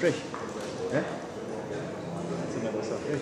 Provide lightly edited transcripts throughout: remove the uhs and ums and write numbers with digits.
fresh. Eh? It's another stuff fresh.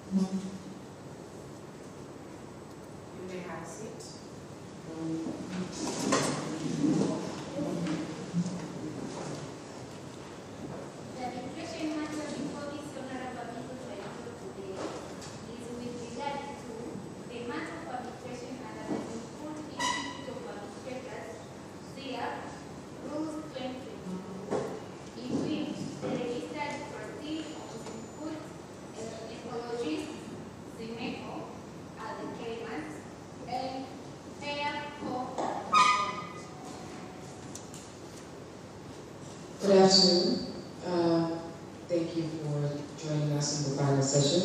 You may have a seat. Good afternoon. Thank you for joining us in the final session.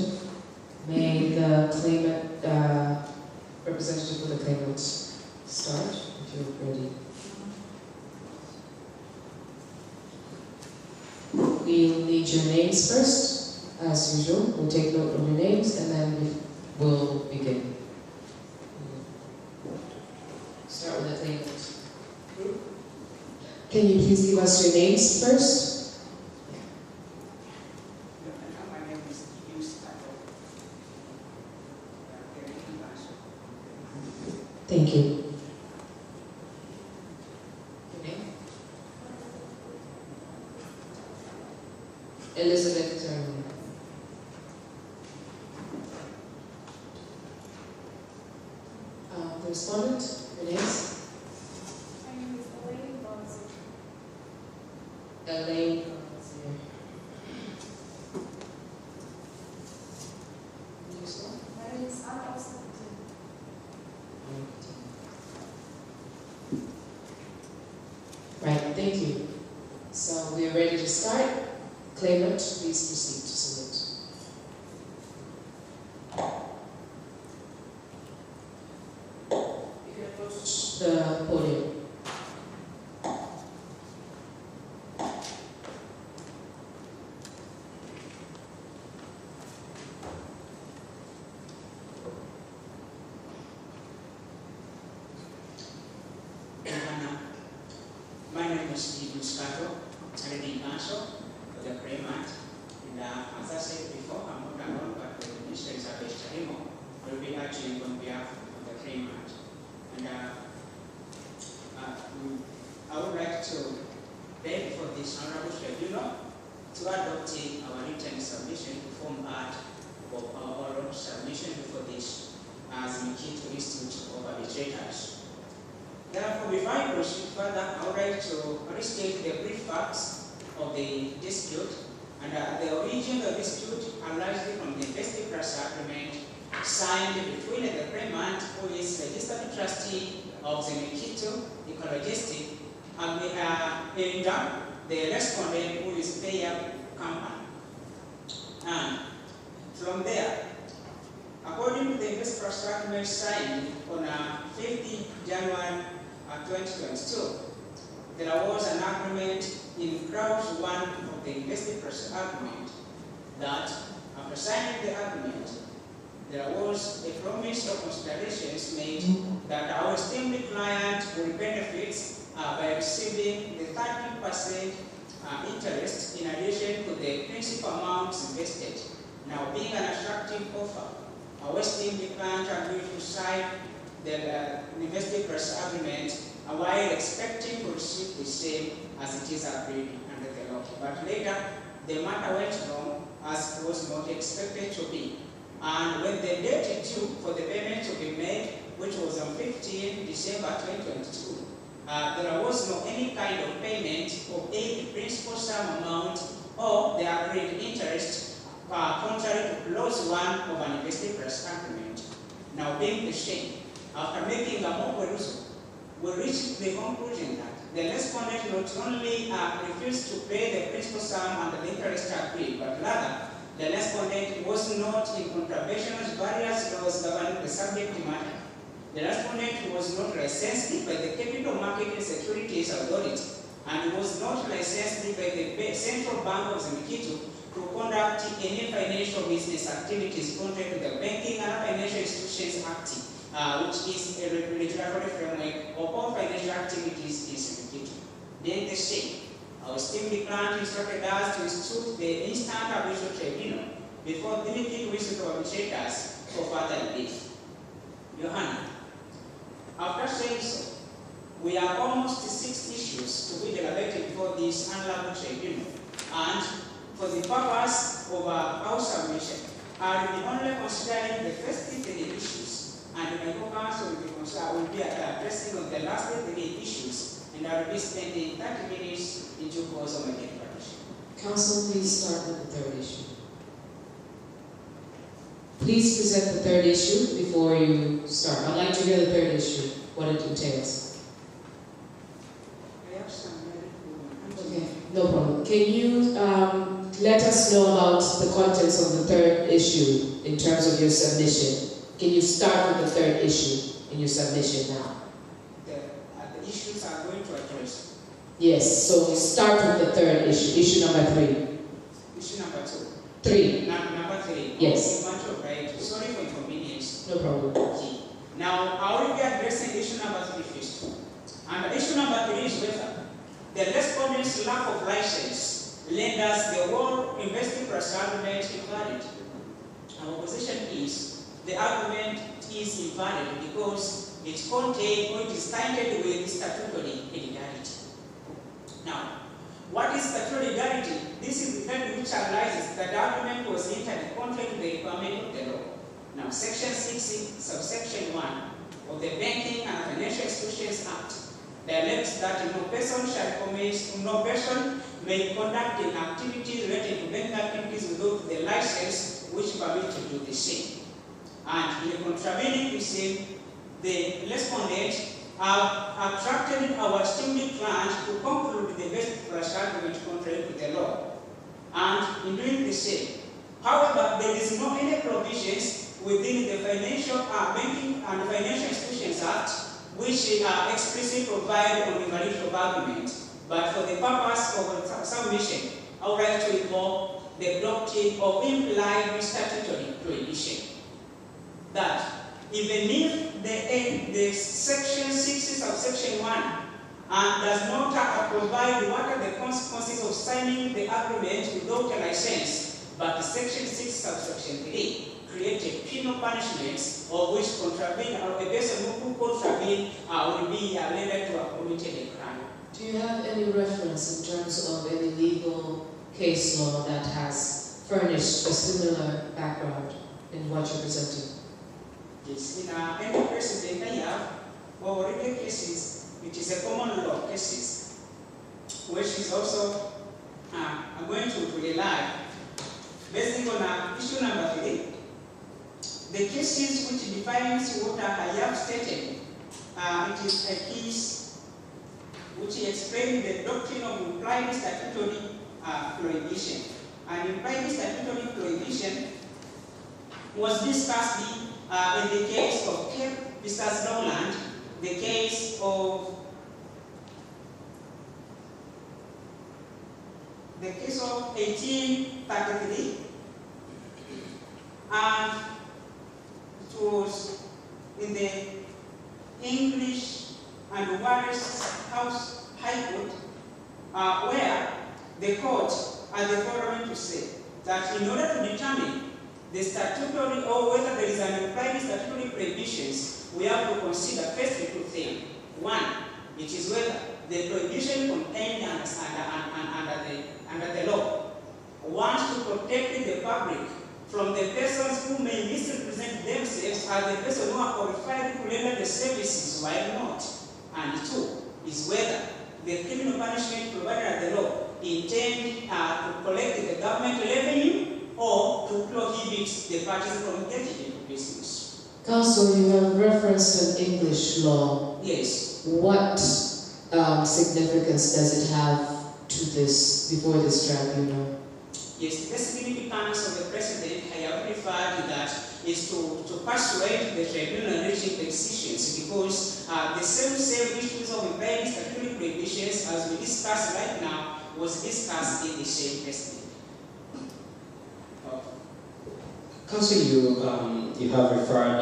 May the claimant, representative for the claimant start, if you're ready. We'll need your names first, as usual. We'll take note of your names and then we'll begin. Start with the claimant. Can you please give us your names first? My name is Thank you. Your name? Elizabeth Turner. Correspondent, your names? Elaine. Right, thank you. So we are ready to start. Claimant, please proceed to submit. You can approach the podium. My name is Stephen Scotto, Charity Council for the claimant. And as I said before, I'm not alone, but the Minister Isabel Charimo will be acting on behalf of the claimant. And I would like to beg for this Honorable Tribunal to adopt our written submission to form part of our oral submission before this as the key to Institute of Arbitrators. Therefore, before I proceed further, I would like to restate the brief facts of the dispute. And the origin of the dispute arises from the investing trust agreement signed between the claimant, who is registered trustee of the Mikito Ecologistic, and the respondent, who is payer company. And from there, according to the investor trust agreement signed on 5th January 2022, there was an agreement in clause 1 of the investor trust agreement that after signing the agreement, there was a promise of considerations made that our esteemed client will benefit by receiving the 30% interest in addition to the principal amounts invested. Now, being an attractive offer, our esteemed client agreed to sign the investor trust agreement while expecting to receive the same as it is agreed under the law. But later, the matter went wrong as it was not expected to be. And when the date due for the payment to be made, which was on 15 December 2022, there was no any kind of payment of either the principal sum amount or the agreed interest, contrary to clause 1 of an investor trust agreement. Now, being the same, after making a more perusal, we reached the conclusion that the respondent not only refused to pay the principal sum under the interest agreed, but rather the respondent was not in contravention of various laws governing the subject matter. The respondent was not licensed by the Capital Market and Securities Authority and was not licensed by the Central Bank of Zimikito to conduct any financial business activities contrary to the Banking and Financial Institutions Act, which is a regulatory framework of all financial activities in Zimikito. Then the state, our esteemed client instructed us to institute the instant arbitral tribunal before limiting wishes of arbitrators for further relief. Your Honor, after saying so, we have almost 6 issues to be deliberated before this honorable tribunal, and for the purpose of our submission, I will be only considering the first 3 issues, and my co-counsel will be addressing on the last 3 issues. And I will be spending 30 minutes in due course of my declaration. Counsel, please start with the 3rd issue. Please present the 3rd issue before you start. I'd like to hear the 3rd issue, what it entails. I have some Okay, no problem. Can you let us know about the contents of the 3rd issue in terms of your submission? Can you start with the 3rd issue in your submission now? The issues are going to address. Yes, so we start with the 3rd issue, issue number 3. Issue number 2. 3. Number 3. Yes. Right. Sorry for inconvenience. No problem. Okay. Now, I will be addressing issue number 3 first. And issue number 3 is whether the respondent's lack of license renders the whole investing trust agreement invalid. Our position is the argument is invalid because it contains or it is tainted with statutory illegality. Now, what is statutory legality? This is the fact which arises that the argument was entered contrary to the requirement of the law. Now, Section 6, subsection 1 of the Banking and Financial Institutions Act directs that no person may conduct an activity related to banking activities without the license which permits to do the same. And in contravening the same, the respondent have attracted our esteemed client to conclude the best price agreement contrary to the law, and in doing the same. However, there is no any provisions within the Financial Banking and Financial Institutions Act which explicitly provide on the validity of argument. But for the purpose of submission, I would like to invoke the doctrine of implied statutory prohibition. That even if the section 6 of section 1 does not provide what are the consequences of signing the agreement without a license, but section 6 subsection 3 created penal punishments of which contravene or a person who contravene will be rendered to have committed a crime. Do you have any reference in terms of any legal case law that has furnished a similar background in what you're presenting? Yes, in any precedent I have already cases, which is a common law cases, which is also I'm going to rely based on issue number 3. The cases which defines what I have stated, it is a case which explains the doctrine of implied statutory prohibition. And implied statutory prohibition was discussed in the case of Cape Vistas Lowland, the case of 1833, and it was in the English and Wales House High Court, where the court had the following to say that in order to determine the statutory or whether there is an implied statutory prohibitions, we have to consider firstly two things. One, it is whether the prohibition contained under the law wants to protect the public from the persons who may misrepresent themselves as the person who are qualified to render the services while not. And two, is whether the criminal punishment provided under the law intend to collect the government revenue or to prohibit the parties from engaging into business. Counsel, you have referenced an English law. Yes. What significance does it have to this, before this tribunal? Yes, the significance of the precedent I have referred to that is to persuade the tribunal in reaching the decisions, because the same issues of implied statutory prohibitions as we discussed right now was discussed in the same precedent. Counsel, you have referred,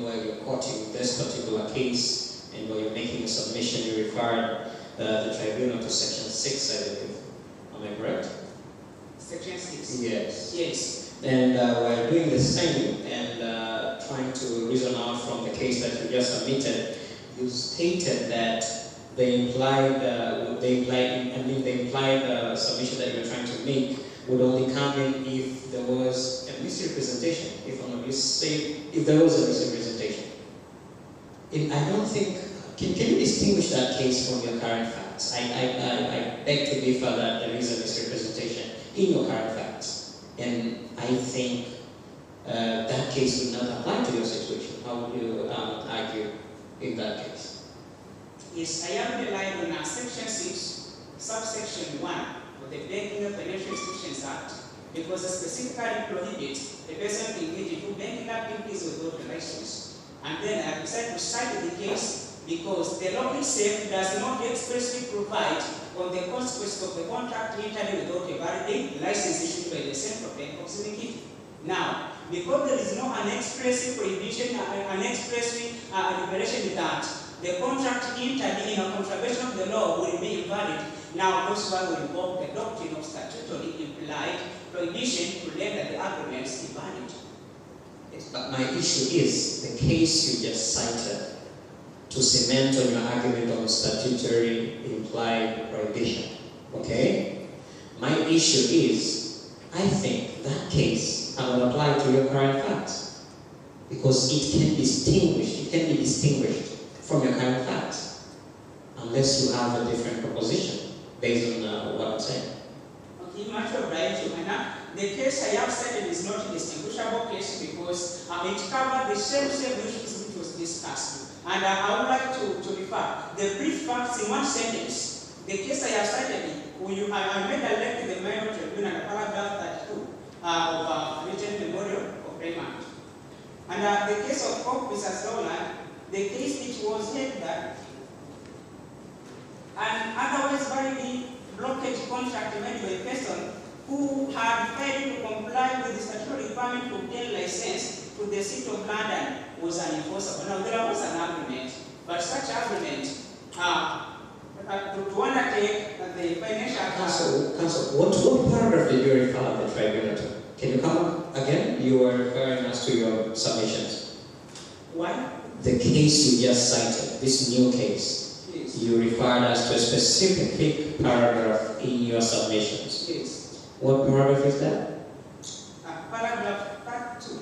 where you're quoting this particular case, and where you're making a submission, you referred the tribunal to section 6, I believe. Am I correct? Section 6? Yes. Yes. And we're doing the same and trying to reason out from the case that you just submitted. You stated that the implied submission that you're trying to make would only come in if there was a misrepresentation, if there was a misrepresentation. I don't think, can you distinguish that case from your current facts? I beg to differ that there is a misrepresentation in your current facts. And I think that case would not apply to your situation. How would you argue in that case? Yes, I am relying on section 6, subsection 1 of the Banking and Financial Institutions Act, because it specifically prohibits a person engaging in banking activities without a license. And then I decided to cite the case because the law itself does not expressly provide on the consequence of the contract entered without a valid license issued by the Central Bank of Syndicate. Now, because there is no express prohibition, liberation that the contract entered in a contravention of the law will be invalid. Now, those who will invoke the doctrine of statutory implied prohibition to render the agreements invalid. But my issue is the case you just cited to cement on your argument on statutory implied prohibition. Okay? My issue is, I think that case I will apply to your current facts, because it can be distinguished from your current facts, unless you have a different proposition based on what I'm saying. Okay, matter of right, the case I have cited is not a distinguishable case because it covers the same issues which was discussed. And I would like to refer the brief facts in one sentence. The case I have cited, I made a link to the minor tribunal and paragraph 32 of written memorial of Raymond. And the case of Coke vs. Rowland, the case which was held that an otherwise validly blockage contract made by a person who had failed to comply with the statutory requirement to obtain license to the City of London was unenforceable. Now, there was an agreement, but such agreement to undertake the financial... Counsel, what paragraph did you refer the tribunal to? Can you come again? You were referring us to your submissions. Why? The case you just cited, this new case, Yes. you referred us to a specific paragraph in your submissions. Yes. What paragraph is that? Paragraph 32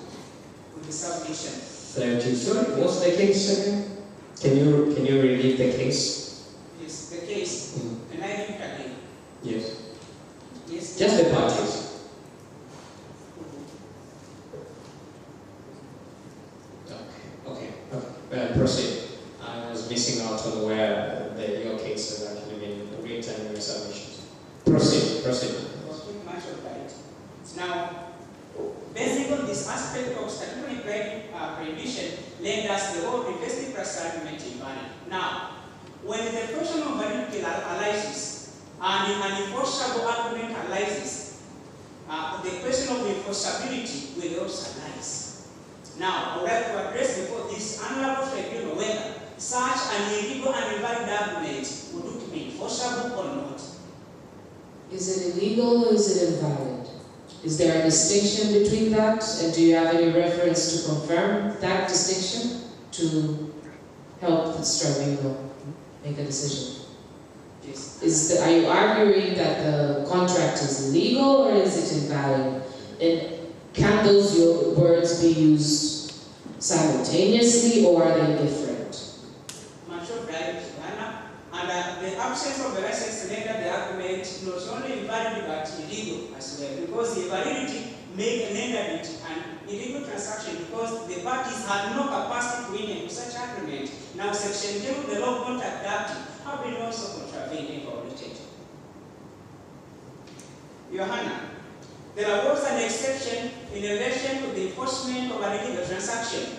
of the submission. 32. Sorry, what's the case again? Can you repeat the case? Yes, the case. Can I read it again? Yes. Yes. Just the parties. Okay. Proceed. I was missing out on where your case has actually been written in your submissions. Proceed. Now, based on this aspect of statutory prohibition, led us the whole investing plus argument in valid. Now, when the question of validity arises and an enforceable argument arises, the question of enforceability will also arise. Now, I would like to address before this honorable tribunal whether such an illegal and invalid argument would be enforceable or not. Is it illegal or is it invalid? Is there a distinction between that? And do you have any reference to confirm that distinction to help the tribunal make a decision? Yes. Are you arguing that the contract is legal or is it invalid? And can those words be used simultaneously or are they different? And the absence of the license rendered the argument not only invalid but illegal as well, because the invalidity rendered it an illegal transaction because the parties had no capacity to enter such agreement. Now, Section 10 of the Law Contract Act have been also contravened and violated. Your Honor, there was an exception in relation to the enforcement of an illegal transaction,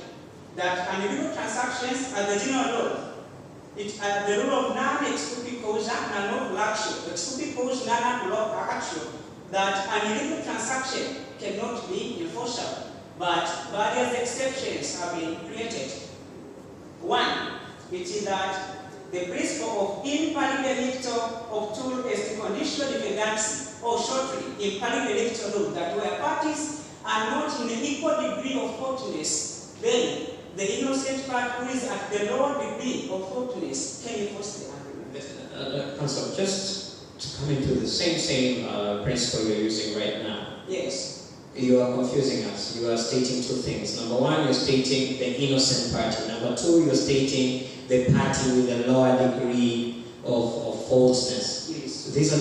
that an illegal transactions are the general law. The rule of non-exclusive causa and non action, exclusive cause non-action, that an illegal transaction cannot be enforceable, but various exceptions have been created. One, which is that the principle of impari delicto of two is the conditional defendancy, or shortly, impari delicto law, that where parties are not in an equal degree of faultiness, then the innocent part who is at the lower degree of faultiness can enforce the agreement. Counsel, just to come into the same principle you're using right now. Yes. You are confusing us. You are stating two things. Number one, you're stating the innocent party. Number two, you're stating the party with a lower degree of falseness. Yes. These are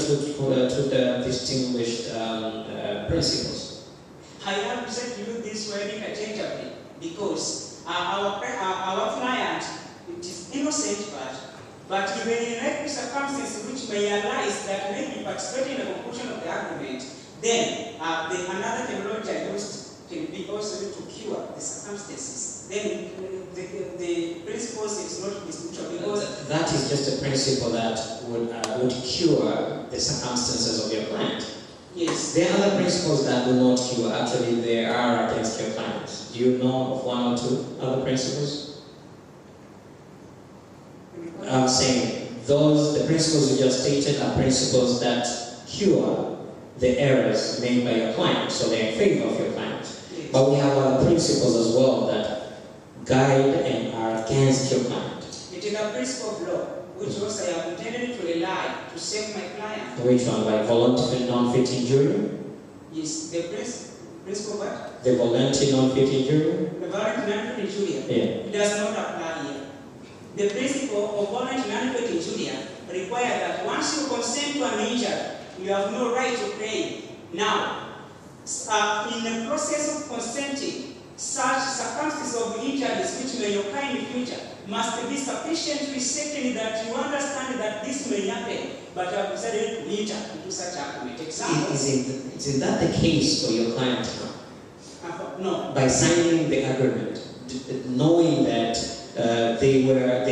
two distinguished principles. I have said to you this word interchangeably because our client, it is innocent part, but even in likely circumstances which may arise that may be participating in the conclusion of the agreement, then another terminology used can be also to cure the circumstances. Then the principles is not distinguishable because that is just a principle that would cure the circumstances of your client. yes. There are other principles that do not cure. Actually, they are against your client. Do you know of one or two other principles? I'm saying the principles you just stated are principles that cure the errors made by your client, so they're in favor of your client. Yes. But we have other principles as well that guide and are against your client. It is a principle of law, which also I have intended to rely to save my client. Which one? Like voluntary non-fit injury? Yes, the principle what? The voluntary non-fit injury? The voluntary non-fit injury. Yeah. It does not apply here. The principle of voluntary non-fit injury requires that once you consent to an injury, you have no right to claim. Now, in the process of consenting, such circumstances of injuries which may occur in the future must be sufficiently certain that you understand that this may happen, but you have decided to enter into such agreement. Example. Isn't that the case for your client now? No. By signing the agreement, knowing that they were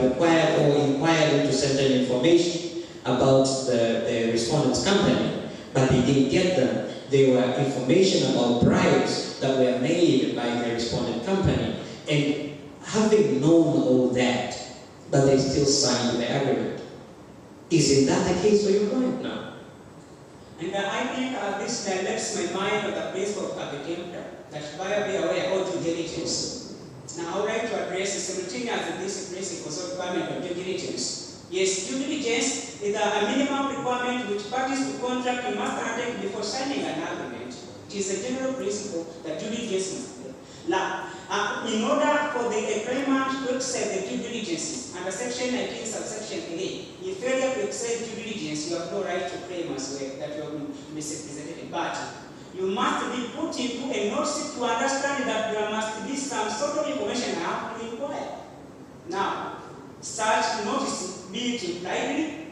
required or inquired into certain information about the respondent's company, but they didn't get them. There were information about bribes that were made by the respondent company, and having known all that, but they still signed the agreement. Isn't that the case for your client now? And I think this lets my mind on the base of capital that buyer be aware of due diligence. Now, I would like to address simultaneously these principles of requirement of due diligence. Yes, due diligence is a minimum requirement which parties to contract must undertake before signing an agreement. It is a general principle that due diligence must be. Now, in order for the claimant to accept the due diligences under Section 19, subsection 3, if failure to accept due diligence, you have no right to claim as well that you have been misrepresented. But you must be put into a notice to understand that there must be some sort of information I have to inquire. Now, such notice, be it impliedly,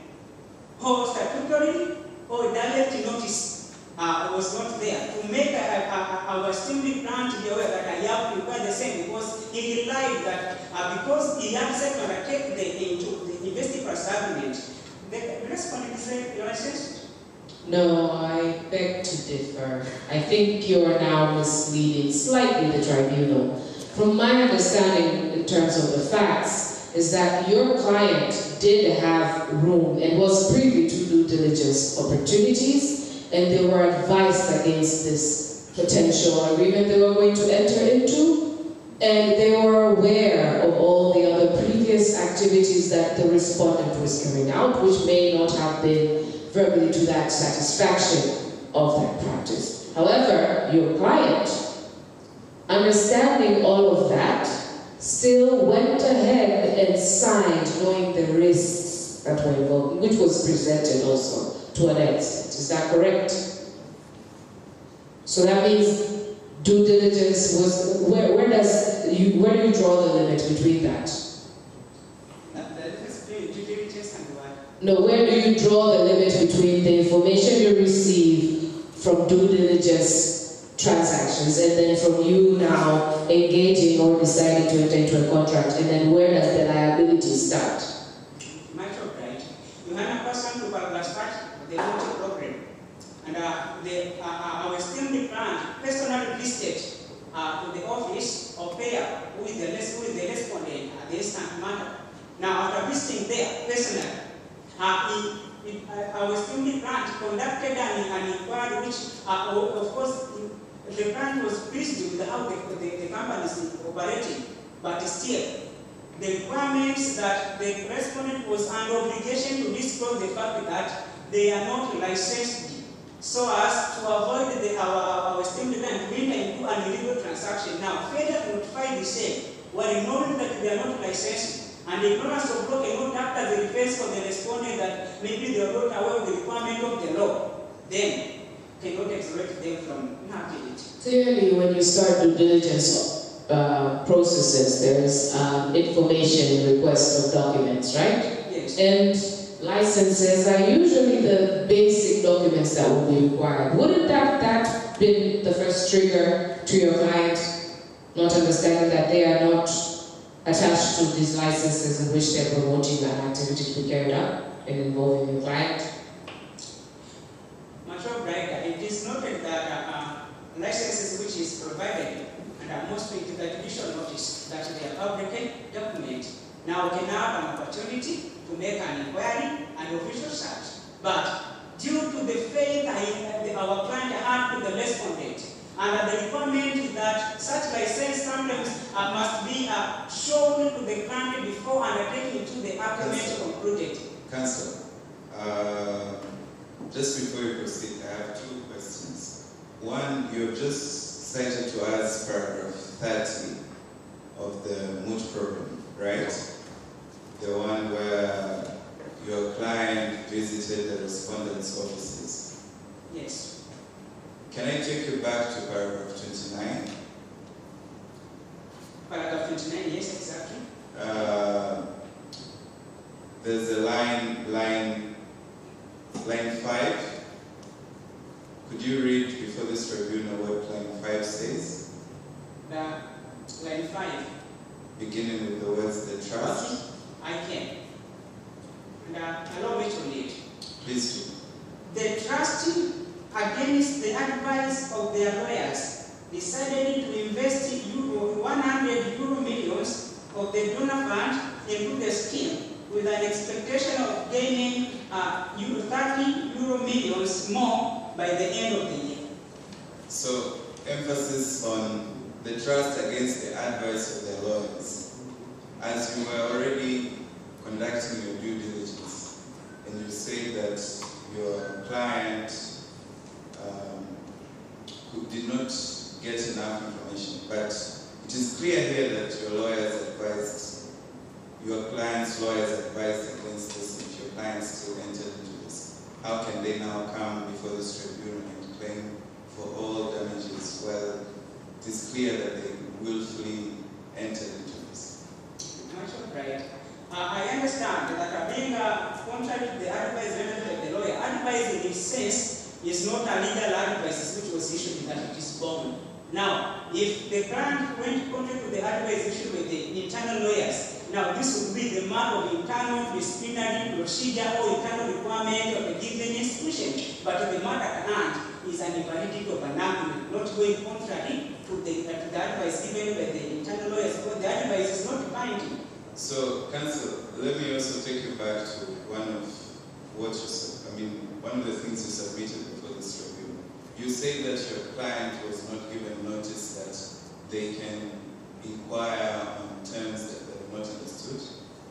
or statutorily, or direct notice, was not there to make our esteemed client to be aware that I have to require the same, because he relied that because he had said to undertake the investigator's argument, the respondent is licensed. No, I beg to differ. I think you are now misleading slightly the tribunal. From my understanding in terms of the facts, is that your client did have room and was privy to due diligence opportunities, and they were advised against this potential agreement they were going to enter into, and they were aware of all the other previous activities that the respondent was carrying out, which may not have been verbally to that satisfaction of that practice. However, your client, understanding all of that, still went ahead and signed, knowing the risks that were involved, which was presented also to an extent. Is that correct? So that means due diligence was, where do you draw the limit between that? The difference between due diligence and what? No, where do you draw the limit between the information you receive from due diligence transactions and then from you now engaging or deciding to enter into a contract, and then where does the liability start? Matter of right. You had a person to start the Moot program, and our esteemed client personally listed to the office of payer who is the respondent at the instant matter. Now, after visiting there personally, our esteemed client conducted an inquiry which, of course, the client was pleased with how the company is operating, but still, the requirements that the respondent was under obligation to disclose the fact that they are not licensed, so as to avoid our esteemed client to enter into an illegal transaction. Now, failure to notify the same, while knowing that they are not licensed, and ignorance of law cannot act as a defense for the respondent that maybe they are not aware of the requirement of the law, then cannot exonerate them from liability. Clearly, when you start due diligence processes, there is information request of documents, right? Yes. And licenses are usually the basic documents that will be required. Wouldn't that been the first trigger to your client not understanding that they are not attached to these licenses in which they're promoting an activity to be carried out and involving your client? It is noted that licenses which is provided and mostly to the judicial notice that they are public document now can have an opportunity to make an inquiry and official search. But due to the faith our client had to the respondent, and the requirement is that such license sometimes must be shown to the client before undertaking to the agreement concluded. Counsel, just before you proceed, I have two questions. One, you just cited to us paragraph 30 of the Moot program, right? The one where your client visited the respondent's offices. Yes. Can I take you back to paragraph 29? Paragraph 29, yes, exactly. there's a line 5. Could you read before this tribunal what line 5 says? Line 5. Beginning with the words the trust. I can. And allow me to read. Please do. The trustee, against the advice of their lawyers, decided to invest €100 millions of the donor fund into the scheme with an expectation of gaining €30 millions more by the end of the year. So, emphasis on the trust against the advice of their lawyers. As you were already conducting your due diligence, and you say that your client who did not get enough information, but it is clear here that your client's lawyers advised against this. If your client still entered into this, how can they now come before this tribunal and claim for all damages? Well, it is clear that they willfully entered into this. Much right. I understand that being contrary to the advice rendered by the lawyer, advice in its sense is not a legal advice which was issued that it is bound. Now, if the client went contrary to the advice issued by the internal lawyers, now this would be the mark of internal disciplinary procedure or internal requirement of a given institution. But the matter at hand is an invalidity of an argument, not going contrary to the advice given by the internal lawyers, because the advice is not binding. So, Counsel, let me also take you back to one of the things you submitted before this tribunal. You say that your client was not given notice that they can inquire on terms that they have not understood.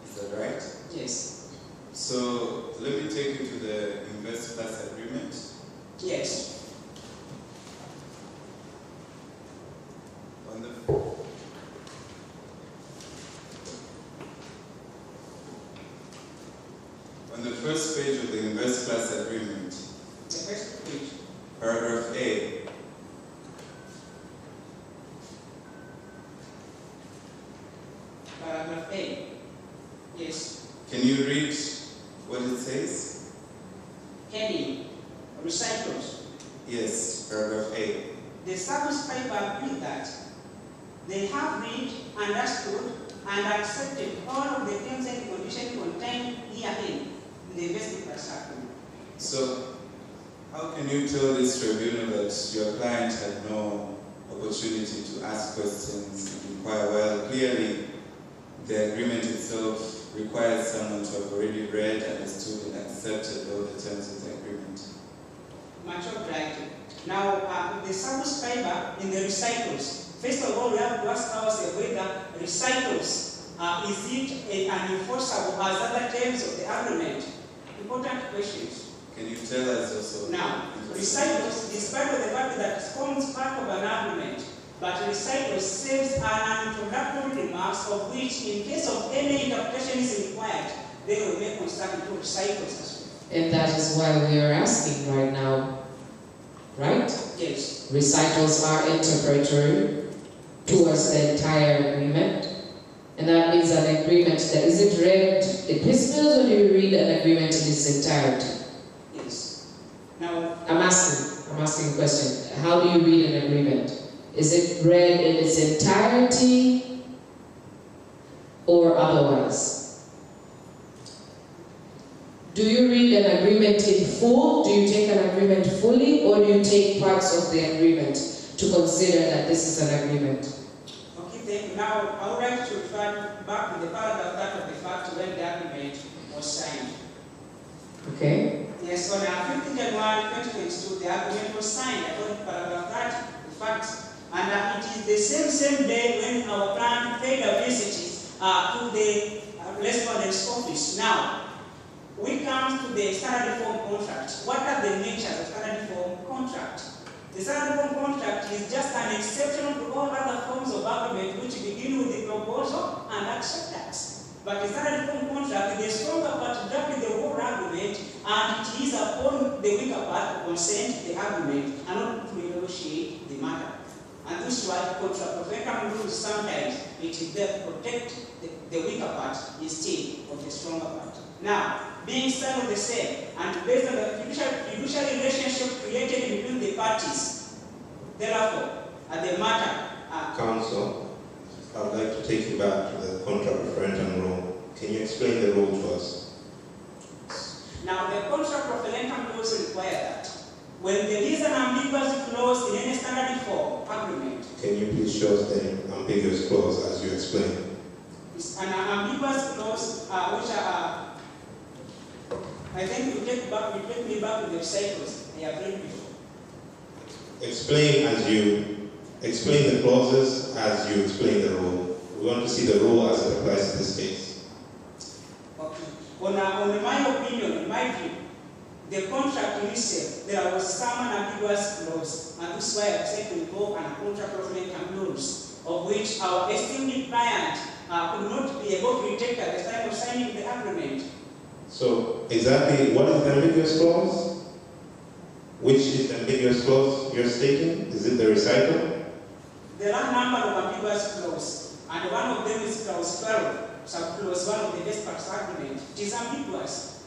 Is that right? Yes. So, let me take you to the Invest Plus agreement. Yes. On the first page of the Invest Plus agreement, The first page. paragraph A, Paragraph A. Yes. can you read what it says? Heading. Recitals. Yes, paragraph A. The service paper agreed that they have read, understood, and accepted all of the terms and conditions contained herein in the Invest Plus agreement. So, how can you tell this tribunal that your client had no opportunity to ask questions and inquire? Well, clearly, the agreement itself requires someone to have already read, understood, and accepted all the terms of the agreement. Much right. Now, the service paper in the recitals. First of all, we have to ask ourselves whether recitals is it an enforceable as other terms of the agreement? Important questions. Can you tell us also? Now, recitals, despite of the fact that it forms part of an agreement, but recitals serves an introductory remarks of which, in case of any interpretation is required, they will make construct into recitals as well. And that is why we are asking right now, right? Yes. Recitals are interpretatory towards the entire agreement. And that means an agreement that is it read in piecemeal, or do you read an agreement in its entirety? Yes. Now, I'm asking a question. How do you read an agreement? Is it read in its entirety or otherwise? Do you read an agreement in full? Do you take an agreement fully, or do you take parts of the agreement to consider that this is an agreement? okay, thank you. Now, I would like to refer back to the paragraph that of the fact when the agreement was signed. Okay. Yes, on 15 January 2022, the agreement was signed according to paragraph 30, the facts. And it is the same day when our client paid a visit to the respondent's office. Now, we come to the standard form contract. What are the natures of standard form contract? The standard form contract is just an exception to all other forms of agreement which begin with the proposal and acceptance. But the standard form contract, the stronger part drafted the whole agreement, and it is upon the weaker part to consent to the agreement and not to negotiate the matter. And this is why contract of income rules sometimes it is there to protect the weaker part instead of the stronger part. Now, being some of the same, and based on the fiduciary relationship created between the parties, therefore, the matter. Counsel, I'd like to take you back to the contract referendum rule. Can you explain the rule to us? Now, the contract referendum rules require that when there is an ambiguous clause in any standard form agreement. Can you please show us the ambiguous clause as you explain? It's an ambiguous clause which I think you take me back to the cycles I have read before. Explain the clauses as you explain the rule. We want to see the rule as it applies to this case. Okay. On my opinion, in my view, the contract in itself, there was some ambiguous clause, and this is why I said to invoke an contract referendum rules, of which our esteemed client could not be able to detect at the time of signing the agreement. So, exactly what is the ambiguous clause? Which is the ambiguous clause you're stating? Is it the recital? There are a number of ambiguous clauses, and one of them is clause 12, subclause 1 of the best parts agreement. It is ambiguous.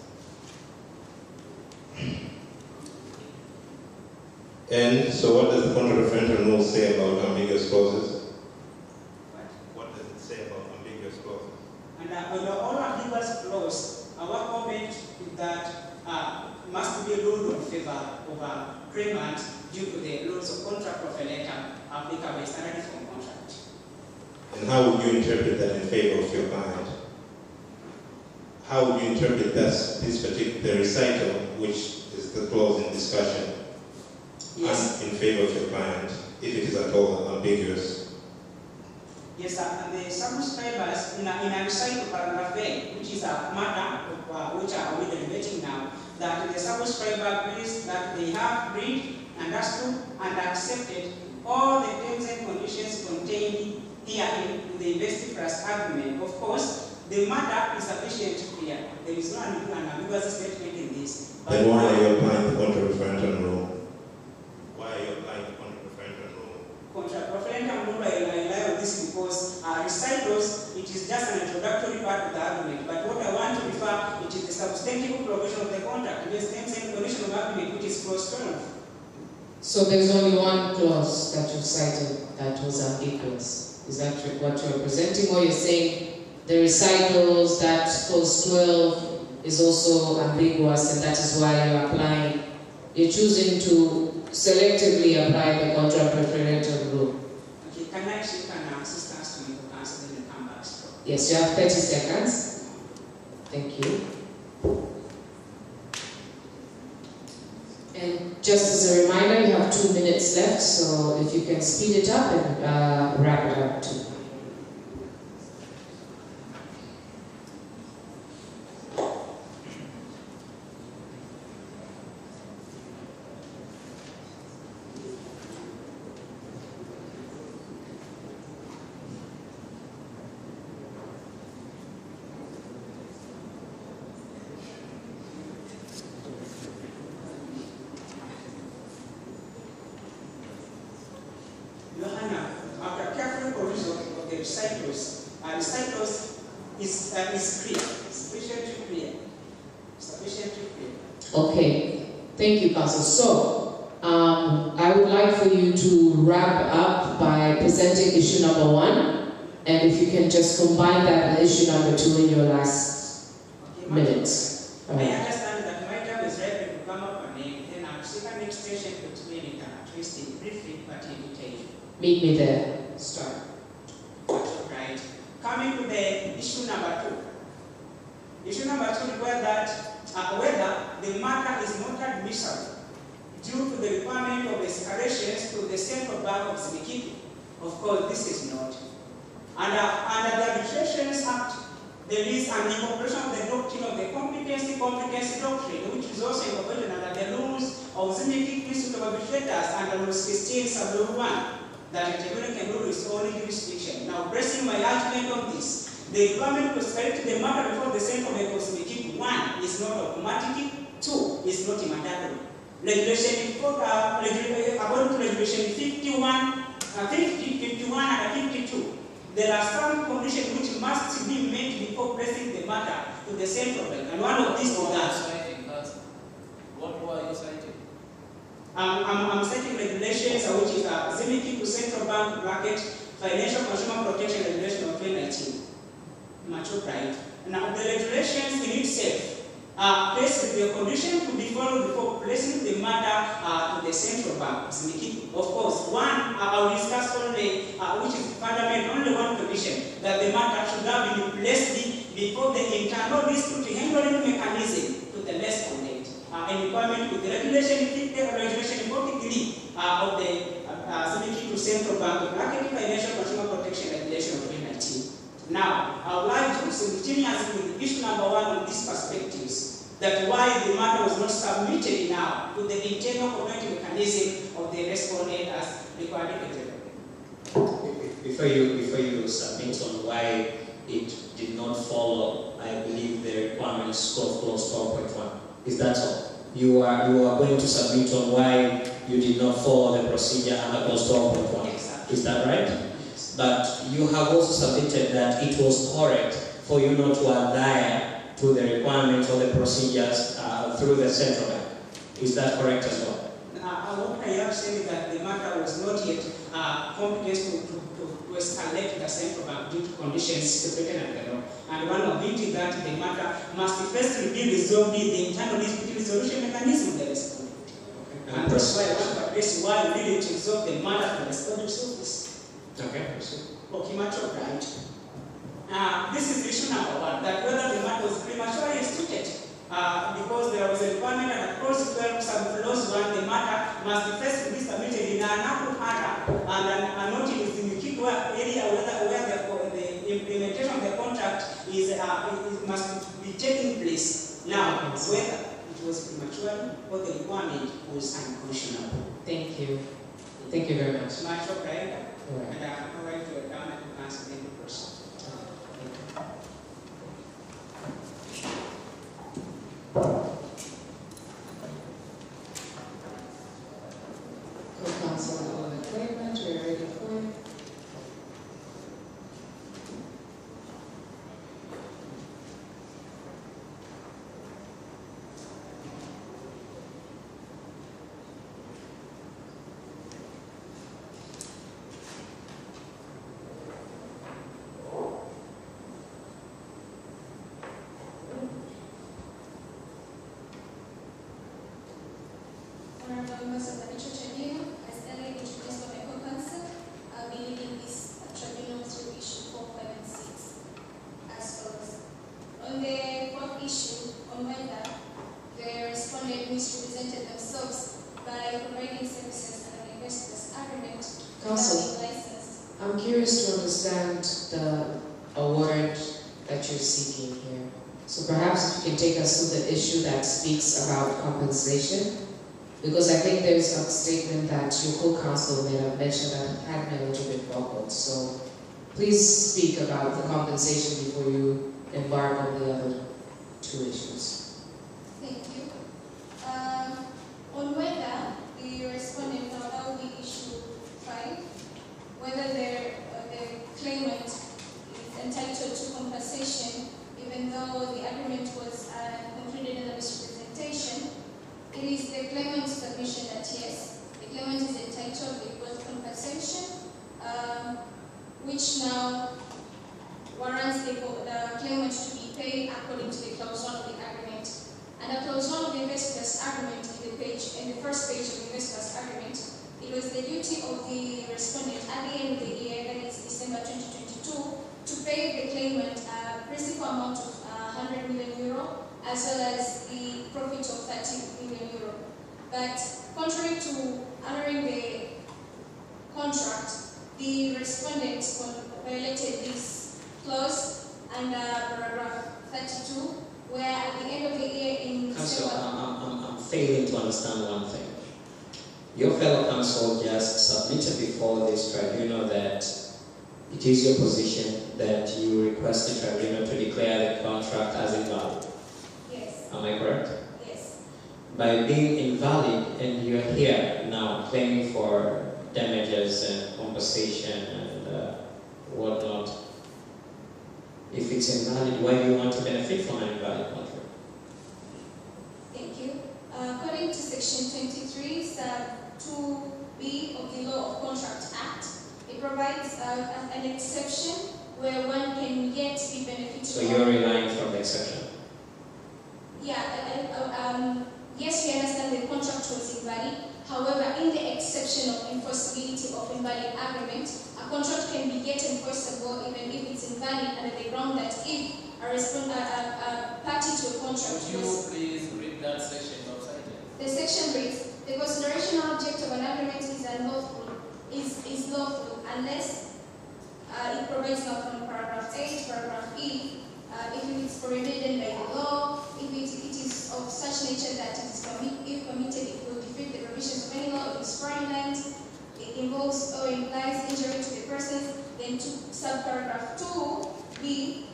And so what does the contract referendum rule say about ambiguous clauses? What does it say about ambiguous clauses? And on all ambiguous clauses, our comment is that must be ruled in favor of a claimant due to the rules of contract referendum applicable in standard form contract. And how would you interpret that in favor of your client? How would you interpret this particular recital, which is the clause in discussion, yes, in favor of your client, if it is at all ambiguous? Yes, sir. And the subscribers in a recital paragraph A, which is a matter of which we are debating now, that the subscriber agrees that they have read, understood, and accepted all the terms and conditions contained herein in the Investi Plus agreement. Of course, the matter is sufficiently clear. There is no ambiguous statement in this. Then why are you applying the contract referendum rule? Why are you applying the contract referendum rule? Contract referendum rule, I rely on this because recitals, it is just an introductory part of the argument. But what I want to refer, it is the substantive provision of the contract, it is terms and condition of agreement, which is clause 12. So there's only one clause that you cited that was ambiguous. Is that what you're presenting, or you're saying the recitals that clause 12 is also ambiguous, and that is why you're choosing to selectively apply the contract referendum rule? Okay, can I seek an assistance to me to answer then come back? Yes, you have 30 seconds. Thank you. And just as a reminder, you have 2 minutes left, so if you can speed it up and wrap it up too. After careful perusal of the recitals is clear, sufficiently clear. Sufficiently clear. Okay, thank you, Council. So, I would like for you to wrap up by presenting issue number 1, and if you can just combine that with issue number 2 in your last minutes. I understand that my time is ready to come up and then I'll seek an extension to explain it at least briefly but in detail. Meet me there. Start. Right. Coming to the issue number 2. Issue number 2 requires that whether the matter is not admissible due to the requirement of escalations to the Central Bank of Simikipi. Of course, this is not. Under the Arbitrations Act, there is an incorporation of the doctrine of the competency doctrine, which is also incorporated under the rules of Simikipi Institute of Arbitrators under Rule 16, Sub-Rule 1. That a tribunal can rule its own jurisdiction. Now, pressing my argument on this, the requirement to escalate the matter before the Central Bank of Simikipi, 1, is not automatic, 2, is not mandatory. Regulation, according to Regulation 51, 50, 51, and 52, there are some conditions which must be met before pressing the matter. to the central bank. And one of these is that. What law are you citing? I'm citing regulations which is Zimiki to Central Bank bracket Financial Consumer Protection Regulation of 2019. Mature right. Now the regulations in itself place the condition to be followed before placing the matter to the central bank. Zimiki. Of course, one I will discuss only which is fundamental, only one condition, that the matter should have been placed before the internal dispute handling mechanism to the respondent. In requirement with the regulation 43 of the Zimiki to Central Bank bracket Financial Consumer Protection Regulation of 2019. Now, I would like to simultaneously with issue number one on these perspectives, that why the matter was not submitted now to the internal complaint mechanism of the respondent as required. Before you submit on why it did not follow, I believe the requirements of clause 12.1. Is that all? You are going to submit on why you did not follow the procedure under clause 12.1. Exactly. Is that right? Yes. But you have also submitted that it was correct for you not to adhere to the requirements or the procedures through the central bank. Is that correct as well? What I have said is that the matter was not yet competent to escalate the central bank due to conditions stipulated under the law. And one of it is that the matter must first be resolved in the internal dispute resolution mechanism of the respondent. Okay. And that's why I want to address why we didn't resolve the matter to the respondent's office. Okay. Okay, mature right. This is issue number one, that whether the matter was prematurely instituted. Because there was a requirement and clause 12, some clause 1, the matter must first be submitted in an appropriate order and not in the area where the implementation of the contract must be taking place. Now, whether it was premature or the requirement was unconscionable. Thank you. Thank you very much. Much of prayer. Right. And I'm going to answer any question. Co-counsel on the claimant, we're ready for it. Honorable members of the Tribunal, as earlier introduced by my co-counsel, I'll be leading this tribunal through issue 4, 5, and 6 as follows. On the fourth issue, on whether the respondent misrepresented themselves by providing services under the investors agreement Counsel, without being licensed. I'm curious to understand the award that you're seeking here. So perhaps if you can take us through the issue that speaks about compensation. Because I think there's a statement that your co-counsel made a mention that he had an illegitimate record. So please speak about the compensation before you embark on the other two issues. Thank you. On whether the respondent, now that will be issue 5, whether the claimant is entitled to compensation even though the agreement was concluded in a misrepresentation. It is the claimant's submission that yes, the claimant is entitled to both compensation, which now warrants the claimant to be paid according to the clause 1 of the agreement. And the clause 1 of the investors agreement in the first page of the investors agreement, it was the duty of the respondent at the end of the year, that is December 2022, to pay the claimant a principal amount of 100 million euro, as well as the profit of 30 million euro. But contrary to honoring the contract, the respondent violated this clause under paragraph 32, where at the end of the year in Counsel, December... I'm failing to understand one thing. Your fellow counsel just submitted before this tribunal that it is your position that you request the tribunal to declare the contract as invalid. Yes. Am I correct? Yes. By being invalid, and you're here now claiming for damages and compensation and whatnot, If it's invalid, why do you want to benefit from an invalid contract? Thank you. According to Section 23, Sub 2B of the Law of Contract Act, it provides an exception where one can yet be benefited. So you're relying from the exception? Yeah, yes, we understand the contract was invalid. However, in the exception of enforceability of invalid agreement, a contract can be yet enforceable even if it's invalid under the ground that if a party to a contract Would you please read that section of cited? The section reads, the consideration object of an agreement is unlawful, is lawful unless it provides now from paragraph 8, paragraph E, if it is prohibited by the law, if it is of such nature that it is if permitted, it will defeat the provisions of any law, if it's fraudulent, it involves or implies injury to the persons, then to subparagraph 2B,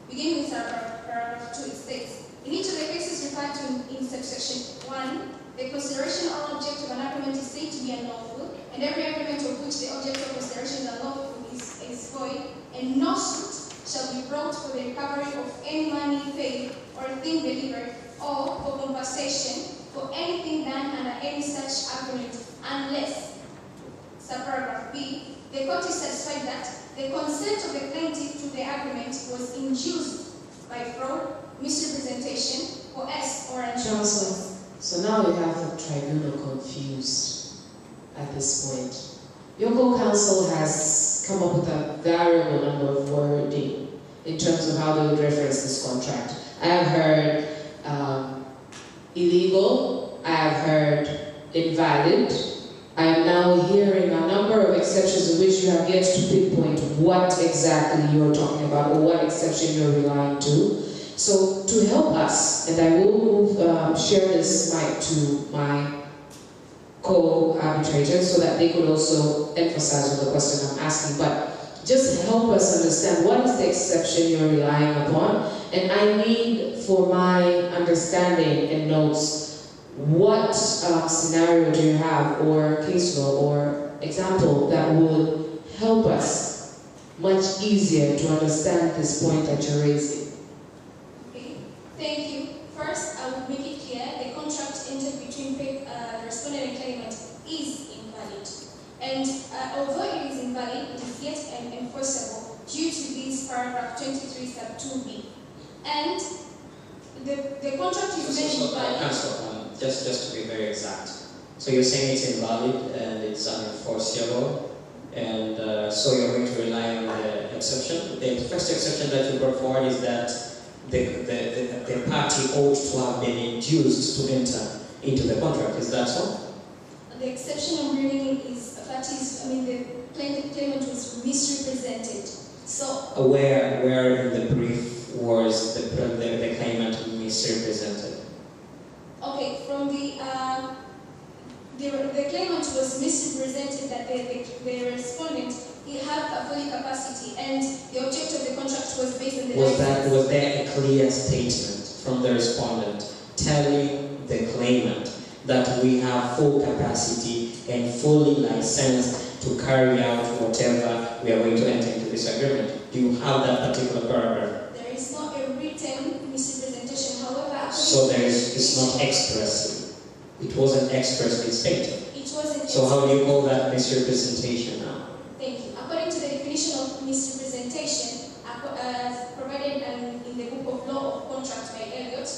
beginning with paragraph 2, it states, in each of the cases referred to in subsection 1, the consideration or object of an agreement is said to be unlawful, and every agreement of which the object of consideration is unlawful is void, and no suit shall be brought for the recovery of any money paid or thing delivered, or for compensation for anything done under any such agreement, unless, subparagraph B, the court is satisfied that the consent of the plaintiff to the agreement was induced by fraud, misrepresentation, coerced, or unjust. Counsel, so now we have the tribunal confused at this point. Your co-counsel has come up with a variable number of wording in terms of how they would reference this contract. I have heard illegal, I have heard invalid. I am now hearing a number of exceptions in which you have yet to pinpoint what exactly you're talking about or what exception you're relying to. So to help us, and I will share this mic to my co-arbitrators so that they could also emphasize on the question I'm asking, but just help us understand what is the exception you're relying upon, and I need, for my understanding and notes, what scenario do you have, or case law, or example that would help us much easier to understand this point that you're raising? Okay, thank you. First, I would make it clear the contract entered between the respondent and claimant is invalid. And although it is invalid, it is yet enforceable due to this paragraph 23 sub 2b. And the contract is made invalid. Counsel, just to be very exact. So you're saying it's invalid and it's unenforceable, and so you're going to rely on the exception. The first exception that you brought forward is that the party ought to have been induced to enter into the contract. Is that so? The exception I'm bringing is the claimant was misrepresented. So where in the brief was the claimant misrepresented? Okay, from the claimant was misrepresented that the respondent, he had a full capacity, and the object of the contract was based on the Was there a clear statement from the respondent telling the claimant that we have full capacity and fully licensed to carry out whatever we are going to enter into this agreement? Do you have that particular paragraph? There is not a written misrepresentation, however... So it's not expressive. It wasn't expressly stated. It wasn't. So how do you call that misrepresentation now? Thank you. According to the definition of misrepresentation, provided in the Book of Law of Contract by Elliott,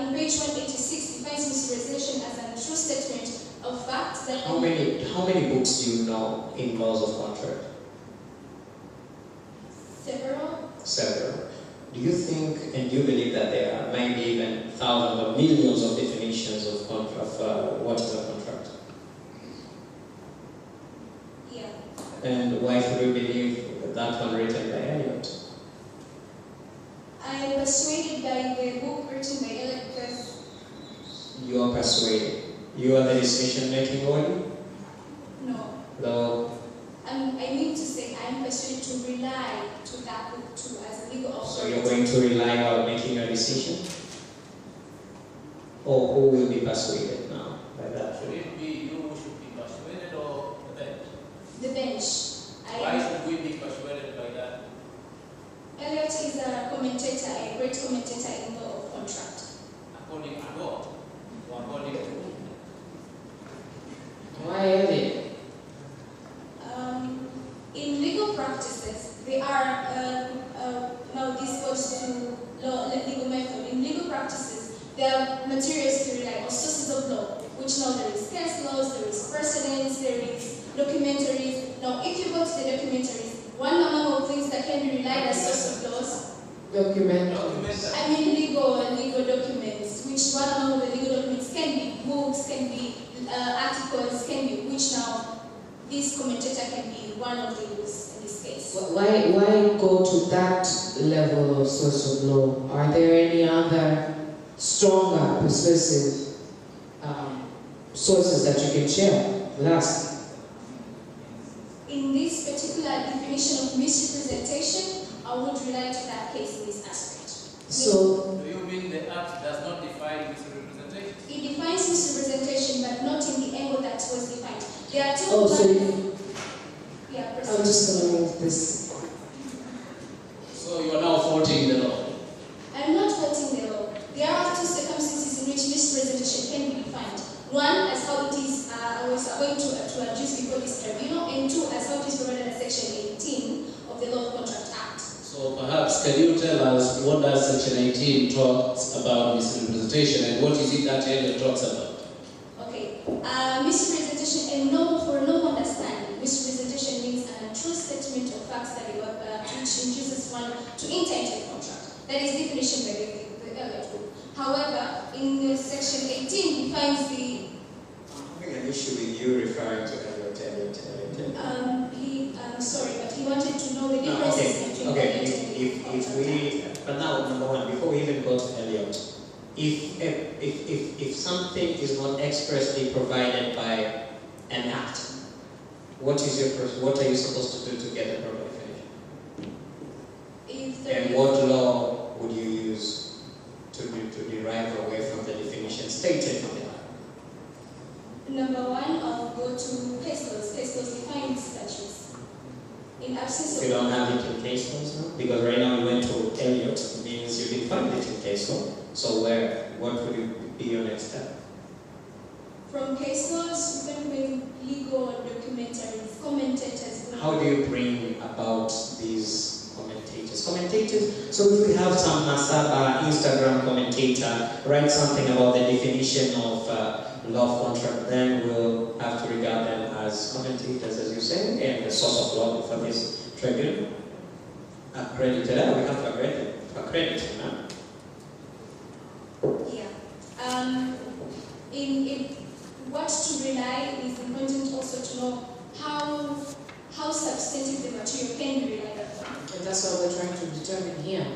in page 186, defines misrepresentation as an true statement of fact that... How many books do you know in laws of contract? Several. Do you think and do you believe that there are maybe even thousands or millions of definitions of what is a contract? Yeah. And why should we believe that one written by Elliott? I am persuaded by the book written by Elliott because... You are persuaded. You are the decision-making body? No. No. I mean to say I am persuaded to rely to that book too as a legal authority. So you're going to rely while making a decision? Or who will be persuaded now by that? Should it be you who should be persuaded or the bench? The bench. Why should we be persuaded by that? Elliot is a commentator, a great commentator in law of contract. According to what? Or according to who? Why Elliot? In legal practices, they are, now this goes to legal method. In legal practices, there are materials to rely on, sources of law, which now there is case laws, there is precedents, there is documentaries. Now, if you go to the documentaries, one among things that can be relied as source of laws, I mean legal documents, which one among the legal documents can be books, can be articles, can be, which now this commentator can be one of those in this case. Why go to that level of source of law? Are there any other stronger, persuasive sources that you can share with us? In this particular definition of misrepresentation, I would rely to that case in this aspect. So, Do you mean the Act does not define misrepresentation? It defines misrepresentation, but not in the angle that was defined. There are two. oh, so yeah, I'm just going to move this. So you are now faulting the law. I'm not faulting the law. There are two circumstances in which misrepresentation can be defined. One, as how it is, I was going to address before this tribunal, and two, as how it is provided in Section 18 of the Law of Contract Act. So perhaps can you tell us what does Section 18 talks about misrepresentation and what is it that Elliot talks about? Okay, misrepresentation, and for no understanding, misrepresentation means a true statement of facts that which induces one to enter into a contract. That is definition by the Elliot Group. However, in Section 18 defines the. I'm having an issue with you referring to Elliot. I'm sorry, but he wanted to know the differences between okay. Elliot and If we, but now number one, before we even go to Elliot, if something is not expressly provided by an act, what are you supposed to do to get the proper definition? And what law would you use to derive away from the definition stated in the act? Number one, I'll go to case laws. Case laws define statutes. In absence of. You don't have it in case laws now? Because right now you went to Elliot, it means you defined it in case law. So what would be your next step? From case laws, we can bring legal documentaries, commentators. How do you bring about these commentators? So if we have some Masaba Instagram commentator write something about the definition of law of contract, then we'll have to regard them as commentators, as you say, and the source of law for this tribunal. Accredited, we have to accredit him. Yeah. In what to rely is important also to know how substantive the material can be relied upon. And that's what we're trying to determine here.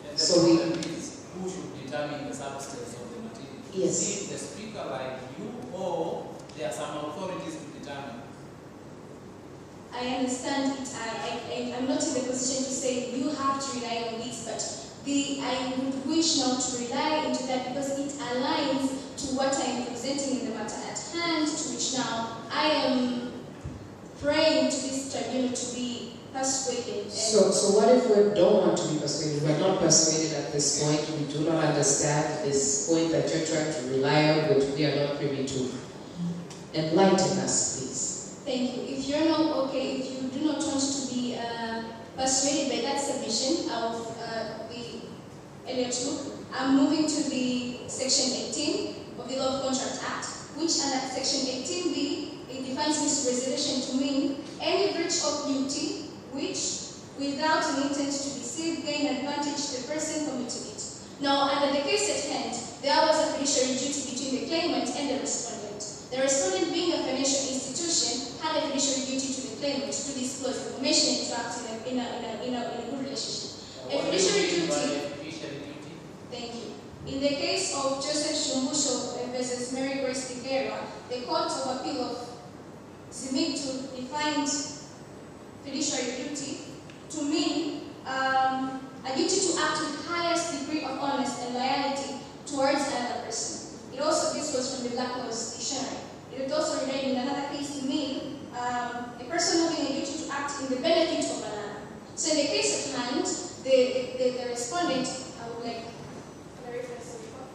And So the problem is who should determine the substance of the material? Yes. Is it the speaker like you or there are some authorities to determine? I understand it. I'm not in the position to say you have to rely on this, but I would wish now to rely into that because it aligns to what I am presenting in the matter at hand, to which now I am praying to this tribunal to be persuaded. So what if we don't want to be persuaded? We're not persuaded at this point. We do not understand this point that you're trying to rely on, which we are not privy to. Enlighten us, please. Thank you. If you're not okay, if you do not want to be persuaded by that submission of the Elliot Group, I'm moving to the Section 18 of the Law of Contract Act, which under Section 18b, it defines misrepresentation to mean any breach of duty which, without an intent to deceive, gain advantage to the person committing it. Now, under the case at hand, there was a fiduciary duty between the claimant and the respondent. The respondent, being a financial institution, had a fiduciary duty to the claimant to disclose information and to act in a good relationship. A fiduciary duty. Thank you. In the case of Joseph Shumbusho versus Mary Grace Figueroa, the Court of Appeal of Zimitu defined fiduciary duty to mean a duty to act with highest degree of honesty and loyalty towards another person. This was from the Black Laws Dictionary. It would also relate in another case to mean a person having a duty to act in the benefit of another. So in the case at hand, the respondent, I would like the reference of the report.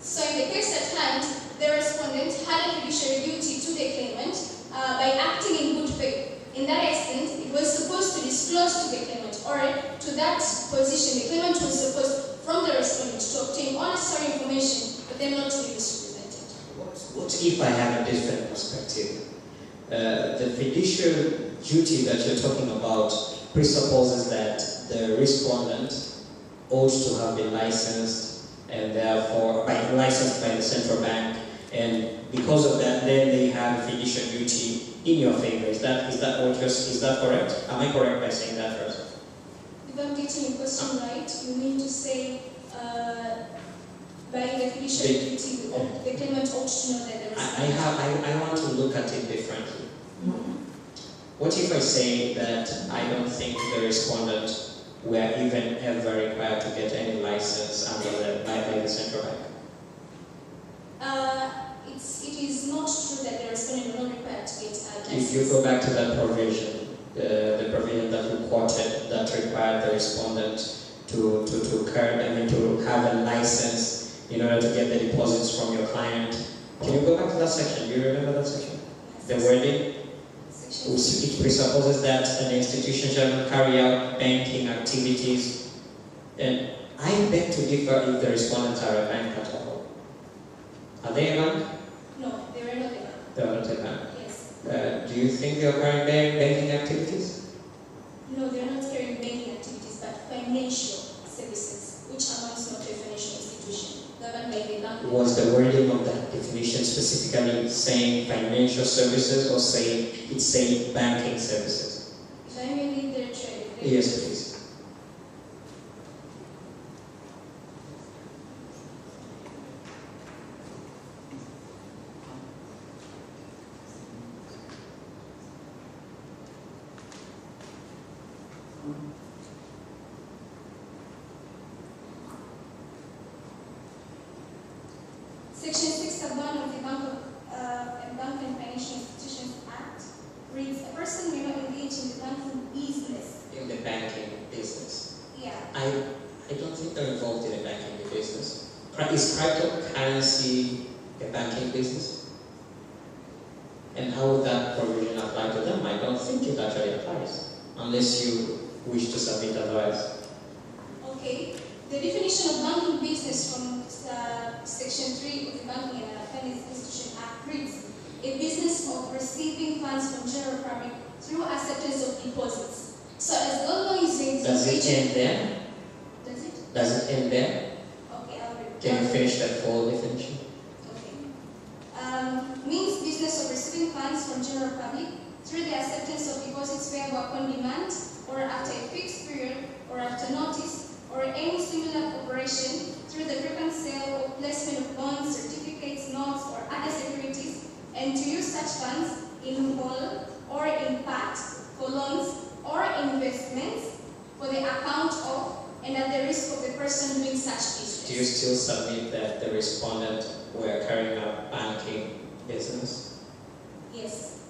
So in the case at hand, the respondent had a fiduciary duty to the claimant by acting in good faith. In that extent, it was supposed to disclose to the claimant, or to that position, the claimant was supposed, from the respondent, to obtain all necessary information, but then not to be misrepresented. What if I have a different perspective? The fiduciary duty that you're talking about presupposes that the respondent ought to have been licensed, and therefore licensed by the central bank, and because of that, then they have a fiduciary duty in your favor. Is that correct? Am I correct by saying that first? If I'm getting your question right, you mean to say by the fiduciary duty, the claimant ought to know that there is. I want to look at it differently. What if I say that I don't think the respondent were even ever required to get any license by the central bank? It is not true that the respondent were not required to get a license. If you go back to that provision, the provision that you quoted that required the respondent to have a license in order to get the deposits from your client. Can you go back to that section? Do you remember that section? The wording? It presupposes that an institution shall not carry out banking activities. And I beg to differ if the respondents are a bank at all. Are they a bank? No, they were not a bank. They are not a bank. Yes. Do you think they are carrying banking activities? No, they are not carrying banking activities, but financial services, which amounts not to a financial institution governed by the bank. Was the wording of that definition specifically saying financial services, or saying banking services? If I may read the trade. Yes, please. Section 6(1) of the Bank and Financial Institutions Act reads, a person may not engage in the banking business. In the banking business. Yeah. I don't think they're involved in the banking business. Is cryptocurrency a banking business? And how would that provision apply to them? I don't think it actually applies, unless you wish to submit otherwise. Okay. The definition of banking business from Section 3 of the Banking and Financial Institution Act reads, a business of receiving funds from general public through acceptance of deposits. So as long as you Does it end there? Does it? Does it end there? Okay, I'll read. Can you finish that full definition? Okay. Means business of receiving funds from general public through the acceptance of deposits payable upon demand, or after a fixed period, or after notice, or any similar operation through the frequent sale or placement of bonds, certificates, notes, or other securities, and to use such funds in whole or in part for loans or investments for the account of and at the risk of the person doing such business. Do you still submit that the respondent were carrying out banking business? Yes.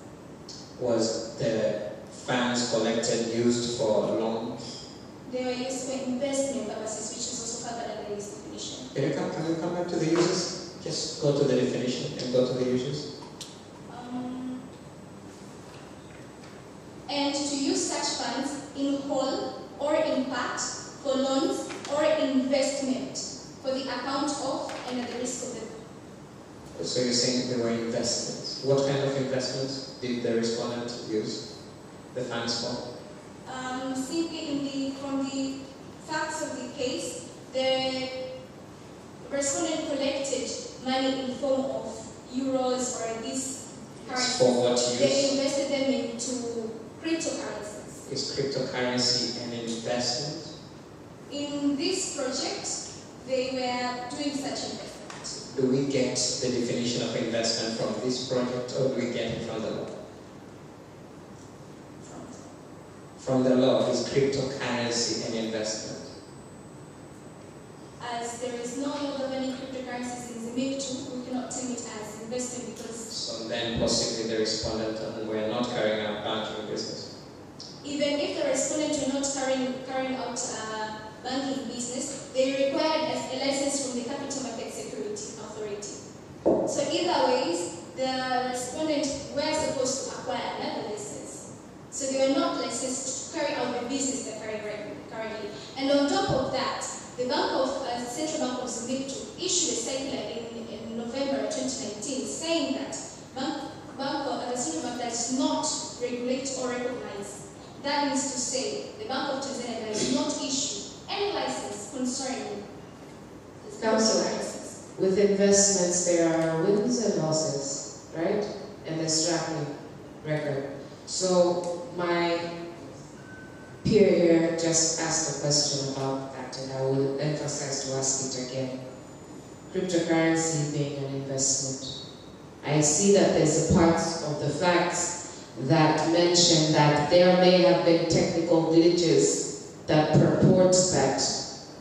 Was the funds collected used for loans? They were used for investment purposes, which is also covered under this definition. Can you come back to the uses? Just go to the definition and go to the uses. And to use such funds in whole or in part for loans or investment for the account of and at the risk of the. So you're saying there were investments. What kind of investments did the respondent use the funds for? Simply from the facts of the case, the respondent collected money in form of euros or this currency. For what use? They invested them into cryptocurrencies. Is cryptocurrency an investment? In this project, they were doing such investment. Do we get the definition of investment from this project, or do we get it from the law? From the law, is cryptocurrency an investment? as there is no longer many cryptocurrencies in the MiFID, we cannot term it as investment because... So then possibly the respondent were not carrying out banking business. Even if the respondent were not carrying out banking business, they required a license from the Capital Market Security Authority. So either ways, the respondent were supposed to acquire another license. So they were not licensed to carry out the business they're carrying currently. And on top of that, the Central Bank of Zimbabwe issued a circular in November 2019 saying that the Central Bank does not regulate or recognize. That means to say the Bank of Tanzania does not issue any license concerning Council, with investments there are wins and losses, right? And there's track record. So my peer here just asked a question about that, and I will emphasize to ask it again. Cryptocurrency being an investment. I see that there's a part of the facts that mention that there may have been technical glitches that purport that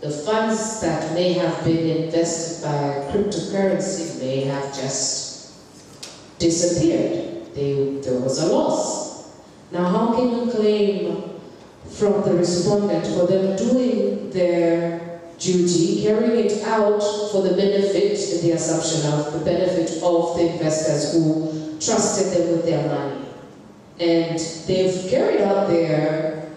the funds that may have been invested by cryptocurrency may have just disappeared. There was a loss. Now, how can you claim from the respondent for them doing their duty, carrying it out for the benefit, the assumption of the benefit of the investors who trusted them with their money? And they've carried out their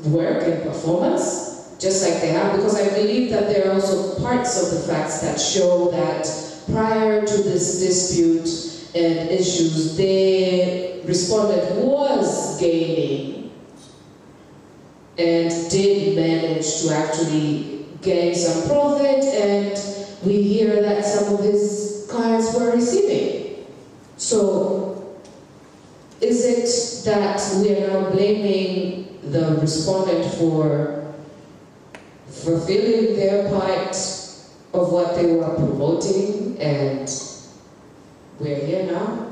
work and performance, just like they have, because I believe that there are also parts of the facts that show that prior to this dispute and issues, the respondent was gaining and did manage to actually gain some profit, and we hear that some of his clients were receiving. So, is it that we are now blaming the respondent for fulfilling their part of what they were promoting, and we're here now?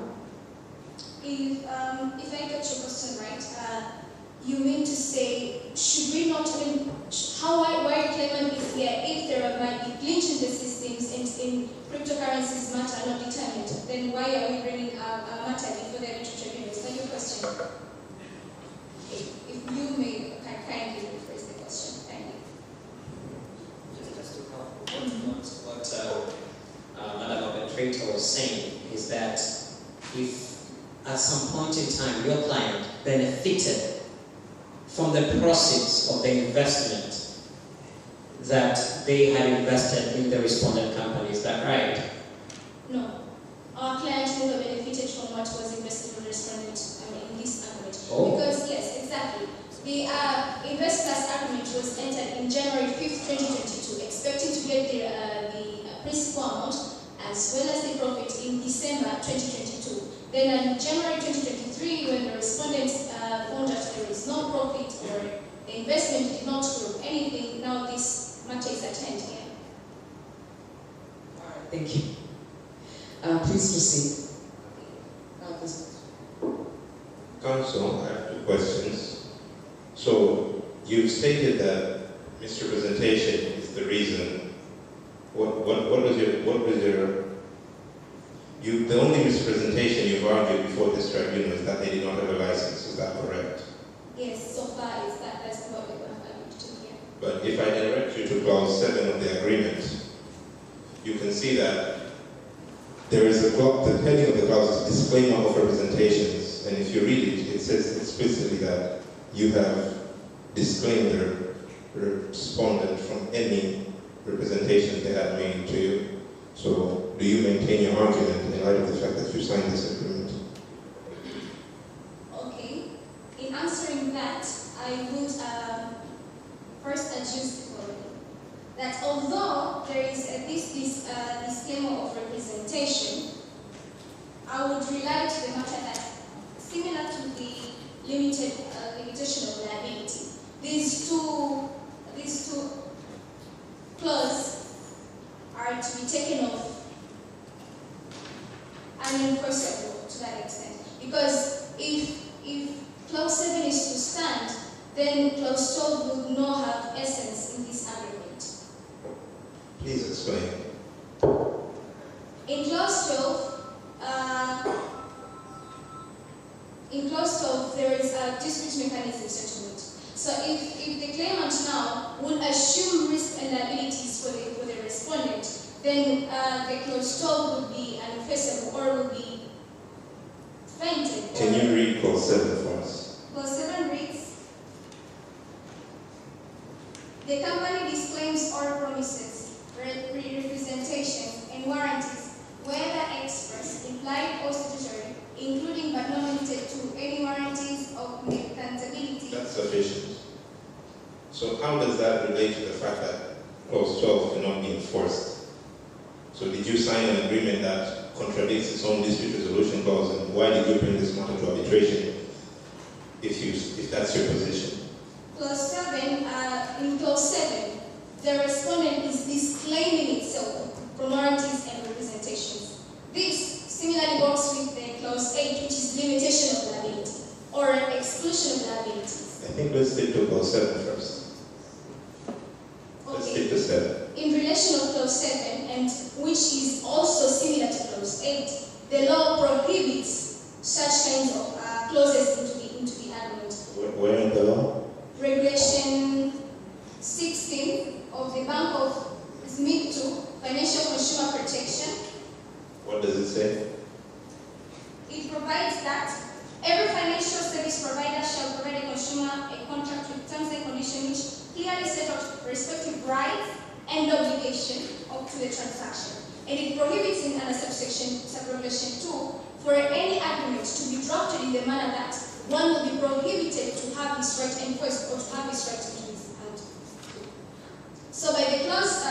If I get your question right, you mean to say, should we not even, why claimant is here if there might be glitch in the systems and in cryptocurrencies matter are not determined, then why are we bringing a matter before the arbitral tribunal? Is that your question? If you may kindly rephrase the question, thank you. Just to comment what Madam Arbitrator was saying is that if at some point in time your client benefited from the proceeds of the investment that they had invested in the respondent company, is that right? No. Our client never benefited from what was invested in the respondent in this agreement. Oh. Because, yes, exactly. The investors agreement was entered in January 5th, 2022, expecting to get the principal amount as well as the profit in December 2022. Then in January 2023, when the respondent found that there is no profit or the investment did not grow anything, now this matter is at hand here. All right, thank you. Please proceed. Council, I have two questions. So, you've stated that misrepresentation is the reason. The only misrepresentation you've argued before this tribunal is that they did not have a license. Is that correct? Yes, so far is that's what we have argued to here. But if I direct you to clause 7 of the agreement, you can see that there is the heading of the clause is disclaimer of representations, and if you read it, it says explicitly that you have disclaimed the respondent from any representation they had made to you. So, do you maintain your argument in light of the fact that you signed this agreement? Okay. In answering that, I would first adjust the following. That although there is this disclaimer of representation, I would rely to the matter that similar to the limitation of liability, these two clauses are to be taken off unenforceable to that extent. Because if clause 7 is to stand, then clause 12 would not have essence in this agreement. Please explain. In clause 12, there is a dispute mechanism settlement. So if the claimant now would assume risk and liabilities for the respondent, then the clause 12 would be unenforceable or would be fainted. Can you read clause 7 for us? Clause 7 reads, the company disclaims all promises, representations, and warranties, whether express, implied, or statutory, including but not limited to any warranties of merchantability. That's sufficient. So how does that relate to the fact that clause 12 cannot be enforced? So did you sign an agreement that contradicts its own dispute resolution clause, and why did you bring this matter to arbitration if that's your position? Clause 7, in clause 7, the respondent is disclaiming itself from warranties and representations. This similarly works with the clause 8, which is limitation of liability or exclusion of liabilities. I think let's stick to clause 7 first. Let's stick to 7. In relation of clause 7, and which is also similar to clause 8, the law prohibits such kinds of clauses into the agreement. Where in the law? Regulation 16 of the Bank of Moot, Financial Consumer Protection. What does it say? It provides that every financial service provider shall provide a consumer a contract with terms and conditions which clearly set out respective rights and obligation up to the transaction. And it prohibits in under subregulation 2 for any agreement to be drafted in the manner that one will be prohibited to have his right enforced or to have his right into his hand. So by the clause,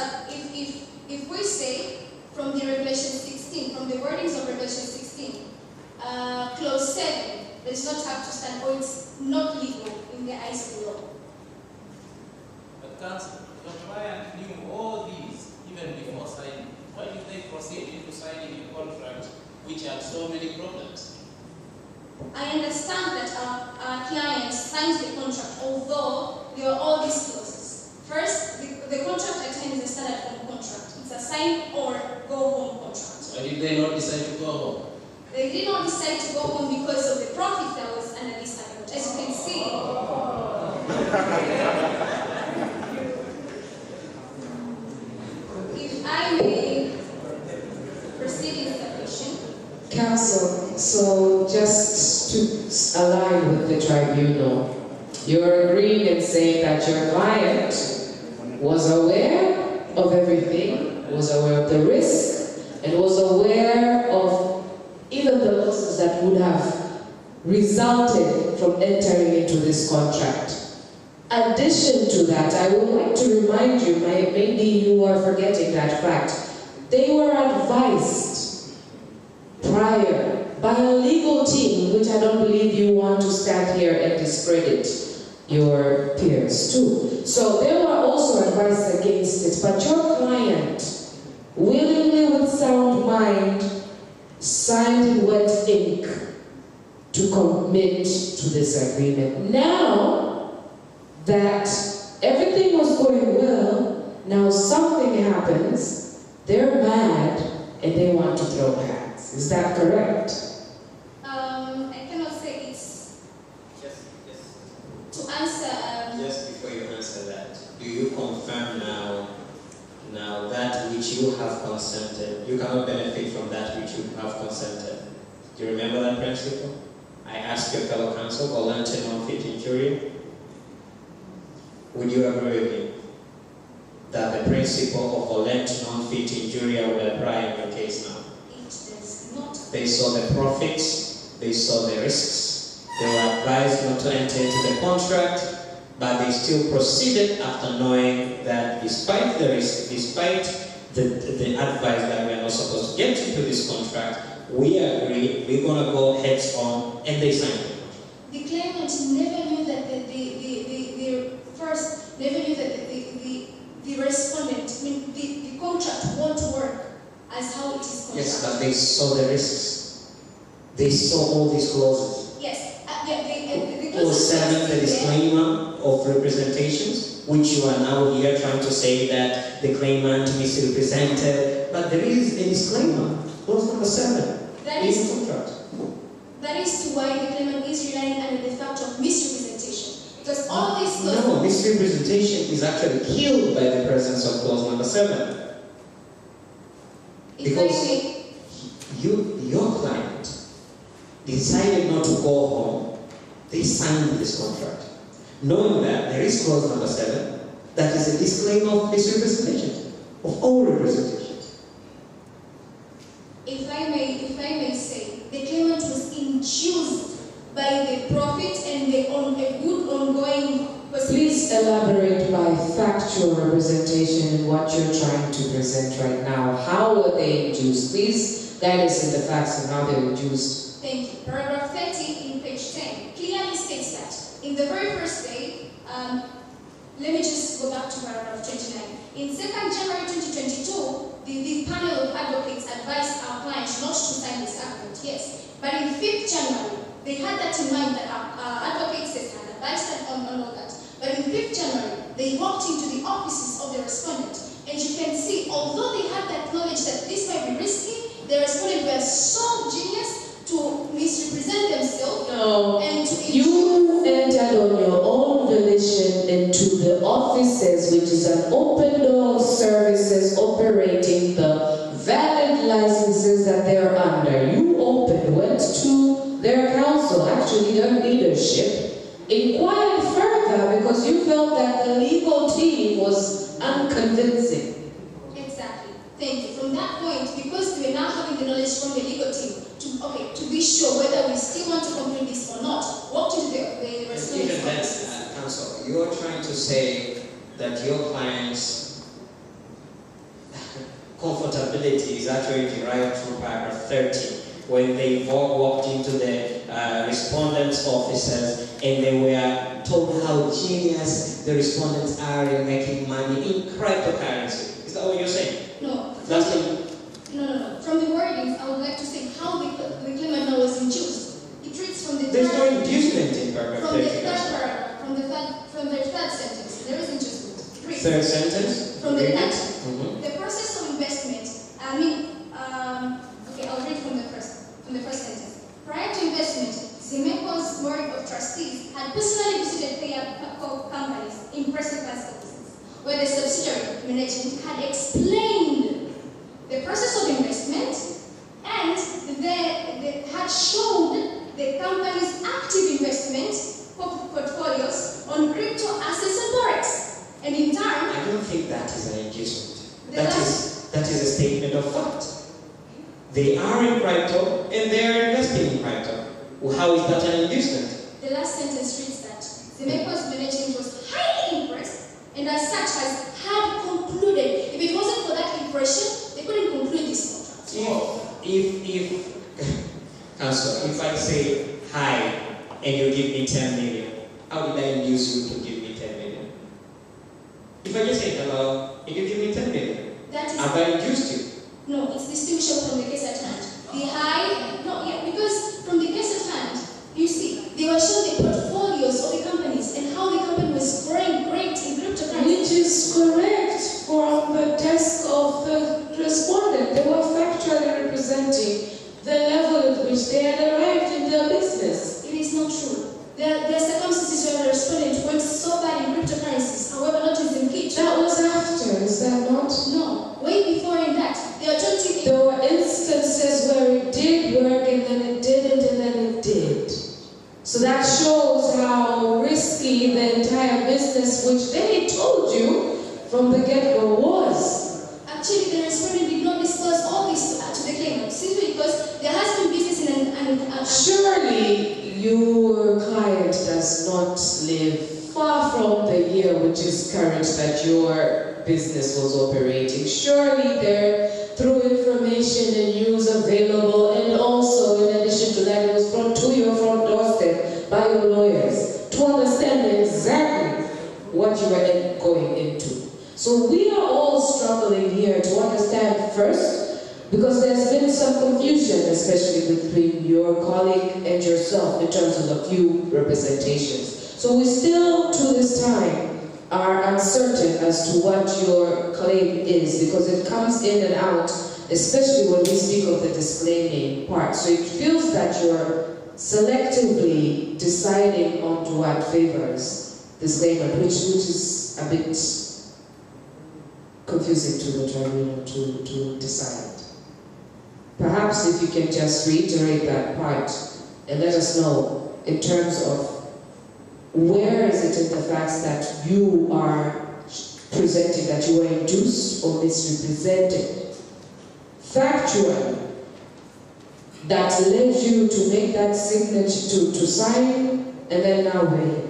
if we say from the regulation 16, from the wordings of regulation 16, clause 7 does not have to stand, or it's not legal in the eyes of the law. But counsel, your client knew all these even before signing. Why did they proceed into signing a contract which had so many problems? I understand that our client signed the contract, although there are all these clauses. First, the contract at hand is a standard home contract. It's a sign or go home contract. Why did they not decide to go home? They did not decide to go home because of the profit that was under this agreement. As you can see, if I may proceed in submission. Counsel, so just to align with the tribunal, you're agreeing and saying that your client was aware of everything, was aware of the risk, and was aware of even the losses that would have resulted from entering into this contract. Addition to that, I would like to remind you, maybe you are forgetting that fact, they were advised prior by a legal team, which I don't believe you want to stand here and discredit your peers too. So they were also advised against it, but your client willingly with sound mind signed in wet ink to commit to this agreement. Now that everything was going well, now something happens, they're mad and they want to throw hands. Is that correct? I cannot say it's to answer. Just before you answer that, do you confirm now that which you have consented, you cannot benefit from that which you have consented? Do you remember that principle? I asked your fellow counsel, volunteer non-fit injury. Would you agree with me that the principle of volunteer non-fit injury would apply in your case now? It does not. They saw the profits, they saw the risks, they were advised not to enter into the contract, but they still proceeded after knowing that despite the risk, despite the advice that we are not supposed to get into this contract, we agree, we're going to go heads on, and they signed it. The claimant never knew that the respondent, the contract won't work as how it is constructed. Yes, but they saw the risks. They saw all these clauses. Yes, the Clause 7, the disclaimer of representations, which you are now here trying to say that the claimant misrepresented, but there is a disclaimer, clause number 7, That in is, the contract. that is to why the claimant is relying on the fact of misrepresentation. Because all these No, misrepresentation is actually killed by the presence of clause number 7. if I Because may, your client decided not to go home, they signed this contract, knowing that there is clause number 7, that is a disclaimer of misrepresentation, of all representations. if I may say, the claimant was induced by the profit and a good ongoing. Please elaborate by factual representation in what you're trying to present right now. How were they induced? Please guide us in the facts and how they were induced. Thank you. Paragraph 30 in page 10 clearly states that in the very first day, let me just go back to paragraph 29. In 2nd January 2022, the panel of advocates advised our clients not to sign this agreement, yes. But in 5th January, they had that in mind that our advocates had advised them on all that. But in 5th January, they walked into the offices of the respondent. And you can see, although they had that knowledge that this might be risky, the respondent were so genius to misrepresent themselves. No, and to you entered on your own volition into the offices, which is an open door of services operating the valid licenses that they're under. You went to their council, actually their leadership, inquired further because you felt that the legal team was unconvincing. Exactly. Thank you. From that point, because we are now having the knowledge from the legal team to be sure whether we still want to complete this or not, walked into the respondent's Even then, office. counsel, you are trying to say that your client's comfortability is actually derived from paragraph 30, when they walked into the respondents' offices and they were told how genius the respondents are in making money in cryptocurrency. Is that what you're saying? No. That's No. From the wordings, I would like to say how the claimant now was induced. It reads from the there's no third, inducement in paragraph from the 30. third paragraph, from the third sentence. There is inducement. It reads Third sentence? from the Read third. it. The process of investment, okay, I'll read from the first sentence. Prior to investment, Zimeco's board of trustees had personally visited payer companies in present class offices, where the subsidiary management had explained the process of investment and they had shown the company's active investment portfolios on crypto assets and forex. And in turn, I don't think that is an inducement. That is a statement of fact. They are in crypto and they are investing in crypto. Well, how is that an inducement? the last sentence reads that Zimeco's management was highly impressed and as such had concluded. If it wasn't for that impression, they couldn't conclude this contract. If Council, if I say hi and you give me 10 million, how did I induce you to give me 10 million? If I just say hello and you give me 10 million, That is, have I induced you? no, it's distinguishable from the case at hand. Because from the case at hand, you see, they were showing the portfolios of the companies and how the company was growing great in cryptocurrency. Which is correct from the desk of the respondent. They were factually representing the level at which they had arrived in their business. It is not true. There are circumstances where the respondent went so bad in cryptocurrencies, however, not as in pitch. That was after, is that not? No, way before in that. They are totally. There were instances where it did work and then it didn't and then it did. So that shows how risky the entire business, which they told you from the get-go, was. Actually, the respondent did not disclose all this to the claimant, simply because there has been business in an Surely your client does not live far from the year which is current that your business was operating. Surely there, through information and news available, and also in addition to that, it was brought to your front doorstep by your lawyers to understand exactly what you are going into. So we are all struggling here to understand first Because there's been some confusion, especially between your colleague and yourself in terms of a few representations. So we still, to this time, are uncertain as to what your claim is, because it comes in and out, especially when we speak of the disclaiming part. So it feels that you're selectively deciding on what favors disclaimer, which is a bit confusing to the tribunal to decide. Perhaps if you can just reiterate that part and let us know in terms of where is it in the facts that you are presenting that you were induced or misrepresented, factually, that led you to make that signature, to sign, and then now wait.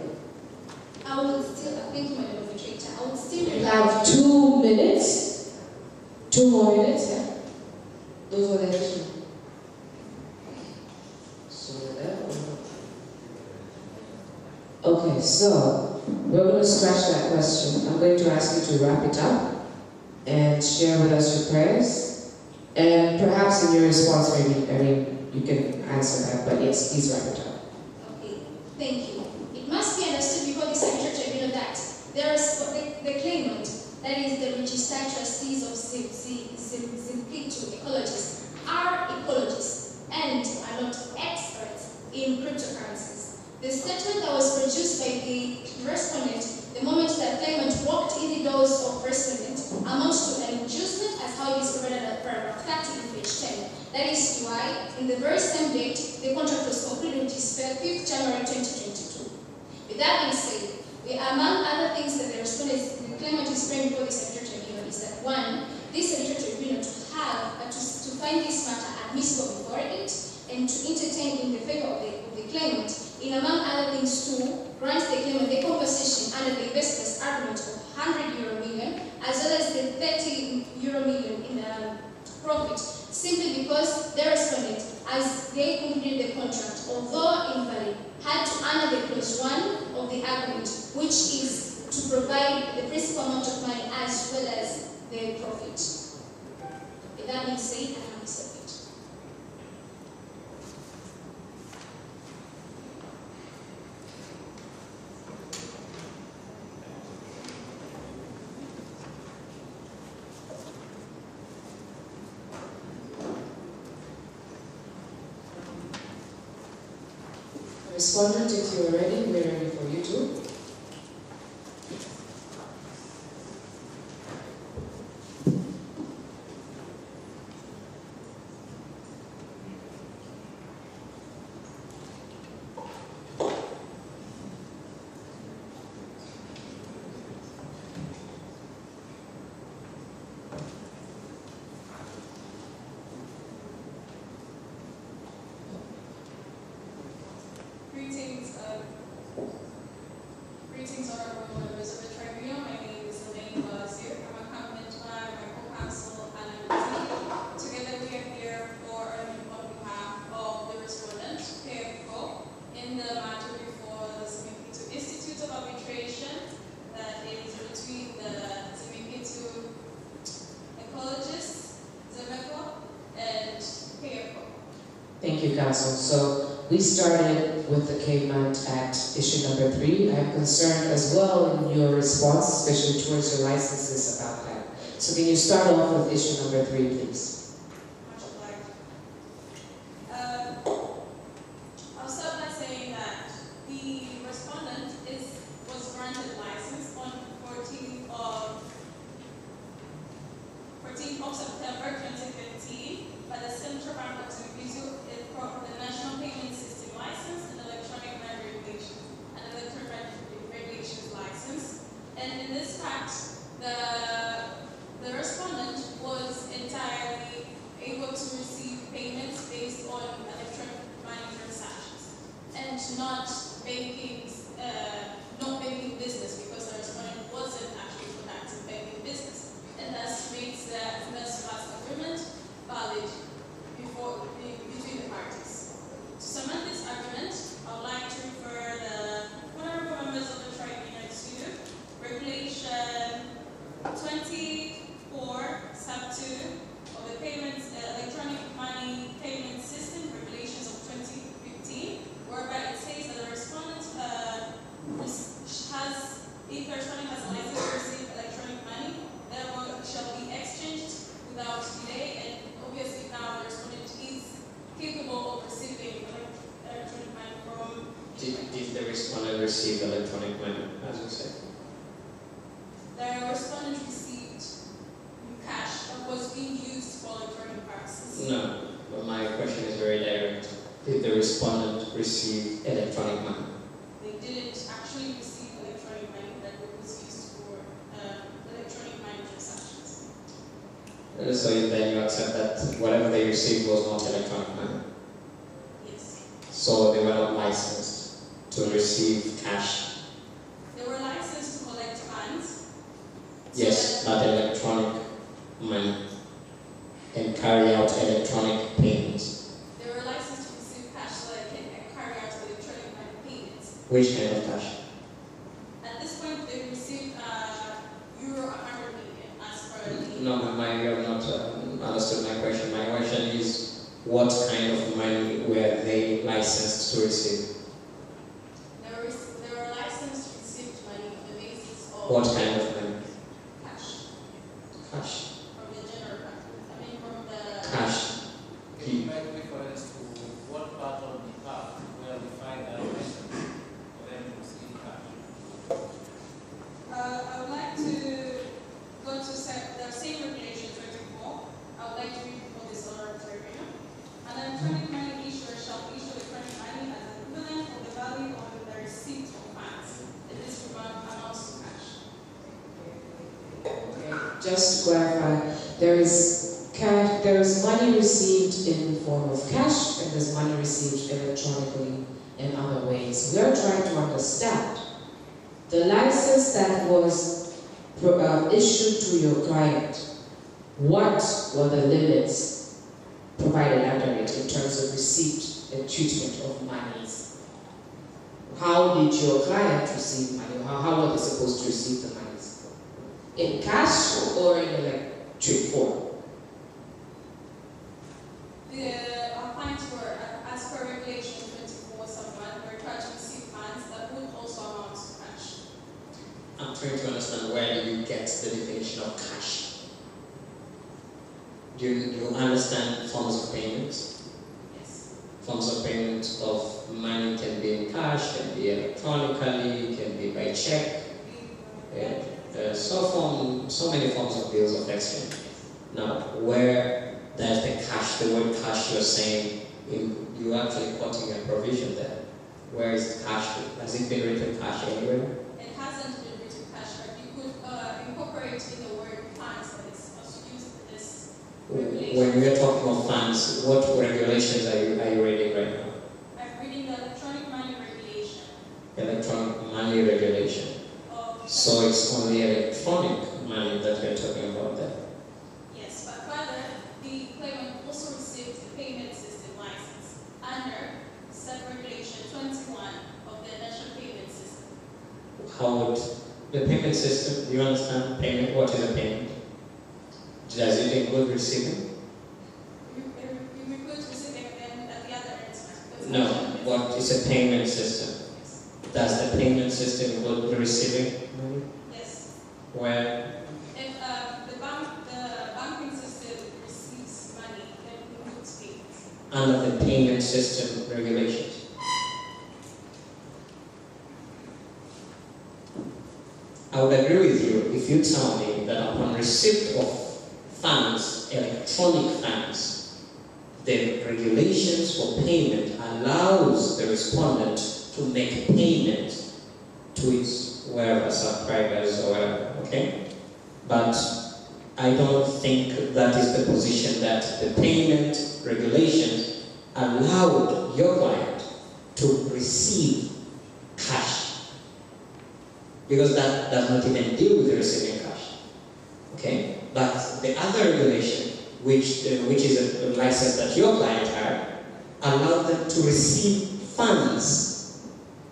I would still, thank you, Madam Moderator, I would still You have 2 minutes, 2 more minutes, yeah? Those were the additional. Okay, so we're going to scratch that question. I'm going to ask you to wrap it up and share with us your prayers. And perhaps in your response, maybe you can answer that. But yes, please wrap it up. Okay, thank you. It must be understood before this arbitral tribunal that there is the claimant, that is the registered trustees of Zimpito ecologists, are ecologists and are not experts in cryptocurrencies. The statement that was produced by the respondent the moment that claimant walked in the doors of respondent amounts to an inducement as how it is provided at paragraph 30 in page 10. That is why, in the very same date, the contract was concluded, which is 5th January 2022. With that being said, among other things that the claimant is bringing before this arbitral tribunal is that 1, this arbitral tribunal to find this matter admissible before it and to entertain in the favor of the claimant, in among other things to grant the claimant the compensation under the investor's argument of €100 million, as well as the €30 million in profit, simply because the respondent, as they concluded the contract, although invalid, had to honor the clause 1 of the agreement, which is to provide the principal amount of money as well as the profit. With that being said, I have a subject. Respondent, if you are ready, we're ready for you too. Greetings, honorable members of the tribunal. My name is Elaine Lazir. I'm accompanied by my co-counsel, Alan Rizzi. Together we are here on behalf of the respondent, KFO, in the matter before the Zimpito Institute of Arbitration, that is between the Zimpito ecologists, Zimeco, and KFO. Thank you, counsel. So we started with the claimant at issue number 3. I'm concerned as well in your response, especially towards your licenses about that. So can you start off with issue number 3, please? Much obliged. I'll start by saying that the respondent was granted license on 14th of September 2015 by the Central Bank of Zimbabwe for the National Payment System License and Electronic Money Regulations License. And in this fact, the respondent was entirely able to receive payments based on electronic money transactions and not banking business, because the respondent wasn't actually conducting banking business, and thus makes the investment agreement valid between the parties. To cement this argument, I would like to refer the honorable members of the tribunal to Regulation if the respondent has a license to receive electronic money, that amount shall be exchanged without delay, and obviously now the respondent is capable of receiving electronic money from. Did the respondent receive electronic money, as you said? The respondent received cash that was being used for electronic purposes. No, but my question is very direct. Did the respondent receive electronic money? They didn't actually receive electronic money that was used for electronic money transactions. So then you accept that whatever they received was not electronic money? Yes. So they were not licensed to receive cash? They were licensed to collect funds. Yes, not electronic money, and carry out electronic payments. They were licensed to receive cash so that they can carry out electronic money payments. Which kind of cash? At this point, they received euro 100 million as per the. No, you have not understood my question. My question is, what kind of money were they licensed to receive? They were licensed to receive money on the basis of. What kind of money? Cash. Cash. From the general practice. I mean, from the. Cash. Can you make reference to what part of the path where we find that license for them to receive cash? I would like to go to the same regulation 24. I would like to read for this order of tribunal. An electronic money issuer shall issue electronic money as an equivalent of the value of the receipt of funds. And this amounts to cash. Okay. Just to clarify, there is money received in the form of cash, and there's money received electronically in other ways. We are trying to understand the license that was issued to your client. What were the limits provided under it in terms of receipt and treatment of monies? How did your client receive money? How were they supposed to receive the monies? In cash or in electric form? Our clients were, as per regulation 24, someone were required to receive funds that would also amount to cash. I'm trying to understand, where do you get the definition of cash? Do you understand forms of payments? Yes. Forms of payment of money can be in cash, can be electronically, can be by check. So many forms of bills of exchange. Now, where does the word cash you're saying, you're actually quoting a provision there. Where is the cash? Has it been written cash anywhere? It hasn't been written cash, but you could incorporate in the word funds that is also used in this regulation. When we are talking of funds, what regulations are you reading right now? I'm reading the electronic money regulation. Electronic money regulation. So it's only electronic money that we're talking about there. Yes, but further, the claimant also received the payment system license under sub-regulation 21 of the national payment system. How would the payment system, do you understand payment? What is a payment? Does it include receiving? You include receiving them at the other end. No. What is a payment system? Does the payment system include the receiving money? Yes. Where? If the banking system receives money, then it includes payments. Under the payment system regulations. I would agree with you if you tell me that upon receipt of funds, electronic funds, the regulations for payment allows the respondent to make payment to its wherever, subscribers or whatever, okay? But I don't think that is the position that the payment regulations allowed your client to receive cash. Because that does not even deal with receiving cash, okay? But the other regulation, which is a license that your client had, allowed them to receive funds,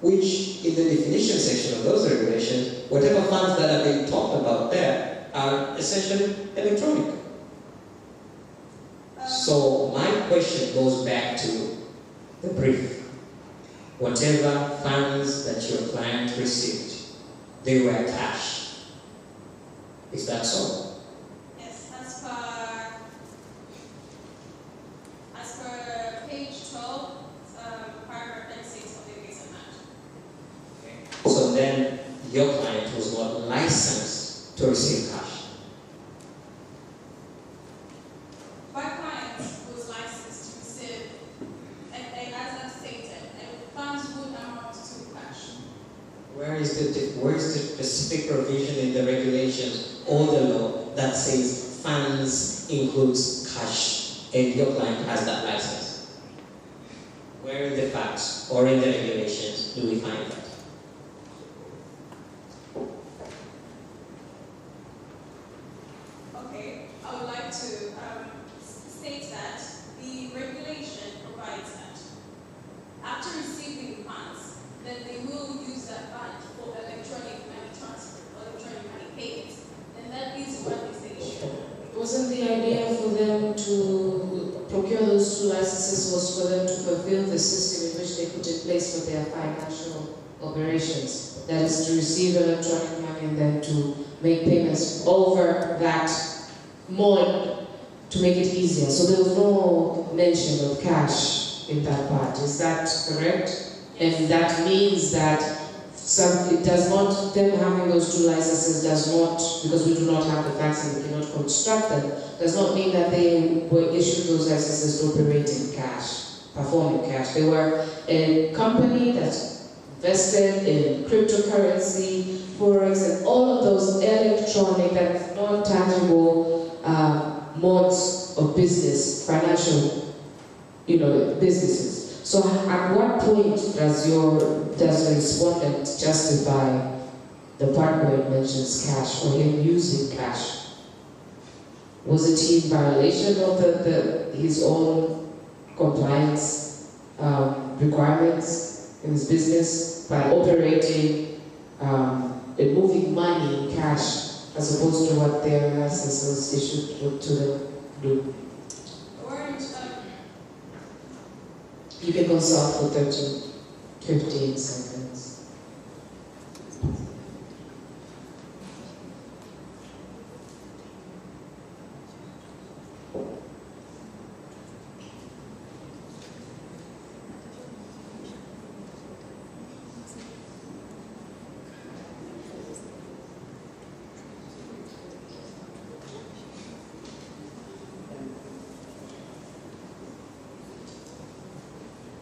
which in the definition section of those regulations, whatever funds that are being talked about there are essentially electronic. So my question goes back to the brief. Whatever funds that your client received they were cash. Is that so? Yes, as per page 12, paragraph 36 of the case amount. So then your client was not licensed to receive cash. My client was licensed to receive, and as I stated, funds would amount to cash. Where is the specific provision in the regulations or the law that says funds includes cash and your client has that license? Where in the facts or in the regulations do we find that? Okay, I would like to state that the regulation provides that after receiving funds, then they will use that fund for electronic money transfer, electronic money payments, and that is what is the issue. Wasn't the idea for them to procure those two licenses was for them to fulfill the system in which they put in place for their financial operations? That is to receive electronic money and then to make payments over that mode to make it easier. So there was no mention of cash in that part. Is that correct? And that means that it does not, them having those two licenses does not, because we do not have the facts and we cannot construct them, does not mean that they were issued those licenses to operate in cash, perform in cash. They were a company that invested in cryptocurrency, forex, and all of those electronic and non-tangible modes of business, financial, businesses. So at what point does the respondent justify the part where it mentions cash or him using cash? Was it in violation of his own compliance requirements in his business by operating and moving money in cash as opposed to what their license was issued to them do? You can consult for 15 seconds.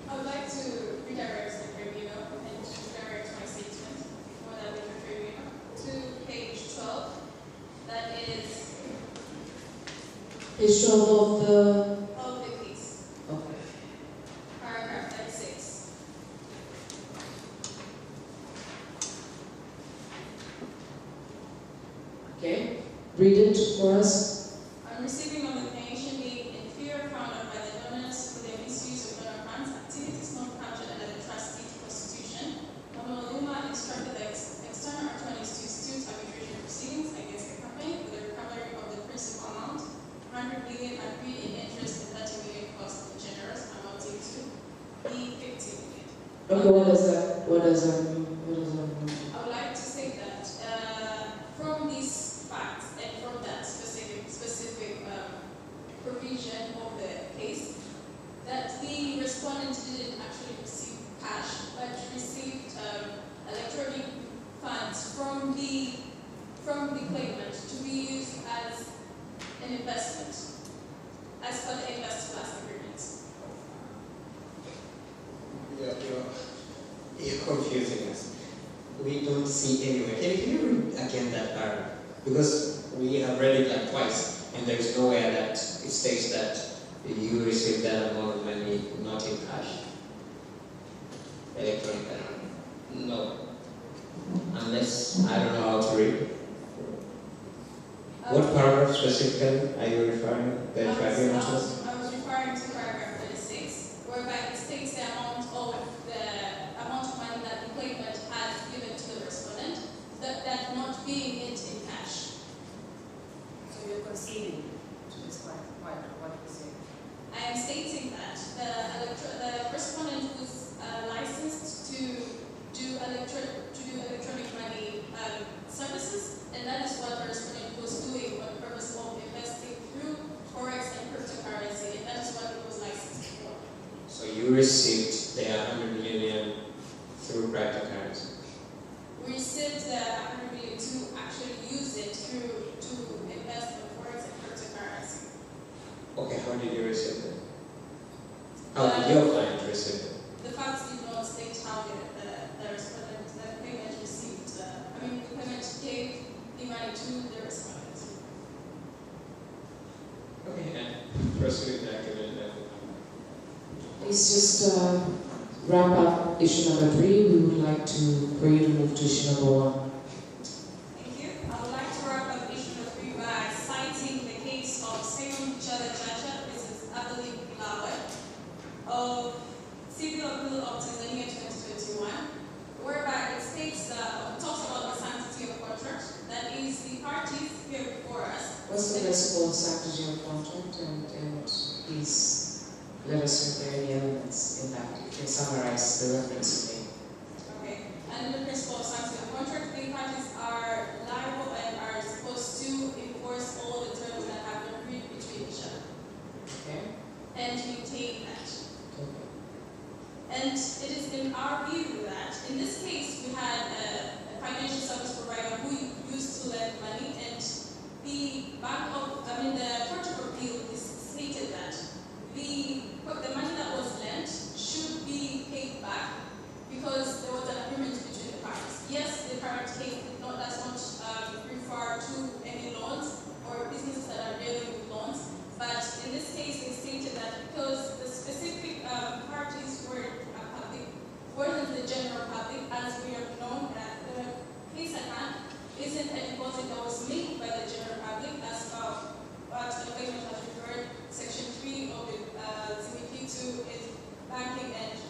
I would like to redirect the tribunal and redirect my statement for that with the tribunal to page 12. That is Page 12 of the case, Okay. paragraph 36. Okay. Read it for us. On receiving of information made in fear found out by the donors for their misuse of donor funds, activities not captured under the trustee constitution, Luma instructed the external attorneys to institute arbitration proceedings against the company for the recovery of the principal amount, 100 million agreed in interest and 30 million cost in generous, amounting to the 50 million. Okay, what does that mean? I would like to say that from these facts and from that specific provision of the case, that the respondent didn't actually receive cash, but received electronic funds from the claimant to be used as an investment, as per the invest plus agreements. You're confusing us. We don't see anywhere. Can you read again that paragraph? Because we have read it like twice, and there is nowhere that it states that you receive that amount of money not in cash, electronically. No. Unless I don't know how to read. What paragraph specifically are you referring to? I was referring to paragraph 36, whereby it states the amount of money that the claimant has given to the respondent, that not being it in cash. So you're conceding to this point, what you say? I am stating that the respondent was licensed to do electronic money how did you receive it? How did your client receive it? The facts did not state how the respondent, the claimant received, the claimant gave the money to the respondent. Okay, and proceed with the argument. Please just wrap up issue number 3. We would like for you to move to issue number 1. Thank you. I would like to wrap up issue number 3 by citing the case of Seyon Chala Chacha, Mrs. Adeline Bilawe, of Civil Appeal of Tanzania 2021, whereby it states that, talks about the sanctity of contract, that is, the parties here before us. What's the principle of sanctity of contract? And please let us know if there are any elements in that. You can summarize the reference you made. Okay. And the principle of sanctity of contract, the parties are liable and are supposed to enforce all the terms that have been agreed between each other. Okay? And maintain that. Okay. And it is in our view that, in this case, we had a financial service provider who used to lend money, and the Court of Appeal stated that the money that was lent should be paid back because there was an agreement between the parties. Yes, the current case does not refer to any loans or businesses that are dealing with loans, but in this case, it stated that because the specific parties were weren't the general public, as we have known that the case at hand isn't a deposit that was made by the general public, as what the claimant has referred. Section 3 of the CBP2 is banking and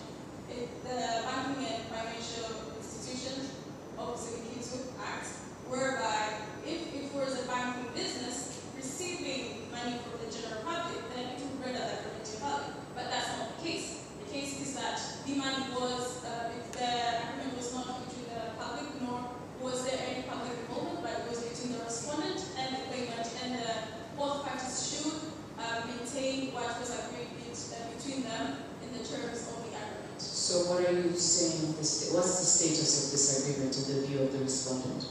the Banking and Financial Institutions of CBP2 Act, whereby if it was a banking business receiving money from the general public, then it would render that agreement invalid. But that's not the case. The case is that the money was, the agreement was not between the public, nor was there any public involvement, but it was between the respondent and the claimant, and both parties should maintain what was agreed between them in the terms of the agreement. So what are you saying? What's the status of this agreement in the view of the respondent?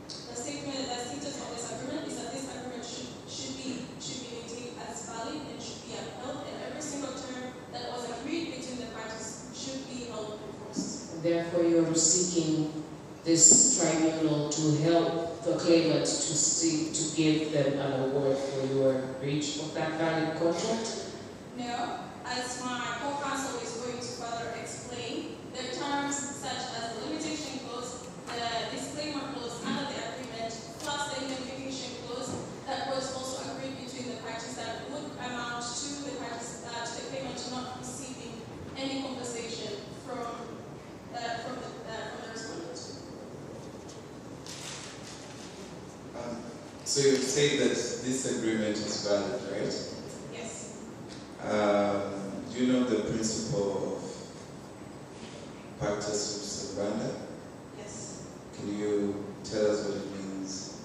The status of this agreement is that this agreement should be maintained as valid and should be upheld, and every single term that was agreed between the parties should be held and enforced. And therefore, you're seeking this tribunal to help the claimant to give them an award for your breach of that valid contract? No, as my co-counsel is going to further explain, the terms such as the limitation clause, the disclaimer clause under the agreement, plus the indemnification clause that was also agreed between the parties that would amount to the parties to the claimant not receiving any compensation from the respondent. So you say that this agreement is valid, right? Yes. Do you know the principle of pacta sunt servanda? Yes. Can you tell us what it means?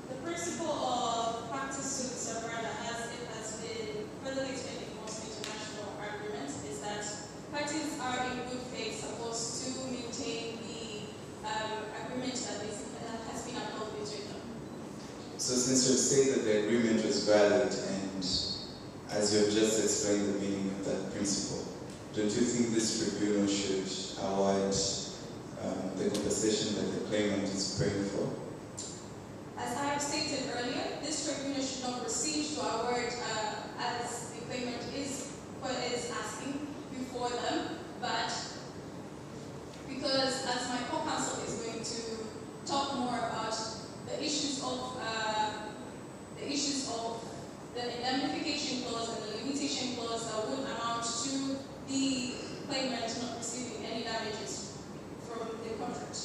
The principle of pacta sunt servanda, as it has been further explained in most international agreements, is that parties are in good faith supposed to maintain the agreement that has been upheld between them. So since you say that the agreement was valid, and as you have just explained the meaning of that principle, don't you think this tribunal should award the compensation that the claimant is praying for? As I have stated earlier, this tribunal should not proceed to award as the claimant is asking before them, but because as my co-counsel is going to talk more about the issues of the indemnification clause and the limitation clause that would amount to the claimant not receiving any damages from the contract.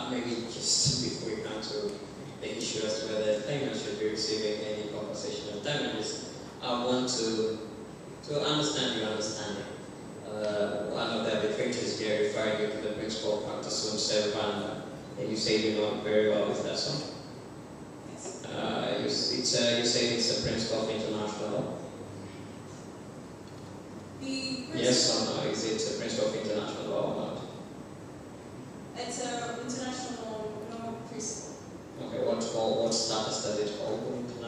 Maybe just before we come to the issue as to whether the claimant should be receiving any compensation of damages, I want to understand your understanding. One of the arbitrators here referred you to the principle of pacta sunt servanda, and you say you know very well if that's so. Yes. You say it's a principle of international law. Yes or no? Is it a principle of international law or not? It's an international law principle. Okay. What status does it hold in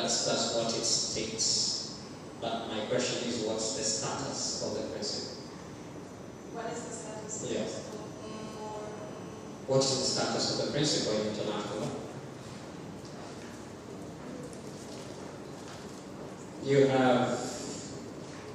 That's what it states. But my question is, what's the status of the principle? What is the status? Yeah. What is the status of the principle in international law? You have,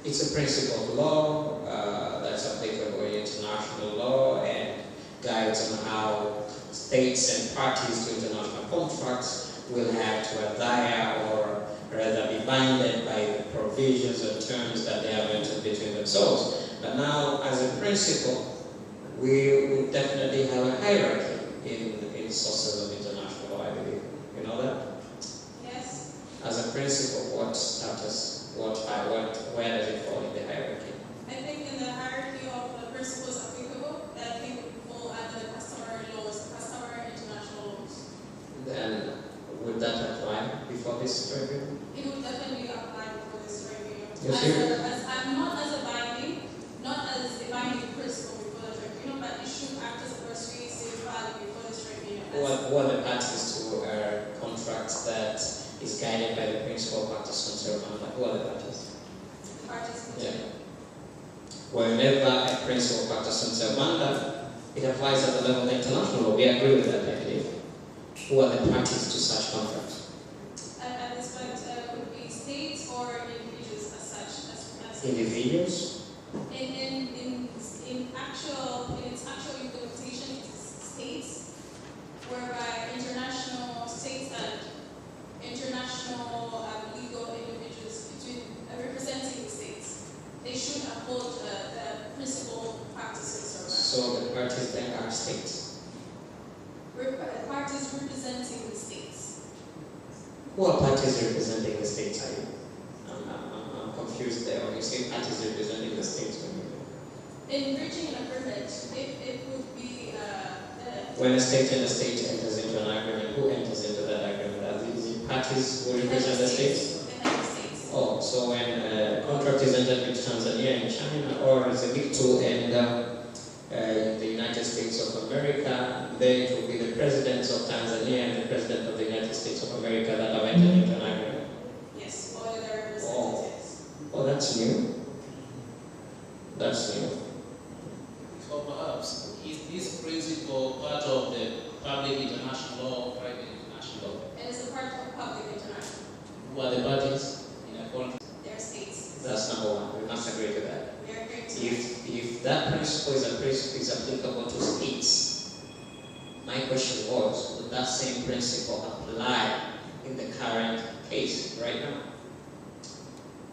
it's a principle of law that's applicable in international law and guides on how states and parties to international contracts will have to adhere or rather be bounded by the provisions and terms that they have entered between themselves. But now, as a principle, we will definitely have a hierarchy in sources of international law, I believe. You know that? Yes. As a principle, what status, where does it fall in the hierarchy? I think in the hierarchy of the principles applicable, I think it would fall under the customary laws, the customary international laws. Then, would that apply before this tribunal? It would definitely apply before this tribunal. You're serious? Not as a binding principle before the tribunal, but it should act as a persuasive value before this tribunal. What are the parties to a contract that is guided by the principle of pacta sunt servanda? Who are the parties? Parties. Yeah. Whenever a principle of pacta sunt servanda, it applies at the level of international law. We agree with that, I believe. Who are the parties to such contracts? At this point, would be states or individuals as such. Individuals? In its actual implementation, it is states, whereby international states and international legal individuals representing the states, they should uphold the principle practices. So the parties then are states. Parties representing the states. Who are parties representing the states? I'm confused there. When you say parties representing the states, in reaching an agreement, it would be when a state and a state enters into an agreement, who enters into that agreement? Are these parties who represent the states? Oh, so when a contract is entered with Tanzania and China, or Zimito and the United States of America, then it will be the presidents of Tanzania and the president of the United States of America that have entered into an agreement. Yes, or their representatives. Oh, that's new. That's new. So perhaps, is this principle part of the public international law or private international law? It is a part of public international. Who are the parties in a contract? They are states. That's number one. We must agree to that. We are agreeing to If that principle is applicable to states, my question was, would that same principle apply in the current case right now?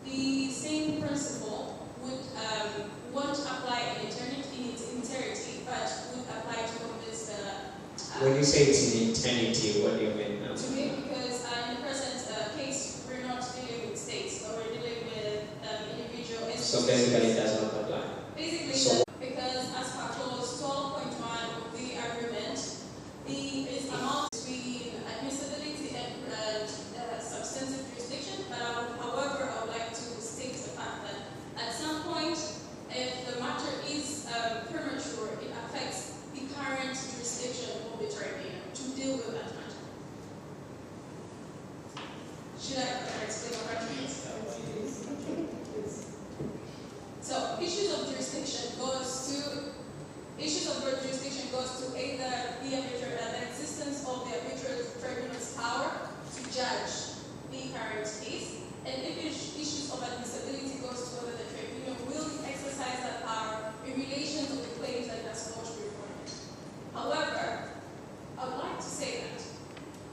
The same principle won't apply in its entirety, but would apply to convince the... When you say it's in eternity, what do you mean now? To me, because in the present case, we're not dealing with states, but we're dealing with individual entities. So basically it does not apply. Basically, So, because as per clause 12.1 of the agreement, the amount between admissibility and substantive jurisdiction, but however, I would like to state the fact that at some point, if the matter is premature, it affects the current jurisdiction of the tribunal to deal with that matter. Should I explain what I mean? So issues of jurisdiction goes to either the existence of the arbitral tribunal's power to judge the current case, and if issues of admissibility goes to whether the tribunal will exercise that power in relation to the claims that it has lodged before it. However, I would like to say that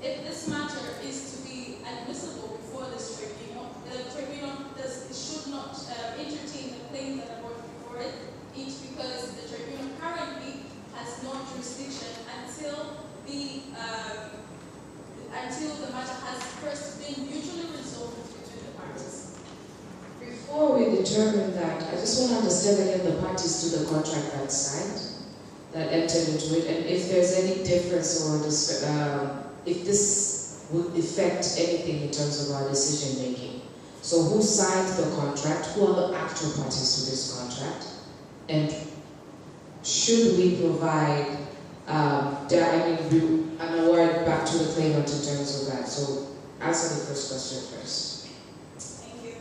if this matter is to be admissible before this tribunal, the tribunal should not entertain the claims that are brought before it, each because the tribunal currently has no jurisdiction until the matter has first been mutually resolved between the parties. Before we determine that, I just want to understand again the parties to the contract that signed, that entered into it, and if there's any difference or if this would affect anything in terms of our decision making. So who signed the contract? Who are the actual parties to this contract? And should we provide an award back to the claimant in terms of that? So answer the first question first. Thank you.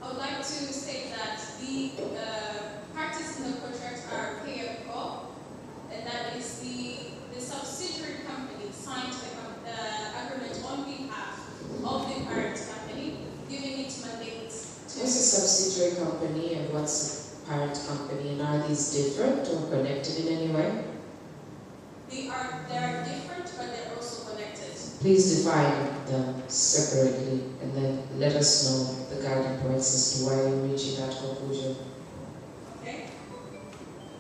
I would like to state that the parties in the contract are pay up call, and that is the subsidiary company signed the agreement on behalf of the parent company, giving it mandates to. What's a subsidiary company and what's a parent company, and are these different or connected in any way? They are different, but they're also connected. Please define them separately and then let us know the guiding points as to why you're reaching that conclusion. Okay.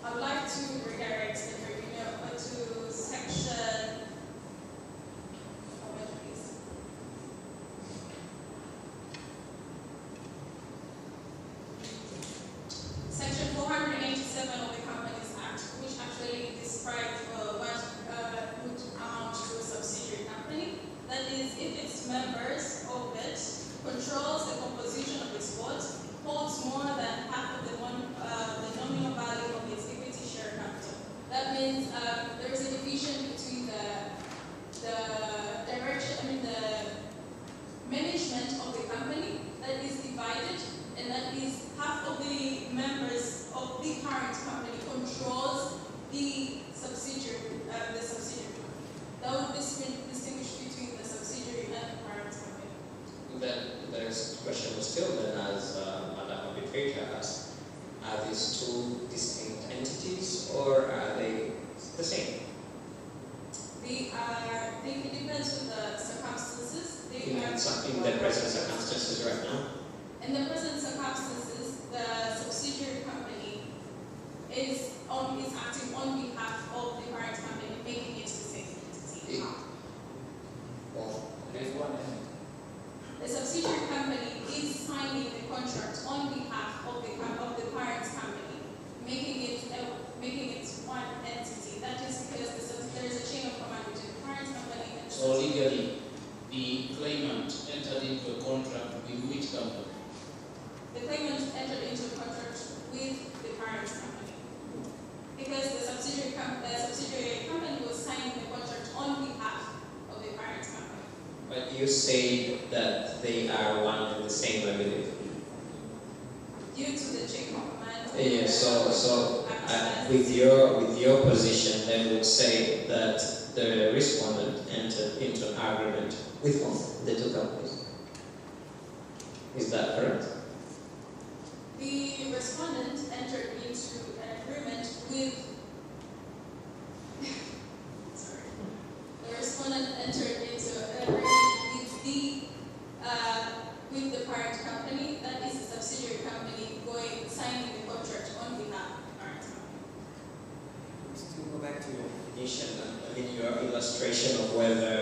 I would like to redirect the tribunal to section. Comment, please. Section 487 of the Companies Act, which actually describes what would amount to a subsidiary company. That is, if its members of it controls the composition of its board, holds more than half of the nominal value of its equity share capital. That means there is a division between the management of the company that is divided, and that is half of the members of the parent company controls the subsidiary. That would distinguish between the subsidiary and the parent company. Then the question was still then, as Madam Arbitrator asked, are these two distinct entities or are they the same? It depends on the circumstances. In the present circumstances right now? In the present circumstances, the subsidiary company is acting on behalf of the parent company, making it the same entity. Well, There's one entity. The subsidiary company is signing the contract on behalf of the parent company, making it one entity. That is because there is a chain of command between the parent company and the So legally, the claimant entered into a contract with which company? The claimant entered into a contract with the parent company because the subsidiary company was signing the contract on behalf of the parent company. but you say that they are one and the same, I believe. Due to the chain of command. Yeah, so with your position, then would say that the respondent entered into an agreement with both the two companies. Is that correct? The respondent entered into an agreement with. The respondent entered into an agreement with the parent company, that is the subsidiary company, signing the contract on behalf of the parent company. To go back to your definition, your illustration of whether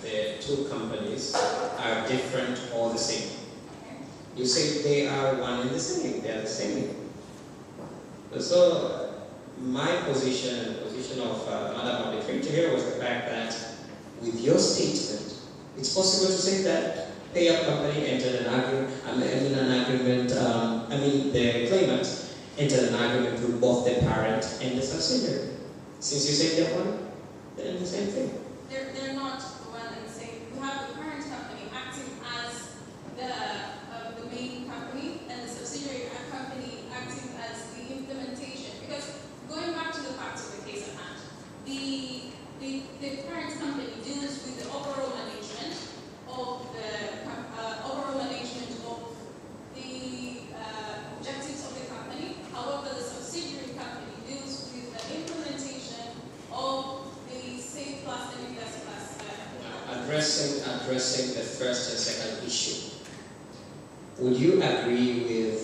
the two companies are different or the same. You say they are one and the same, they are the same. So my position and the position of Madam Arbitrator here was the fact that with your statement, it's possible to say that pay-up company entered an agreement, the claimant entered an agreement with both the parent and the subsidiary. Since you say they're one, they're the same thing. They're not one and the same. You have the parent company acting as the main company, and the subsidiary company acting as the implementation. Because going back to the facts of the case at hand, the parent company deals with the overall management of the objectives of the company. However, the subsidiary company deals with the implementation of the Safe Plus and Invest Plus. Addressing the first and second issue, would you agree with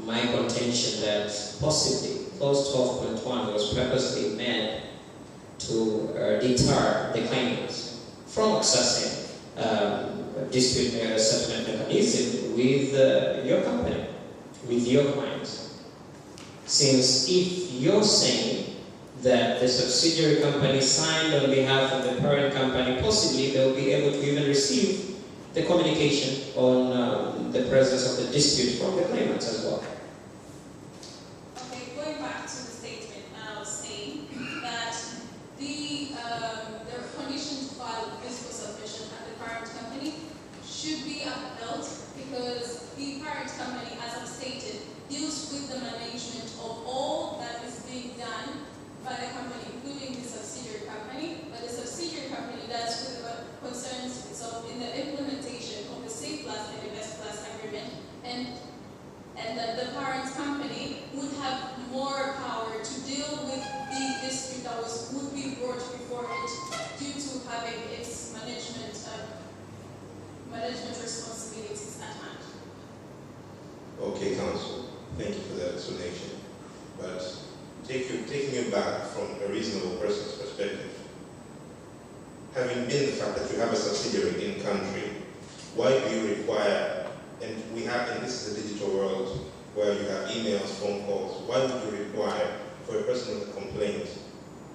my contention that possibly clause 12.1 was purposely made to deter the claimants from accessing dispute settlement mechanism with your company, with your clients? Since if you're saying that the subsidiary company signed on behalf of the parent company, possibly they'll be able to even receive the communication on the presence of the dispute from the claimants as well. Okay, going back to the statement, I was saying that the condition to file explanation. But taking you back from a reasonable person's perspective, having been the fact that you have a subsidiary in country, why do you require, and this is a digital world where you have emails, phone calls, why would you require for a person with a complaint,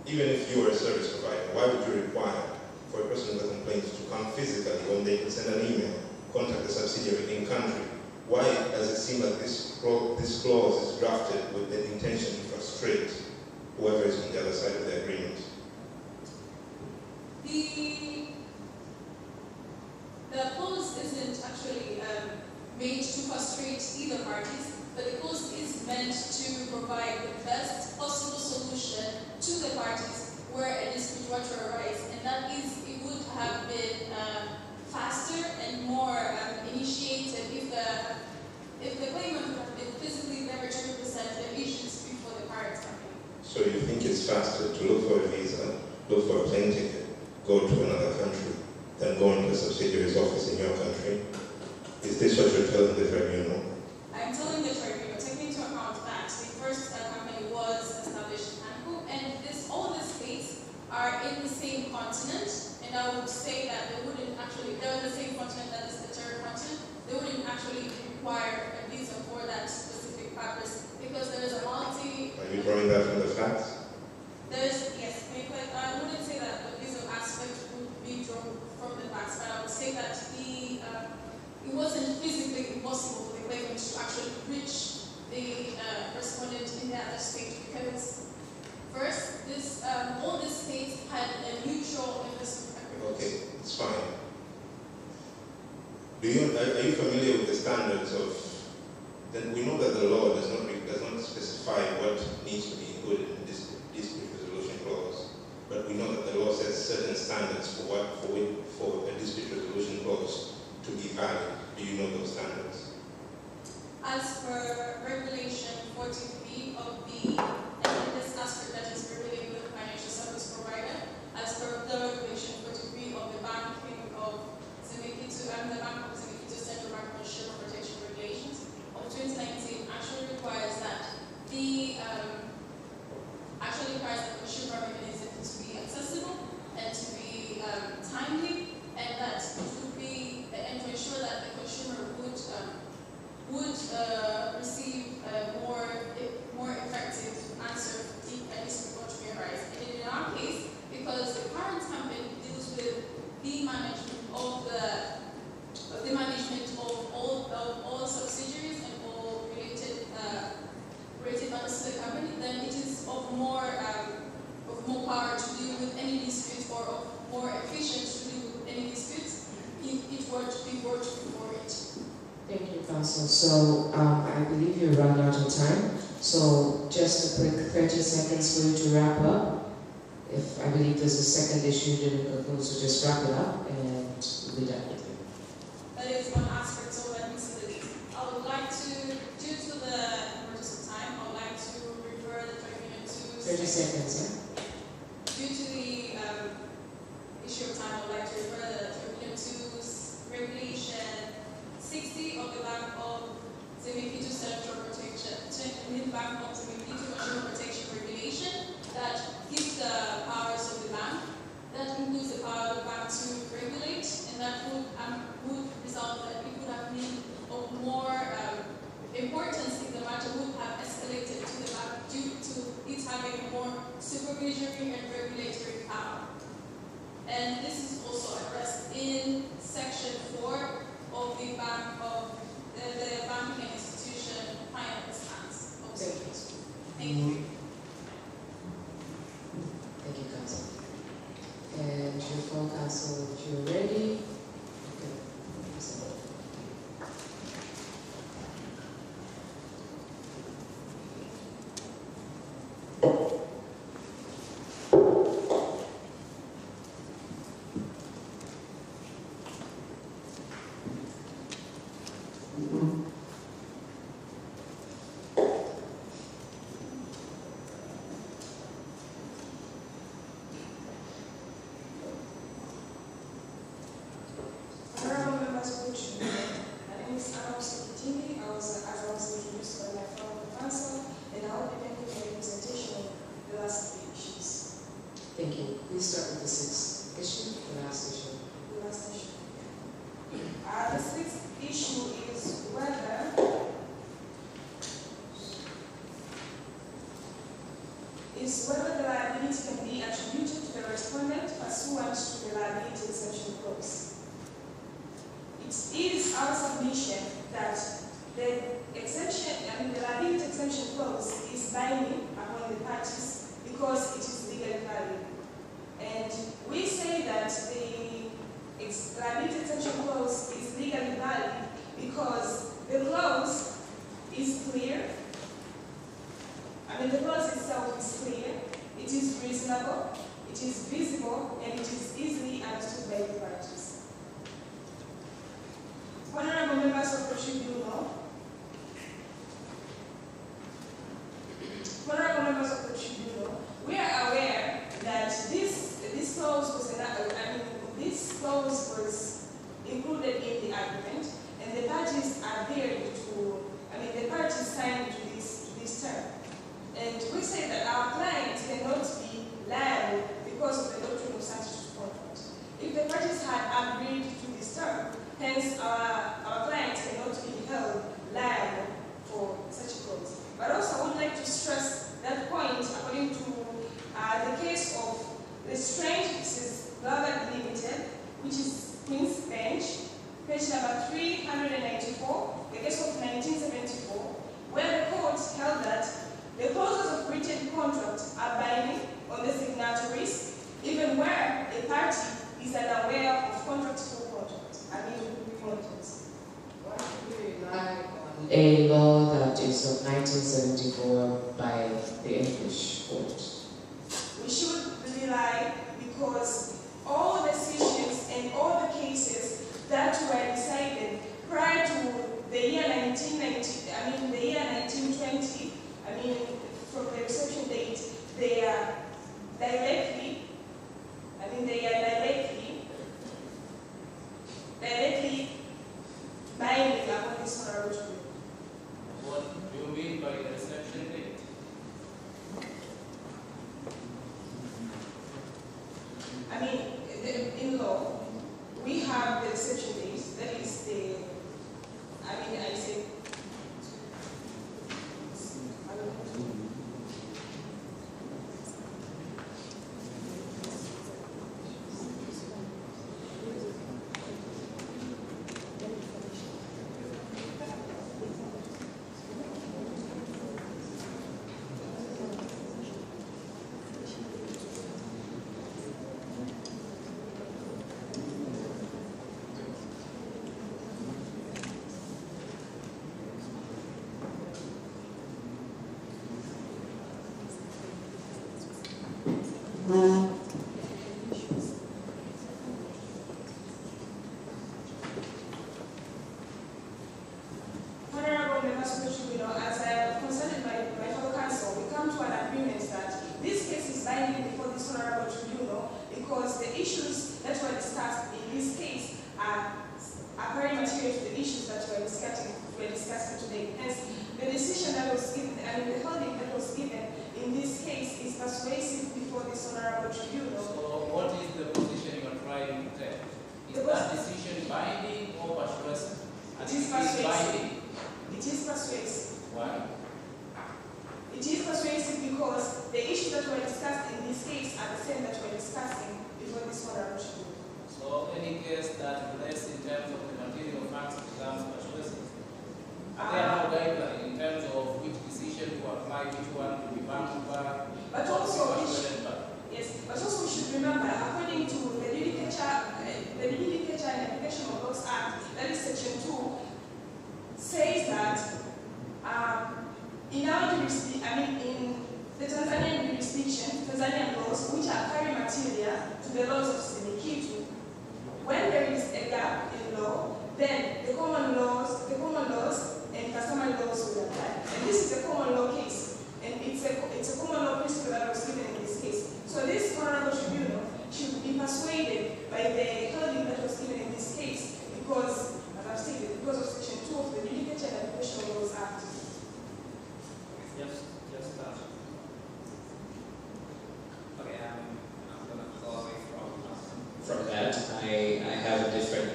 even if you are a service provider, why would you require for a person with a complaint to come physically when they can send an email, contact the subsidiary in country? Why does it seem like this clause is drafted with the intention to frustrate whoever is on the other side of the agreement? The clause isn't actually made to frustrate either parties, but the clause is meant to provide the best possible solution to the parties where a dispute were to arise, and that is, it would have been faster and more initiated if the claimant would have been physically there to represent the issues before the parents company. So you think it's faster to look for a visa, look for a plane ticket, go to another country, than going to a subsidiary's office in your country? Is this what you're telling the tribunal? I'm telling the tribunal, taking into account that the first company was established in Hanko, and all the states are in the same continent, and I would say that they're in the same continent, that is the third continent, they wouldn't actually require a visa for that specific purpose, because there is a multi... Are you drawing that from the facts? Yes, I wouldn't say that the visa aspect would be drawn from the facts, but I would say that it wasn't physically impossible for the claimant to actually reach the respondent in the other state, because first, all the states had a mutual investment agreement. Okay, it's fine. Are you familiar with the standards of? Then we know that the law does not specify what needs to be included in this dispute resolution clause, but we know that the law sets certain standards for a dispute resolution clause to be valid. Do you know those standards? As per Regulation 43 of the, and in this aspect that is regulating the financial service provider, as per the Regulation 43 of the Banking of Zimikitu and the Bank of Zimikitu Central Bank Consumer Protection Regulations of 2019 actually requires that the consumer mechanism to be accessible and to be timely, and that it would be, and to ensure that the consumer would receive a more effective answer if a dispute were to arise. And in our case, because the parent company deals with the management of all subsidiaries and all related matters to the company, then it is of more power to deal with any disputes, or of more efficient to deal with any disputes if it were to be brought before it. Thank you, Counsel. So I believe you're running out of time. So just a quick 30 seconds for you to wrap up. If I believe there's a second issue you didn't conclude, so just wrap it up and we'll be done with it. That is one aspect of admissibility. I would like to, due to the importance of time, I would like to refer the tribunal to 30 seconds, yeah? Due to the issue of time, I would like to refer the tribunal to Regulation 60 of the Bank of Zimikitu Central Protection, Bank of Zimikitu Consumer Protection Regulation, that gives the powers of the bank. That includes the power of the bank to regulate, and that would result that it would have been of more importance if the matter would have escalated to the bank due to it having more supervisory and regulatory power. And this is also addressed in Section 4 of the Banking Institution Finance Act. Thank you. Thank you, Counsel. And your phone, Counsel, if you're ready. Thank you. Please start with the sixth issue, the last issue. The last issue. The sixth issue is whether the liability can be attributed to the respondent pursuant to the liability exemption clause. It is our submission that the liability exemption clause is binding upon the parties because it is legally valid. And we say that the liability exemption clause is legally valid because the clause is clear. The clause itself is clear, it is reasonable, it is visible, and it is easily understood by the parties. Honorable members of the tribunal, we are aware that this clause was included in the agreement, and the parties adhered to, the parties signed to this term. And we say that our client cannot be liable because of the doctrine of sanctity to contract. If the parties had agreed to this term, hence our client cannot be held liable for such a clause. But also I would like to stress that point according to the case of Restraint vs. Glover Limited, which is Queen's Bench, page number 394, the case of 1974, where the court held that the clauses of written contract are binding on the signatories, even where a party is unaware of contractual contents. Why do we rely on a law that is of 1974 by the English court? We should rely because all decisions and all the cases that were decided prior to the year 1920, from the reception date, they are directly binding upon this honorable tribunal. What do you mean by the reception date? In law, we have the reception date, that is the, I say, Honorable members of the tribunal, as I have consulted my fellow counsel, we come to an agreement that this case is binding before this honorable tribunal because the issues that were discussed in this case are very material to the issues that we're discussing today. Hence, the decision that was given, the holding that was given in this case is persuasive before this honorable tribunal. So what is the position you are trying to take? Is that decision binding or persuasive? It is persuasive. Binding. It is persuasive. Why? It is persuasive because the issues that were discussed in this case are the same that we're discussing before this honorable tribunal. So any case that relates in terms of the material facts becomes persuasive. Are there no guidelines in terms of which decision to apply, which one to be bound by? But also, we should remember, according to the Judicature and Application of Laws Act, that is Section 2, says that in our jurisdiction, in the Tanzanian jurisdiction, Tanzanian laws, which are very material to the laws of Sinikitu, when there is a gap in law, then the common laws and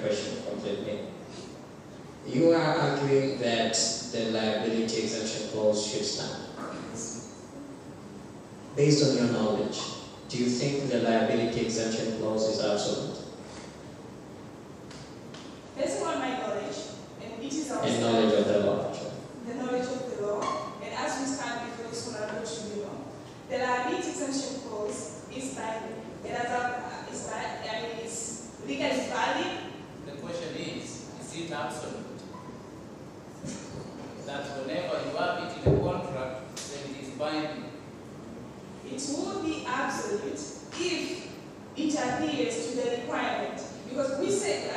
question completely. You are arguing that the liability exemption clause should stand. Based on your knowledge, do you think the liability exemption clause is absolute? Based on my knowledge, and it is our And knowledge of the law, actually. the knowledge of the law, and as we stand before this honorable tribunal, the liability exemption clause is binding. And as is legally valid. The question is it absolute? That whenever you are making a contract, then it is binding. It will be absolute if it adheres to the requirement. Because we say,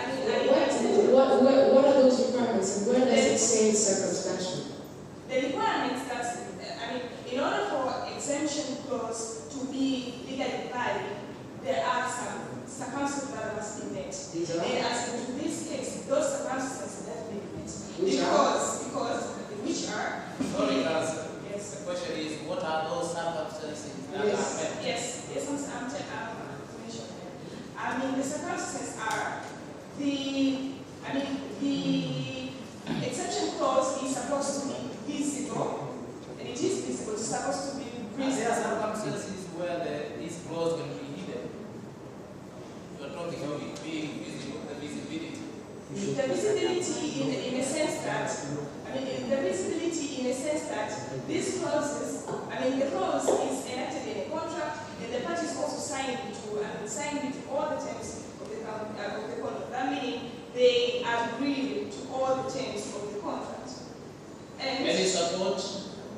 what are those requirements and where does it say circumstantial? The requirements that, in order for exemption clause to be legally valid, there are some circumstances that must be met. And as in this case, those circumstances have been met. Which are? Sorry, answer. Yes. The question is, what are those circumstances that are met? Yes, I'm mentioning them. The circumstances are the exemption clause is supposed to be visible, and it is visible. It's supposed to be There are visible. circumstances where this clause can be hidden. You are talking of it being visible, the visibility. The visibility in a sense that, these clauses, the clause is enacted in a contract, and the parties also signed to all the terms of the contract. That meaning they agreed to all the terms of the contract. And Any support?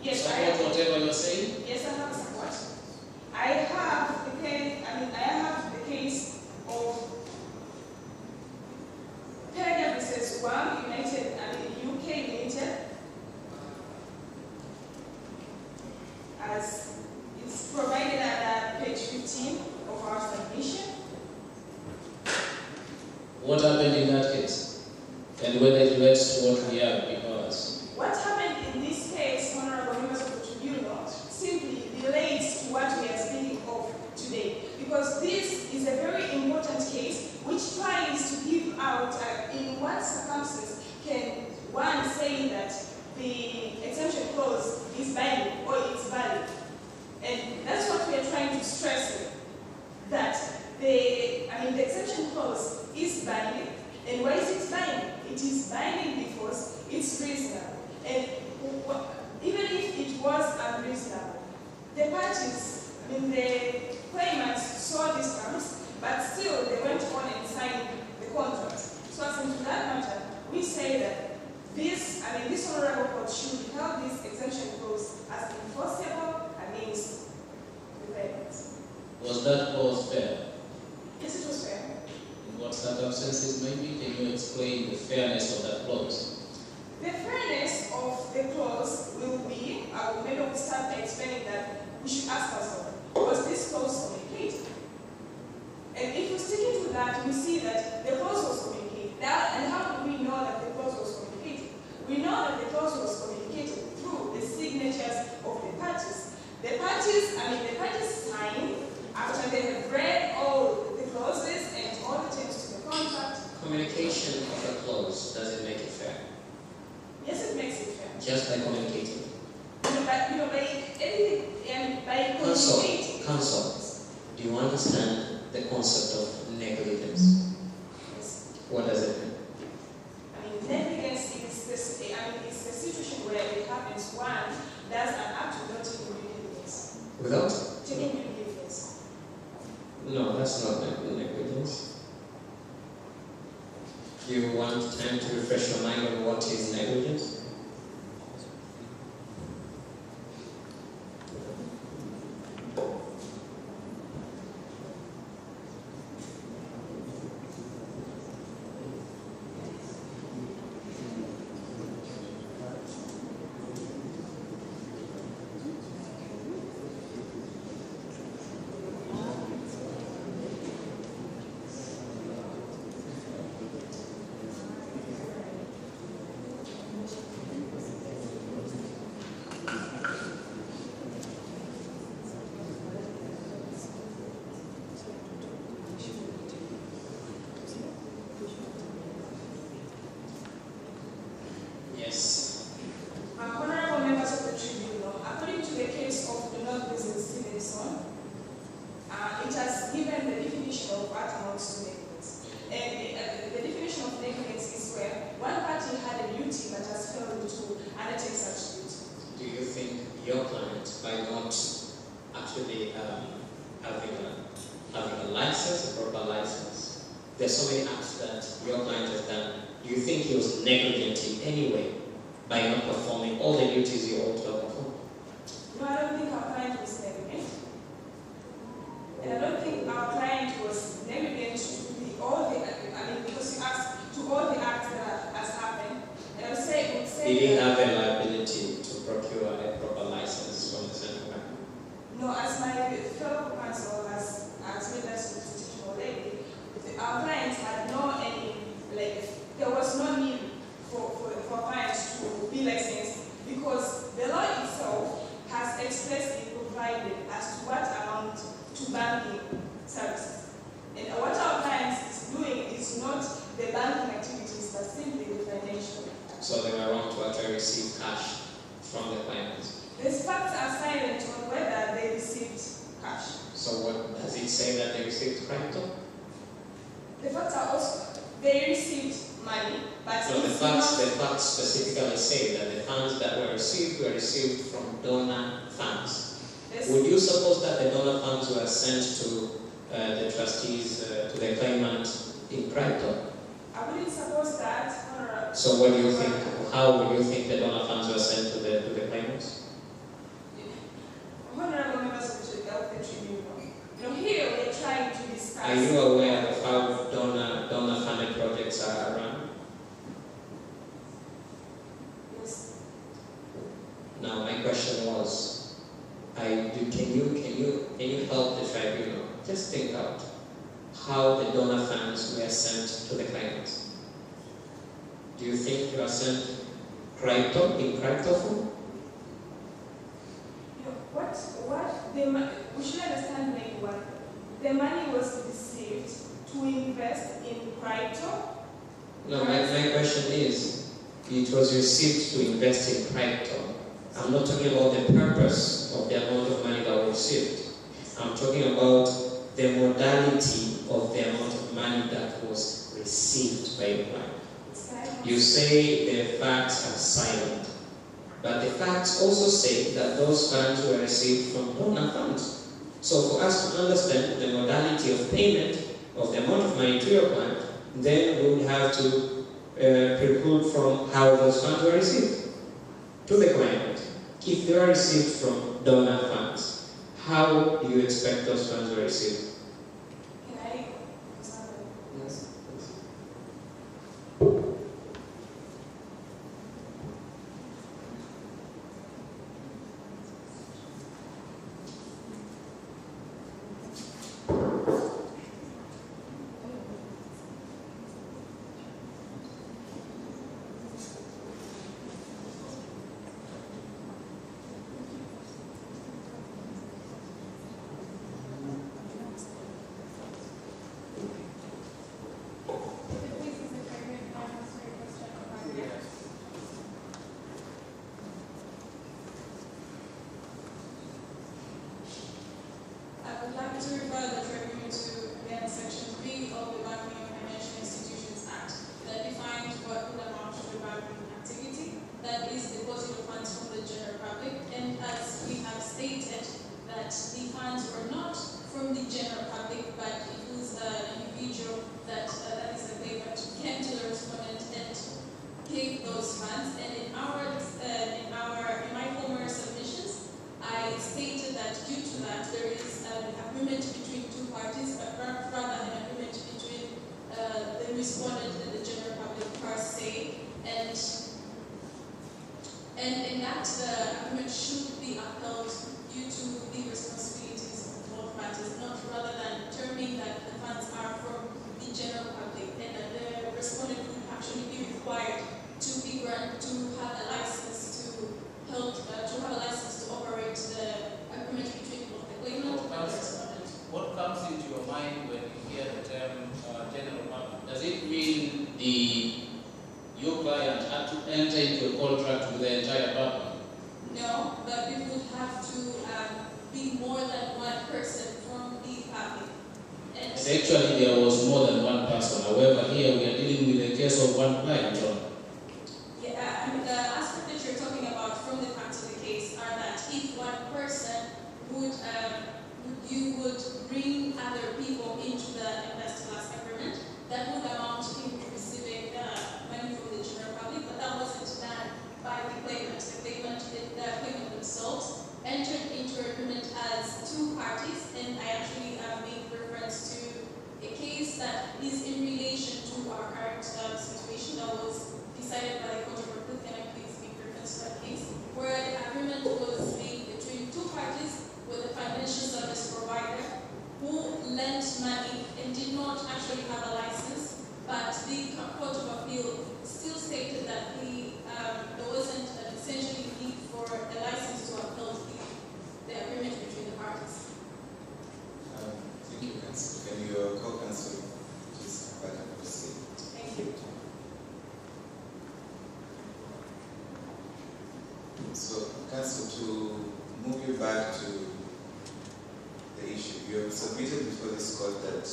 yes, Support whatever you're saying? Yes, I have support. I have the case of Pega versus One United UK Limited, as it's provided at page 15 of our submission. What happened in that case? And whether it relates to what we have before us? What happened in this case, honorable members of the tribunal, simply relates to what we are speaking of today. Because this is a very important case which tries to give out in what circumstances can one say that the exemption clause is binding or it's valid. And that's what we are trying to stress here, that the exemption clause is binding. And why is it binding? It is binding because it's reasonable. And even if it was unreasonable, the parties, the claimants saw these terms, but still they went on and signed the contract. So as into that matter, we say that this honorable court should held this exemption clause as enforceable against the claimants. Was that clause fair? Yes, it was fair. In what circumstances maybe? Can you explain the fairness of that clause? The fairness of the clause will be, maybe we'll start by explaining that we should ask ourselves, was this clause communicated? And if we stick into that, we see that the clause was communicated. And how do we know that the clause was communicated? We know that the clause was communicated through the signatures of the parties. The parties sign after they have read all the clauses and all the terms to the contract. Communication of a clause, does it make it fair? Yes, it makes it fair. Just by communicating. By communicating. Counsel, do you understand the concept of negligence? Yes. What does it mean? Negligence is it's the situation where it happens one does an act without taking due diligence. Without? Taking due diligence. No, that's not negligence. Do you want time to refresh your mind on what is negligence? actually having a license, a proper license. There's so many acts that your client has done. Do you think he was negligent in any way by not performing all the duties you ought to have performed? No, I don't think our client was negligent. And I don't think our client was negligent to all the, because you asked to all the acts that has happened. And I would say did he have a liability to procure a proper license from the central bank? No, as my fellow counsel has made that representation already, our clients had there was no need for clients to be licensed because the law itself has expressly provided as to what amount to banking services. And what our clients is doing is not the banking activities, but simply the financial. So they were wrong to actually receive cash from the clients. The facts are silent on whether they received cash. So what does it say that they received crypto? The facts are also, they received money, but no, the facts specifically say that the funds that were received from donor funds. Yes. Would you suppose that the donor funds were sent to the trustees, to the claimant in crypto? I wouldn't suppose that. So what do you think? How would you think the donor funds were sent to the claimants? Honorable members of the tribunal, here we're trying to discuss. Are you aware of how donor funded projects are run? Yes. Now my question was, can you help the tribunal just think out how the donor funds were sent to the claimants? Do you think they were sent in crypto form? We should understand what the money was received to invest in crypto. No, my question is, it was received to invest in crypto. I'm not talking about the purpose of the amount of money that was received. I'm talking about the modality of the amount of money that was received by the client. You say the facts are silent, but the facts also say that those funds were received from donor funds. So for us to understand the modality of payment of the amount of money to your client, then we would have to preclude from how those funds were received to the client. If they are received from donor funds, how do you expect those funds were received? Can I? Yes. To refer the tribunal to again Section 3 of the Banking and Financial Institutions Act that defines what would amount to a banking activity, that is deposit of funds from the general public. And as we have stated, that the funds were not from the general public, but it was an individual that is a claimant came to the respondent and gave those funds. And in my former submissions, I stated that due to that there is an agreement between two parties, but rather an agreement between the respondent and the general public per se, and that the agreement should be upheld due to the responsibilities of both parties, not rather than determining that the funds are from the general public, and that the respondent would actually be required to have a license to operate the agreement between both the claimant and the respondent. What comes into your mind when you hear the term general public? Does it mean your client had to enter into a contract with the entire public? No, but it would have to be more than one person from the public. And actually, there was more than one person. However, here we are dealing with a case of one client. Yeah, the aspect that you're talking about from the facts of the case are that if one person would issue. You have submitted before this court that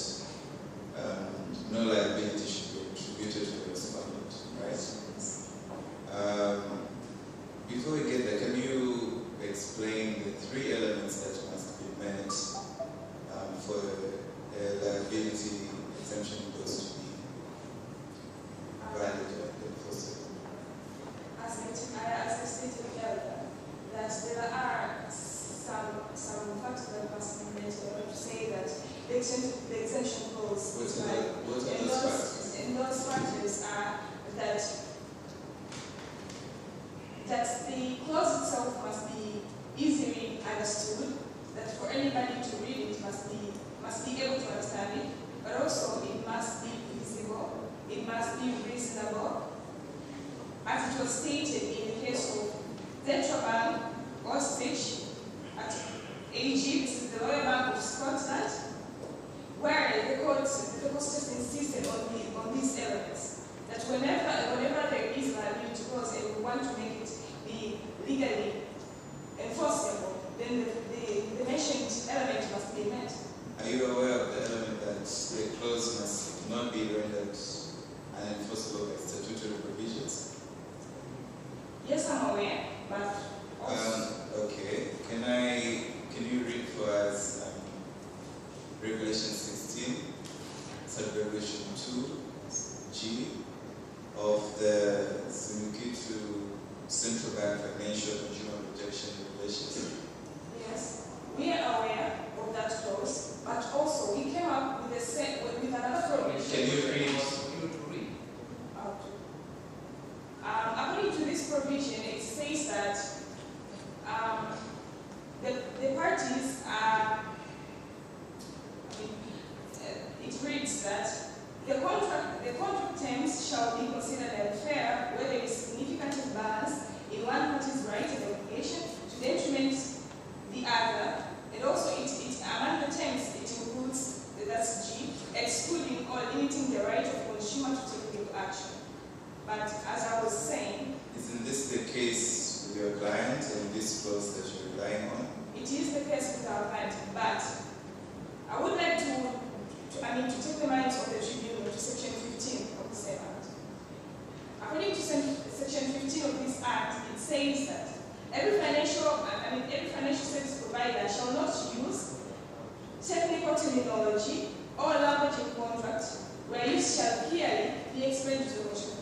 no liability should be attributed to the respondent, right? Before we get there, can you explain the 3 elements that must be met for a liability exemption clause to be valid and enforceable? As I stated earlier, that there are some factors that must be met in order to say that the exemption clause is valid. What are those factors? And those factors are that the clause itself must be easily understood, that for anybody to read it must be able to understand it, but also it must be feasible, it must be reasonable, as it was stated in the case of Central Bank or Stitch at AG, this is the Royal Bank of Scotland, where the court just insisted on these elements, that whenever there is liability clause and we want to make it be legally enforceable, then the mentioned element must be met. Are you aware of the element that the clause must not be rendered unenforceable by statutory provisions? Yes, I'm aware, but okay. Can you read for us Regulation 16, Sub-Regulation 2G of the Simikitu Central Bank Financial Consumer Protection Regulations? Yes, we are aware of that clause, but also we came up with another provision. Can you read? According to this provision, it says that the parties are, it reads that the contract terms shall be considered unfair where there is significant imbalance in one party's right and obligation to detriment the other, and also among the terms it includes, that's G, excluding or limiting the right of consumer to take legal action. But as I was saying, isn't this the case with your client and this clause that you're relying on? It is the case with our client, but I would like to take the minds of the tribunal to section 15 of the same act. According to section 15 of this act, it says that every financial service provider shall not use technical terminology or language in contract where use shall clearly be explained to the consumer.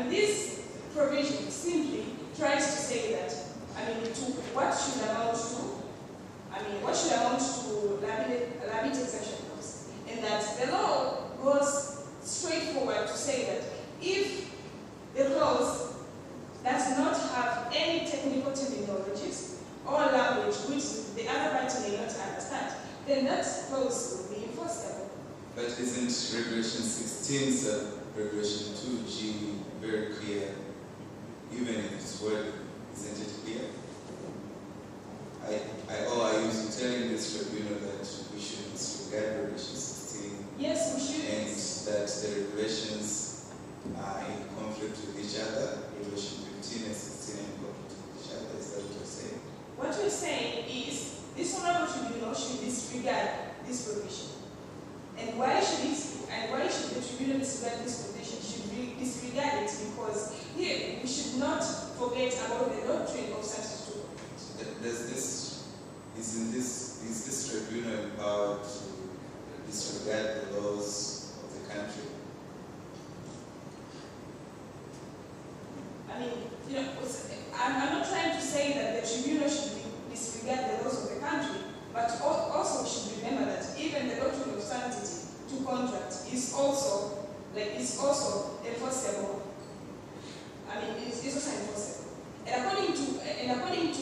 This provision simply tries to say that, what should amount to liability exemption clause, and that the law goes straightforward to say that if the clause does not have any technical terminologies or language which the other party may not understand, then that clause will be enforceable. But isn't Regulation 16, Regulation 2G very clear? Even if it's worded, isn't it clear? Are you telling this tribunal that we should disregard Regulation 16? Yes, we should. And that the regulations are in conflict with each other? Regulation 15 and 16 are in conflict with each other? Is that what you're saying? What we're saying is this honorable tribunal should disregard this provision. And why should the tribunal disregard this provision? Should we disregard it because here we should not forget about the doctrine of substitute. Is this tribunal empowered to disregard the laws of the country? I'm not trying to say that the tribunal should disregard the laws of the country, but also we should remember that even the doctrine of sanctity to contract is also enforceable. It's also enforceable. And according to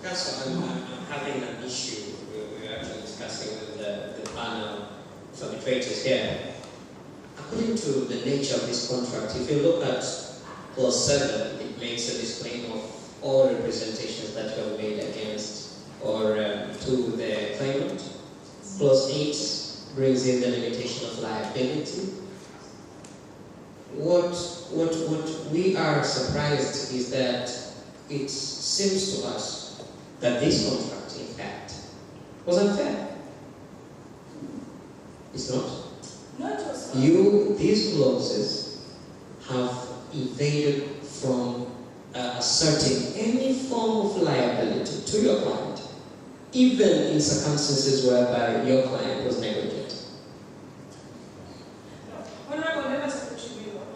Council, I'm having an issue. We're actually discussing with the panel of arbitrators here. According to the nature of this contract, if you look at clause 7, it makes a disclaimer of all representations that you have made against or to the claimant. Clause 8 brings in the limitation of liability. What we are surprised is that it seems to us that this contract, in fact, was unfair. It's not? No, it was not. These clauses have evaded from asserting any form of liability to your client, even in circumstances whereby your client was negligent. Honorable members of the tribunal,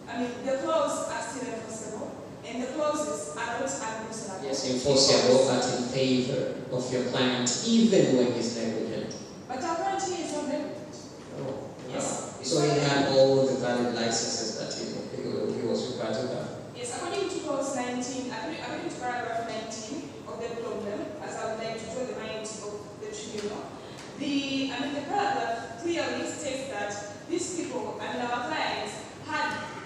I mean, the clauses are still enforceable, and the clauses are not unreasonable. Yes, enforceable, but in favor of your client, even when he's negligent. But our client here is not negligent. Oh, Yes. so he had all the valid licenses that he was required to have. Yes, according to clause 19, according to paragraph 19 of the problem, as I would like to draw the mind of the tribunal, the paragraph clearly states that these people and our clients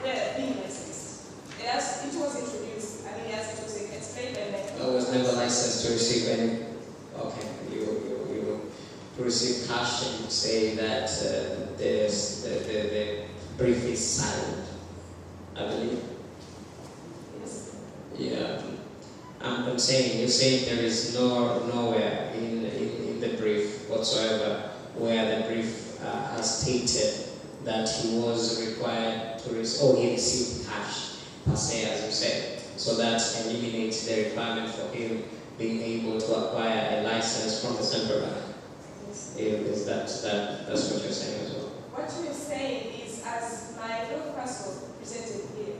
were being licensed. As it was introduced, as it was explained by me. I was never licensed to receive any. Okay, you receive cash and you say that the brief is signed, I believe. Yes. Yeah. I'm saying, you're saying there is nowhere in the brief whatsoever where the brief has stated that he was required to receive, or he received cash per se, as you said. So that eliminates the requirement for him being able to acquire a license from the central bank. Yes. That's what you're saying as well? What we are saying is, as my law counsel presented here,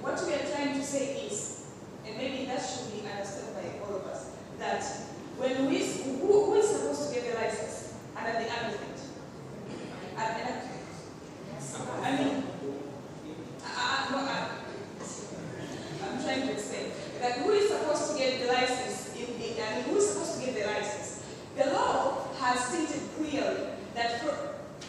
what we are trying to say is, and maybe that should be understood by all of us, that when who is supposed to get the license under the agreement? I'm trying to explain that who is supposed to get the license? Who is supposed to get the license? The law has stated clearly that for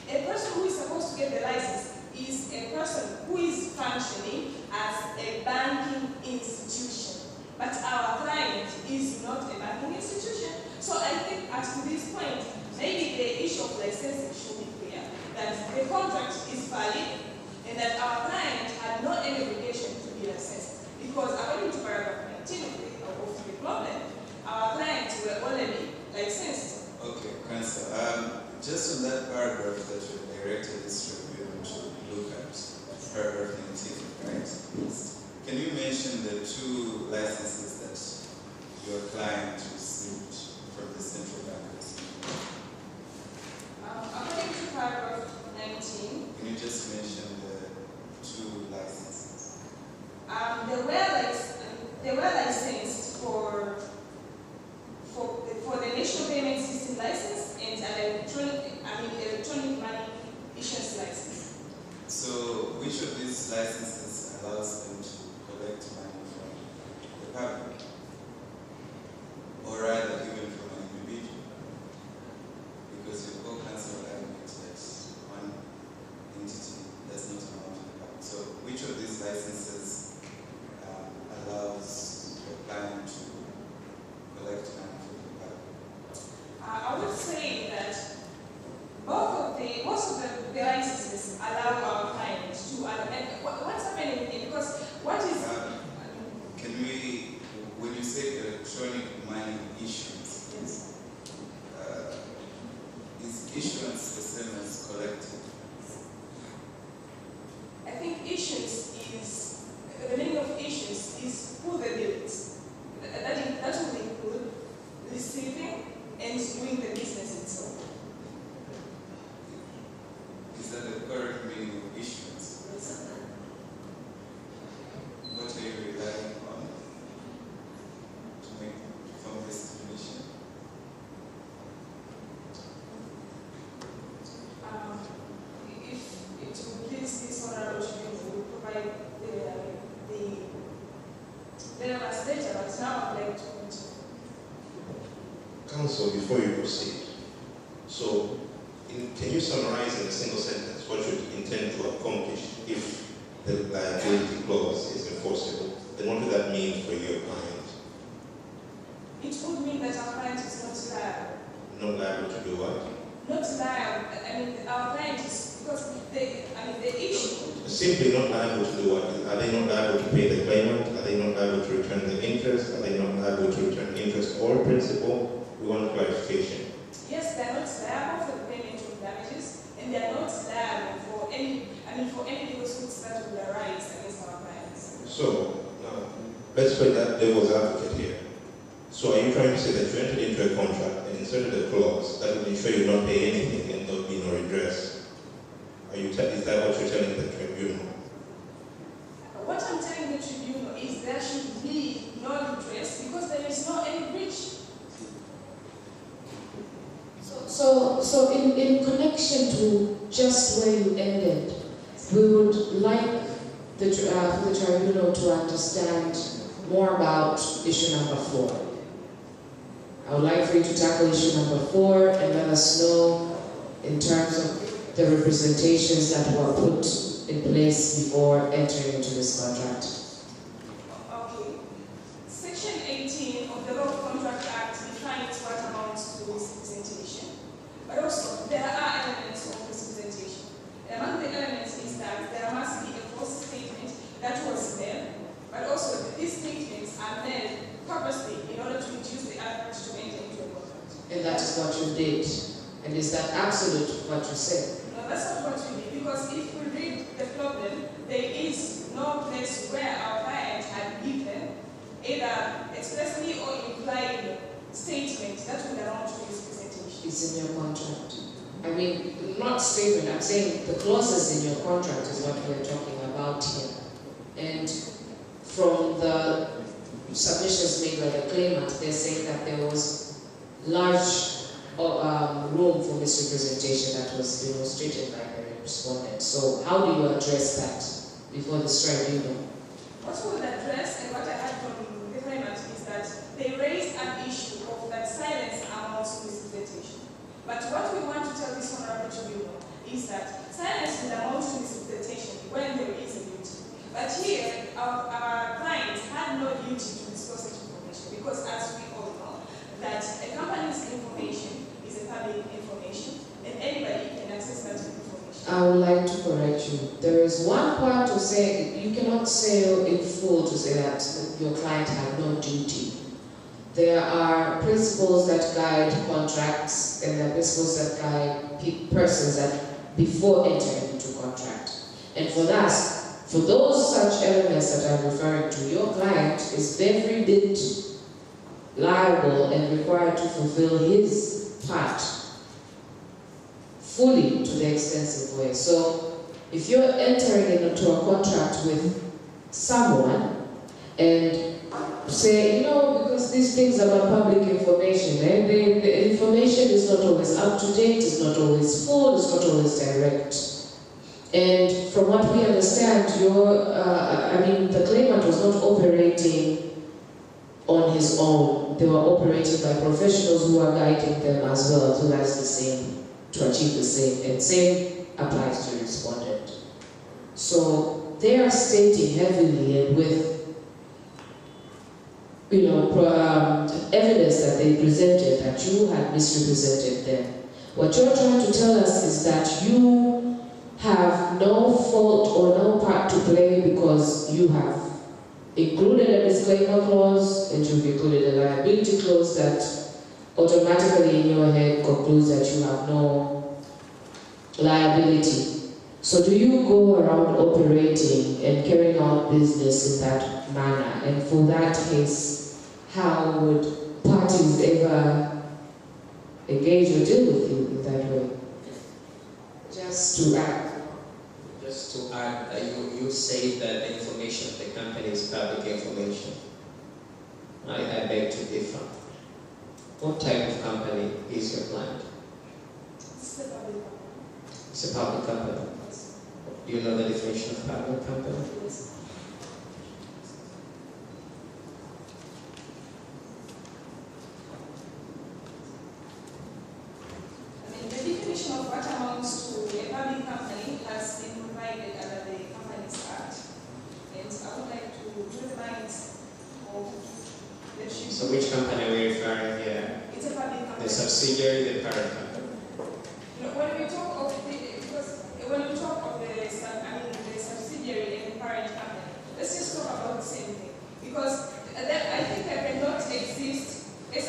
a person who is supposed to get the license is a person who is functioning as a banking institution. But our client is not a banking institution. So I think up to this point, maybe the issue of licensing should be clear, that the contract is valid and that our client had no any obligation to be licensed. Because according to paragraph 19 of the problem, our clients were already licensed. Okay, Councillor, just on that paragraph that you directed this tribunal to look at, paragraph 19, right? Can you mention the two licenses that your client received from the central bank? According to paragraph 19, can you just mention the two licenses? They were licensed for the national payment system license and an electronic money issuance license. So, which of these licenses allows them to collect money from the public, or rather, even from an individual? Because your co-counsel advocates that one entity does not amount to the public. So, which of these licenses allows your client to collect money from the public? I would say that most of the licenses allow our clients to what's happening here, because what is when you say electronic money issuance, yes. Is issuance the same as collecting? I think issuance is the meaning of issuance is who the bill is. That will include receiving and doing the business itself. Is that the correct meaning of issuance? Yes. What are you relying on to form this definition? If it will please this honorable tribunal, we will provide the relevant data, but now I'd like to continue. Counsel, before you proceed, so can you summarize in a single sentence what you intend to accomplish if the liability clause is enforceable? Then what would that mean for your client? It would mean that our client is not liable. Not liable to do what? Not liable. Our client is, because the issue. Simply not liable to do what? Are they not liable to pay the claimant? Are they not liable to return the or principal? We want clarification. Yes, they are not liable for the payment of damages, and they are not liable for any lawsuits that will arise against our clients. So, let's play that devil's advocate here. So are you trying to say that you entered into a contract and inserted a clause that will ensure you not pay anything and there will be no redress? Is that what you're telling the tribunal? What I'm telling the tribunal is there should be no redress because there is no any breach. So in connection to just where you ended, we would like for the tribunal to understand more about issue number 4. I would like for you to tackle issue number 4 and let us know in terms of the representations that were put in place before entering into this contract. Okay. Section 18 of the Law of Contract Act defines what amounts to misrepresentation. But also, there are elements of misrepresentation. Among the elements is that there must be a false statement that was made, but also these statements are made purposely in order to induce the advert to enter into a contract. And that is what you did. And is that absolute what you said? No, that's not what we did, because if we read the problem, there is no place where our client had given either expressly or implied statement that would amount to misrepresentation. It's in your contract. I mean, not statement, I'm saying the clauses in your contract is what we're talking about here. And from the submissions made by the claimant, they're saying that there was large room for misrepresentation that was demonstrated by the respondent. So how do you address that before the tribunal? What we would address, and what I heard from the claimant, is that they raised an issue of that silence amounts to misrepresentation. But what we want to tell this honorable tribunal is that silence will amount to misrepresentation when there is a duty. But here, our clients had no duty to disclose such information because, as we all know, that a company's information is a public information and anybody can access that information. I would like to correct you. There is one part to say, you cannot say in full to say that your client had no duty. There are principles that guide contracts and there are principles that guide persons that before entering into contract. And for those such elements that I'm referring to, your client is every bit liable and required to fulfill his part fully to the extensive way. So if you're entering into a contract with someone and say, because these things are about public information, the information is not always up to date, it's not always full, it's not always direct. And from what we understand, the claimant was not operating on his own. They were operated by professionals who are guiding them as well. So that's the same, to achieve the same. And same applies to the respondent. So they are stating heavily and with evidence that they presented that you had misrepresented them. What you're trying to tell us is that you have no fault or no part to play because you have included a disclaimer clause and you've included a liability clause that automatically in your head concludes that you have no liability. So do you go around operating and carrying out business in that manner? And for that case, how would parties ever engage or deal with you in that way? Just to add, you say that the information of the company is public information. I beg to differ. What type of company is your client? It's a public company. It's a public company. Yes. Do you know the definition of public company? Yes. The definition of what amounts to a public company has been provided under the Companies Act, and I would like to do the minds of the chief. So which company are we referring here? It's a public company. The subsidiary, the parent company? When we talk of the subsidiary and the parent company, let's just talk about the same thing. Because I think there cannot exist a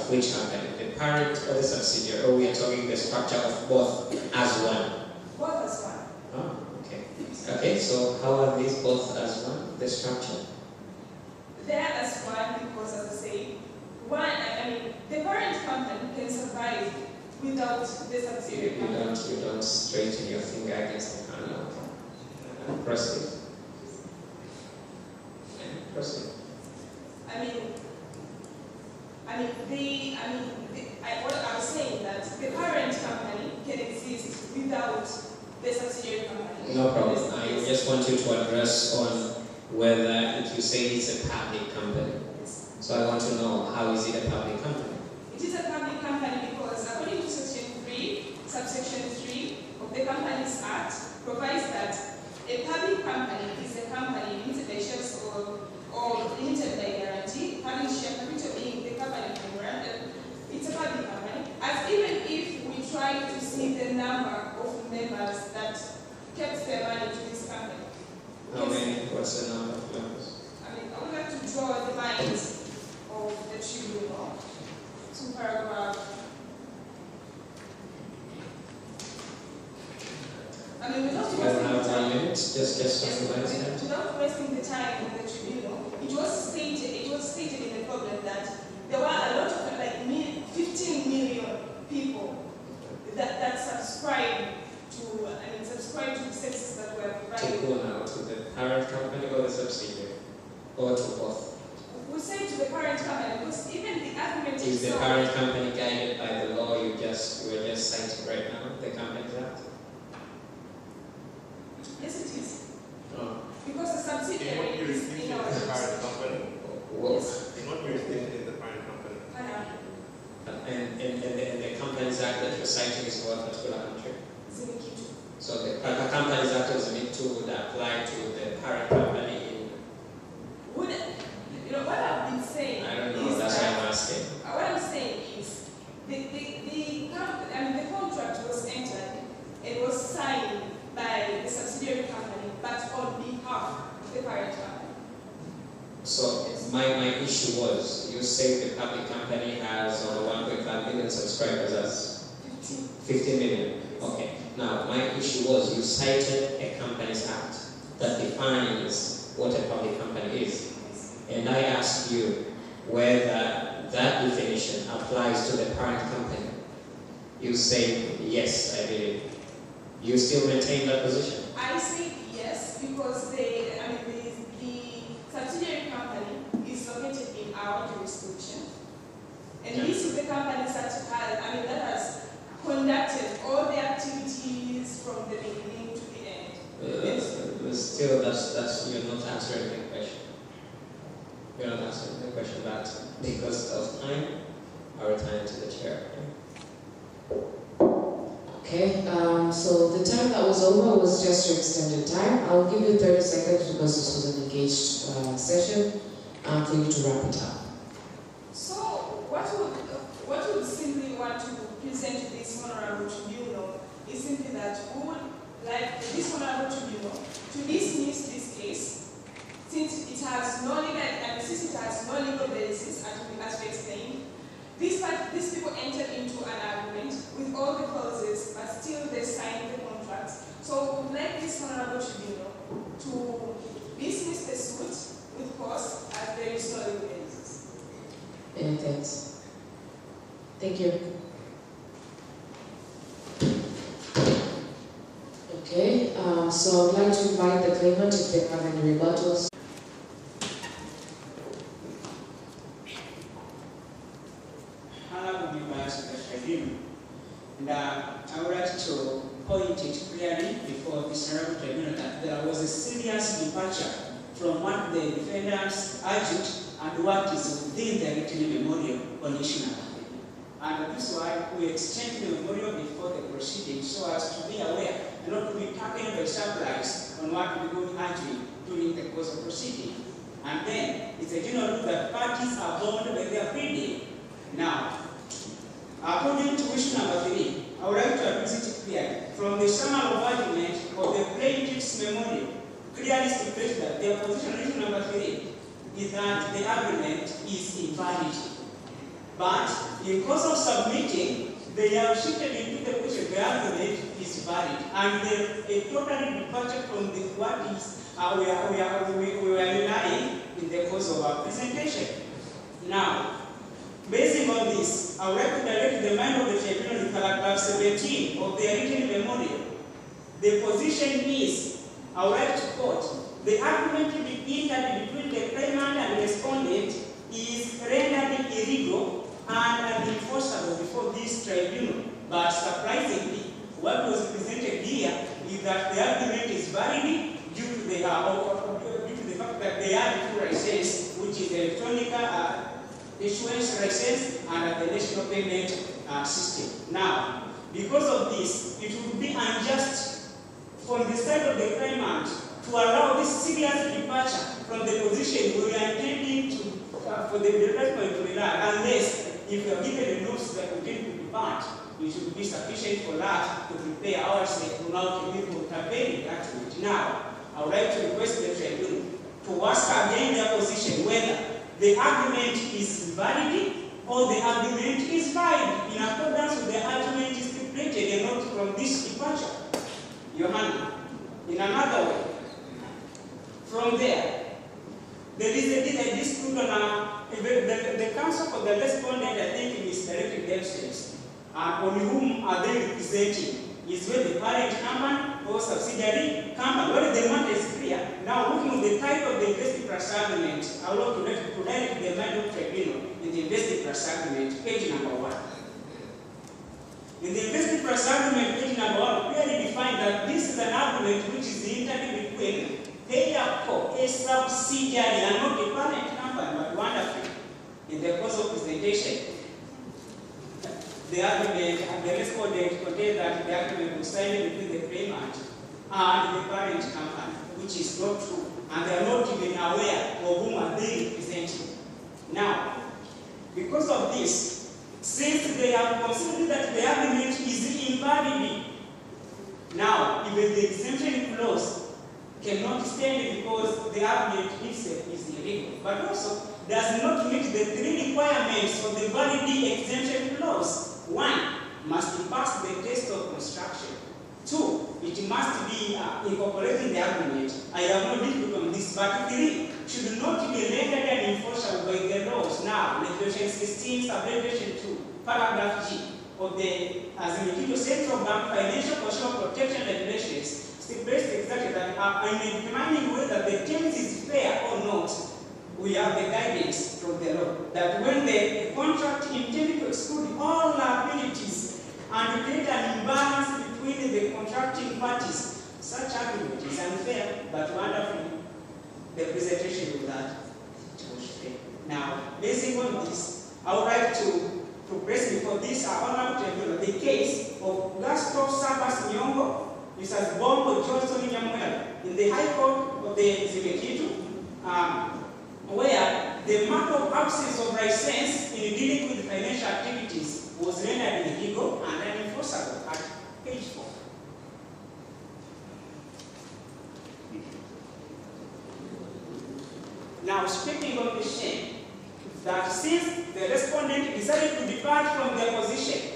which company? The parent or the subsidiary? Or we are talking the structure of both as one? Both as one. Oh, okay. Okay, so how are these both as one, the structure? They are as one because, as I say, the parent company can survive without the subsidiary company. You don't straighten your finger against the panel. Proceed. Proceed. What I was saying that the parent company can exist without the subsidiary company. No problem. I just want you to address on whether if you say it's a public company. So I want to know, how is it a public company? It is a public company because according to section 3, subsection 3 of the Companies Act provides that a public company is a company limited by shares or limited by guarantee, having share capital being the company memorandum. It's a public company, as even if we try to see the number of members that kept their money to this company. How many? What's the number of members? I would like to draw the lines of the tribunal to paragraph. Without wasting the time in the tribunal, it was stated in the problem that there were a lot of 15 million people that subscribe to the services that were provided. To who now? To the parent company or the subsidiary? Or to both? We say to the parent company because even the argument is the parent company guided by the law you were just citing right now, the Companies Act? Yes, it is. Oh. Because the subsidiary is in our parent company. Yes. In what jurisdiction is the parent company? And the Companies Act that you're citing is what particular country? So the Companies Act was meant to apply to the parent company in. What I've been saying. I don't know. That's why I'm asking. What I'm saying is the contract was entered. It was signed by the subsidiary company, but on behalf of the parent company. So my issue was, you say the public company has over 1.5 million subscribers as 15 million. Okay. Now my issue was, you cited a Companies Act that defines what a public company is. And I asked you whether that definition applies to the parent company. You say yes, I believe. You still maintain that position? I say yes because the subsidiary company is located in our jurisdiction, and this is the company that has conducted all the activities from the beginning to the end. Still, that's you're not answering the question. You're not answering the question, but because of time, I return to the chair. Okay, so the time that was over was just your extended time. I'll give you 30 seconds because this was an engaged session for you to wrap it up. So, what would simply want to present to this honorable tribunal is simply that we would like this honorable tribunal to dismiss this case since it has no legal basis, as we explained. These people entered into an agreement with all the clauses, but still they signed the contract. So we would like this honorable tribunal to dismiss the suit with cause as there is no legal basis. Many thanks. Thank you. Okay, so I'd like to invite the claimant if they have any rebuttals. And I would like to point it clearly before this honorable tribunal that there was a serious departure from what the defendants argued and what is within the written memorial on issue number 3. And this is why we exchanged the memorial before the proceeding so as to be aware and not to be taken by surprise on what we will argue during the course of proceeding. And then it's a general rule that parties are bound by their pleading. Now, according to issue number 3, I would like to address it clearly. From the summary of argument of the plaintiff's memorial, clearly stipulates that their position on issue number 3 is that the agreement is invalid. But in course of submitting, they have shifted into the question the argument is valid, and they totally departed from the what is we were relying in the course of our presentation. Now, basing on this, I would like to direct the mind of the tribunal in paragraph 17 of their written memorial. The position is, I would like to quote, the argument between the claimant and respondent is rendered illegal and unenforceable before this tribunal. But surprisingly, what was presented here is that the argument is valid due to the fact that they have two licenses, which is the electronic issuance license and the national payment system. Now, because of this, it would be unjust from the side of the claimant to allow this serious departure from the position we are intending to for the development to rely, unless if we are given the notice that we intend to depart, it should be sufficient for that to prepare ourselves to now be intervening that route. Now, I would like to request the tribunal to ask again their position whether the argument is valid or the argument is valid in accordance with the argument stipulated and not from this departure. Your Honor, in another way, from there is a dispute on the counsel for the respondent, I think, misdirected themselves. On whom are they representing? Is with the parent company or subsidiary company? Well, the matter is clear. Now, looking at the title of the investing plus argument, I would like to direct the mind of tribunal in the investing plus argument, page number 1. In the investing plus argument, page number 1, clearly defined that this is an argument which is the interview between Payapco, a subsidiary, and not the parent company, but wonderful. In the course of presentation, the argument and the respondent contained that the argument was signed between the claimant and the parent company, which is not true, and they are not even aware of whom are they representing. Now, because of this, since they have considered that the argument is invalid, now even the exemption clause cannot stand because the argument itself is illegal, but also does not meet the 3 requirements of the validity exemption clause. 1, must pass the test of construction. 2, it must be incorporating the argument. I have no difficulty on this, but 3, should not be rendered and enforceable by the laws. Now, Regulation 16, Subregulation 2, Paragraph G of the Azimitido Central Bank Financial Consumer Protection Regulations stipulates exactly that in determining whether the terms is fair or not, we have the guidance from the law that when the contract intended to exclude all liabilities and create an imbalance between the contracting parties, such argument is unfair, but wonderfully, the presentation of that was fair. Now, based on this, I would like to press before this honorable tribunal the case of Gaston Sabas Nyongo, Mrs. Bombo Johnson Nyamuela, in the High Court of the Zimetitu, where the mark of absence of license in dealing with financial activities was rendered illegal and unenforceable at page 4. Now, speaking of the shame, that since the respondent decided to depart from their position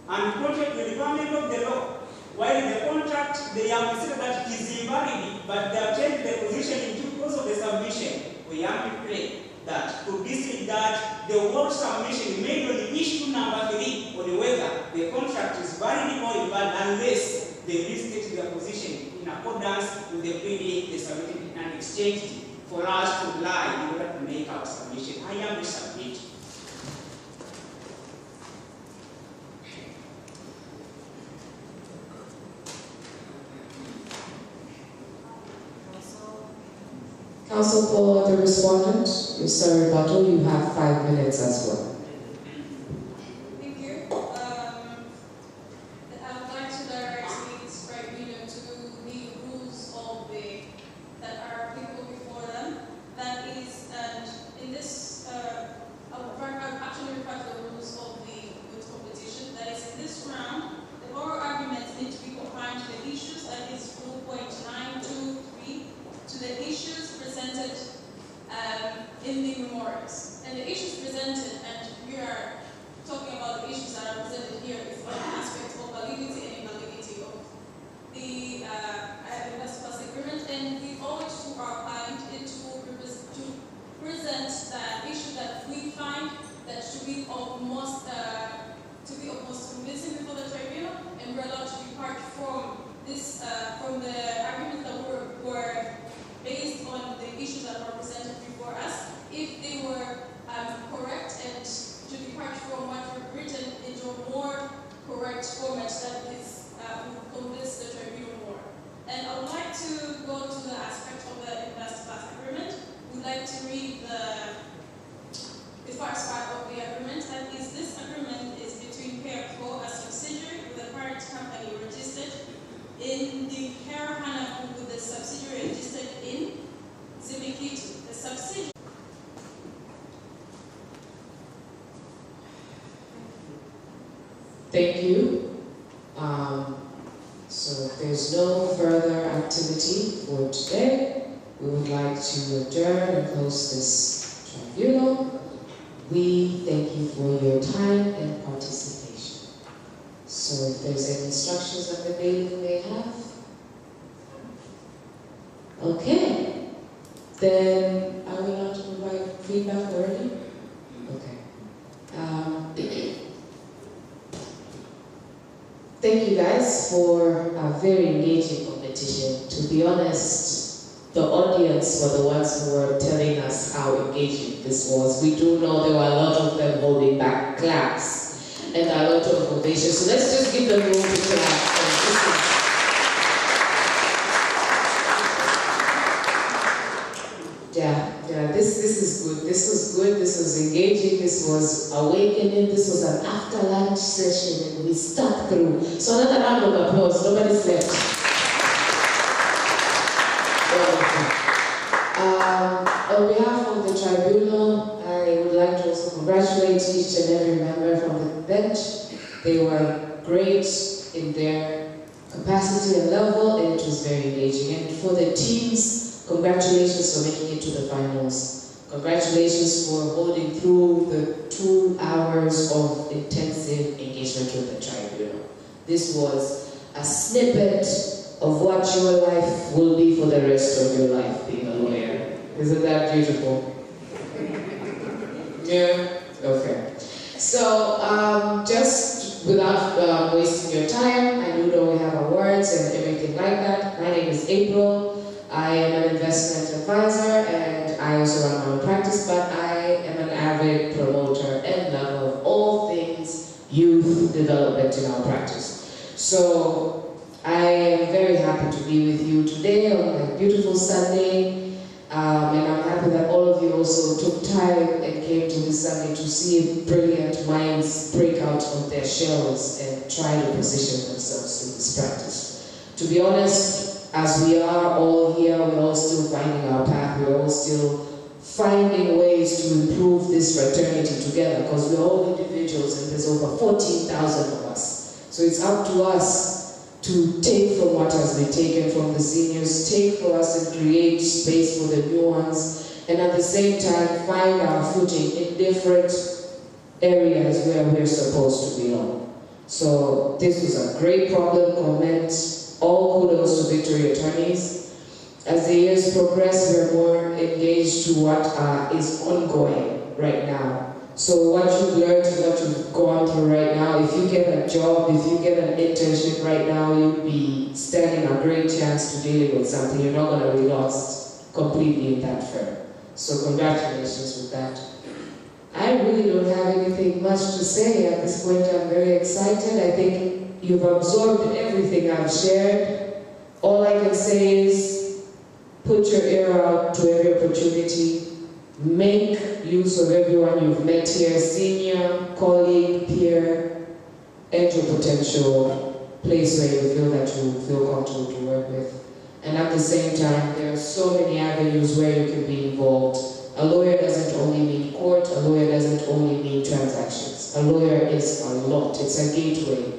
and contract with the requirement of the law, while in the contract they have considered that it is invalid, but they have changed their position in due course of the submission, we have to pray that to disregard the word submission made on issue number 3 on whether the contract is valid or invalid unless they restate their position in accordance with the pleading they submitted and exchanged for us to lie in order to make our submission. I am the submit. Counsel for the respondent, Mr. Rebuttal, you have 5 minutes as well. Thank you. I would like to direct this tribunal to the rules of that are applicable before them. That is, and in this, I would actually refer to the rules of the Moot competition. That is, in this round, the oral arguments need to be confined to the issues, that is Rule point 923, to the issues presented in the memorials. And the issues presented and thank you. So if there's no further activity for today, we would like to adjourn and close this tribunal. We thank you for your time and participation. So if there's any instructions that the bailiff may have. Okay. Then are we allowed to provide feedback already? Okay. Thank you guys for a very engaging competition. To be honest, the audience were the ones who were telling us how engaging this was. We do know there were a lot of them holding back claps and a lot of ovations. So let's just give them room to clap. Yeah, this is good. This was good, this was engaging, this was awakening, this was an after lunch session and we stuck through. So another round of applause, nobody slept. On behalf of the tribunal, I would like to also congratulate each and every member from the bench. They were great in their capacity and level, and it was very engaging. And for the teams, congratulations for making it to the finals. Congratulations for holding through the 2 hours of intensive engagement with the tribunal. This was a snippet of what your life will be for the rest of your life being a lawyer. Isn't that beautiful? Yeah? Okay. So, just without wasting your time, I do know we have awards and everything like that. My name is April. I am an investment advisor and I also run my own practice, but I am an avid promoter and lover of all things youth development in our practice. So I am very happy to be with you today on a beautiful Sunday. And I'm happy that all of you also took time and came to this Sunday to see brilliant minds break out of their shells and try to position themselves in this practice. To be honest, as we are all here, we're all still finding our path, we're all still finding ways to improve this fraternity together, because we're all individuals and there's over 14,000 of us. So it's up to us to take from what has been taken from the seniors, take for us and create space for the new ones, and at the same time find our footing in different areas where we're supposed to belong. So this was a great problem. All kudos to Victory Attorneys. As the years progress, we're more engaged to what is ongoing right now. So what you've learned and what you've gone through right now, if you get a job, if you get an internship right now, you'd be standing a great chance to dealing with something. You're not going to be lost completely in that firm. So congratulations with that. I really don't have anything much to say at this point. I'm very excited. I think you've absorbed everything I've shared. All I can say is put your ear out to every opportunity. Make use of everyone you've met here, senior, colleague, peer, and your potential place where you feel that you feel comfortable to work with. And at the same time, there are so many avenues where you can be involved. A lawyer doesn't only mean court, a lawyer doesn't only mean transactions. A lawyer is a lot, it's a gateway.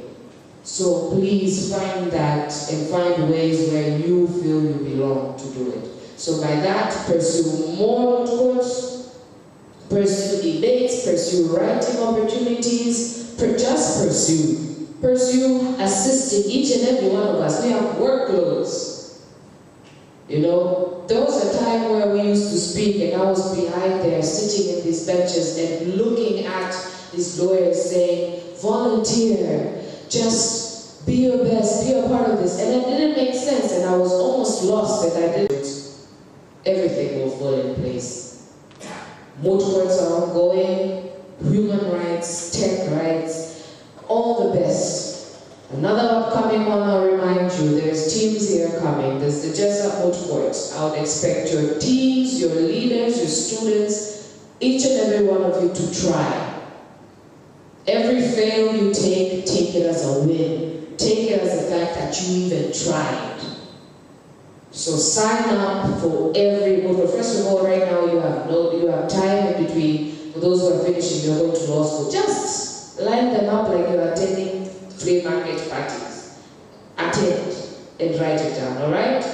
So please find that and find ways where you feel you belong to do it. So by that, pursue more courts, pursue debates, pursue writing opportunities, just pursue. Pursue assisting each and every one of us. We have workloads. You know, there was a time where we used to speak and I was behind there sitting in these benches and looking at these lawyers saying, volunteer, just be your best, be a part of this. And it didn't make sense and I was almost lost that I didn't. Everything will fall in place. Moot courts are ongoing, human rights, tech rights, all the best. Another upcoming one, I'll remind you, there's teams here coming. There's the Jessup Moot Court. I would expect your teams, your leaders, your students, each and every one of you to try. Every fail you take it as a win. Take it as the fact that you even tried. So sign up for every moot. First of all, right now you have time in between. For those who are finishing, you're going to law school. Just line them up like you're attending free market parties. Attend and write it down, all right?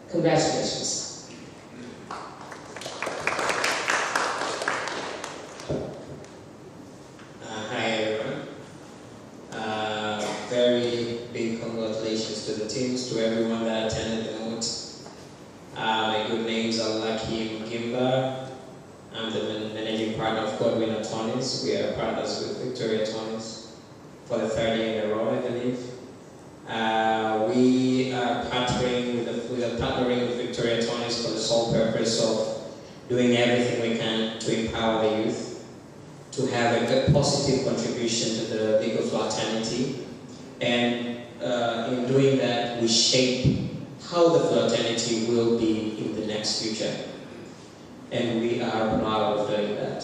Congratulations. Hi everyone. Very big congratulations to the teams, to everyone that attended the Moot. My good names are Lucky Mgimba. I'm the managing partner of Godwin Attorneys. We are partners with Victoria Attorneys for the third year in a row, I believe. We are partnering with Victoria Attorneys for the sole purpose of doing everything we can to empower the youth, to have a good positive contribution to the legal fraternity, and in doing that, we shape how the fraternity will be in the next future. And we are proud of doing that.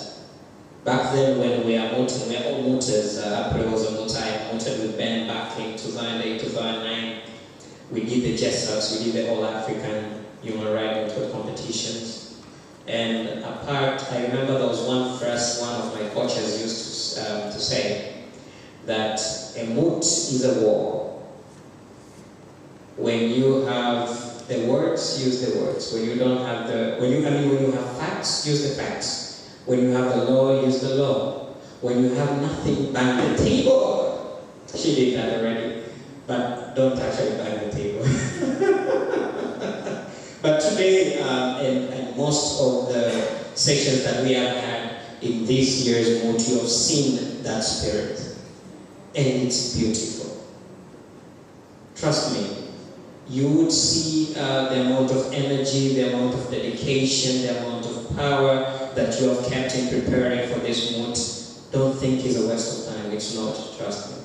Back then, when we are mooting, we are all mooters. April was a mooter. I mooted with Ben back in 2008, 2009. We did the JESAs, we did the All African Human Rights Moot competitions. And apart, I remember there was one phrase one of my coaches used to say, that a moot is a war. When you have the words, use the words. When you don't have when you have facts, use the facts. When you have the law, use the law. When you have nothing, bang the table. She did that already, but don't actually bang the table. But today, and most of the sessions that we have had in this year's Moot, you have seen that spirit, and it's beautiful. Trust me. You would see the amount of energy, the amount of dedication, the amount of power that you have kept in preparing for this Moot. Don't think it's a waste of time. It's not, trust me.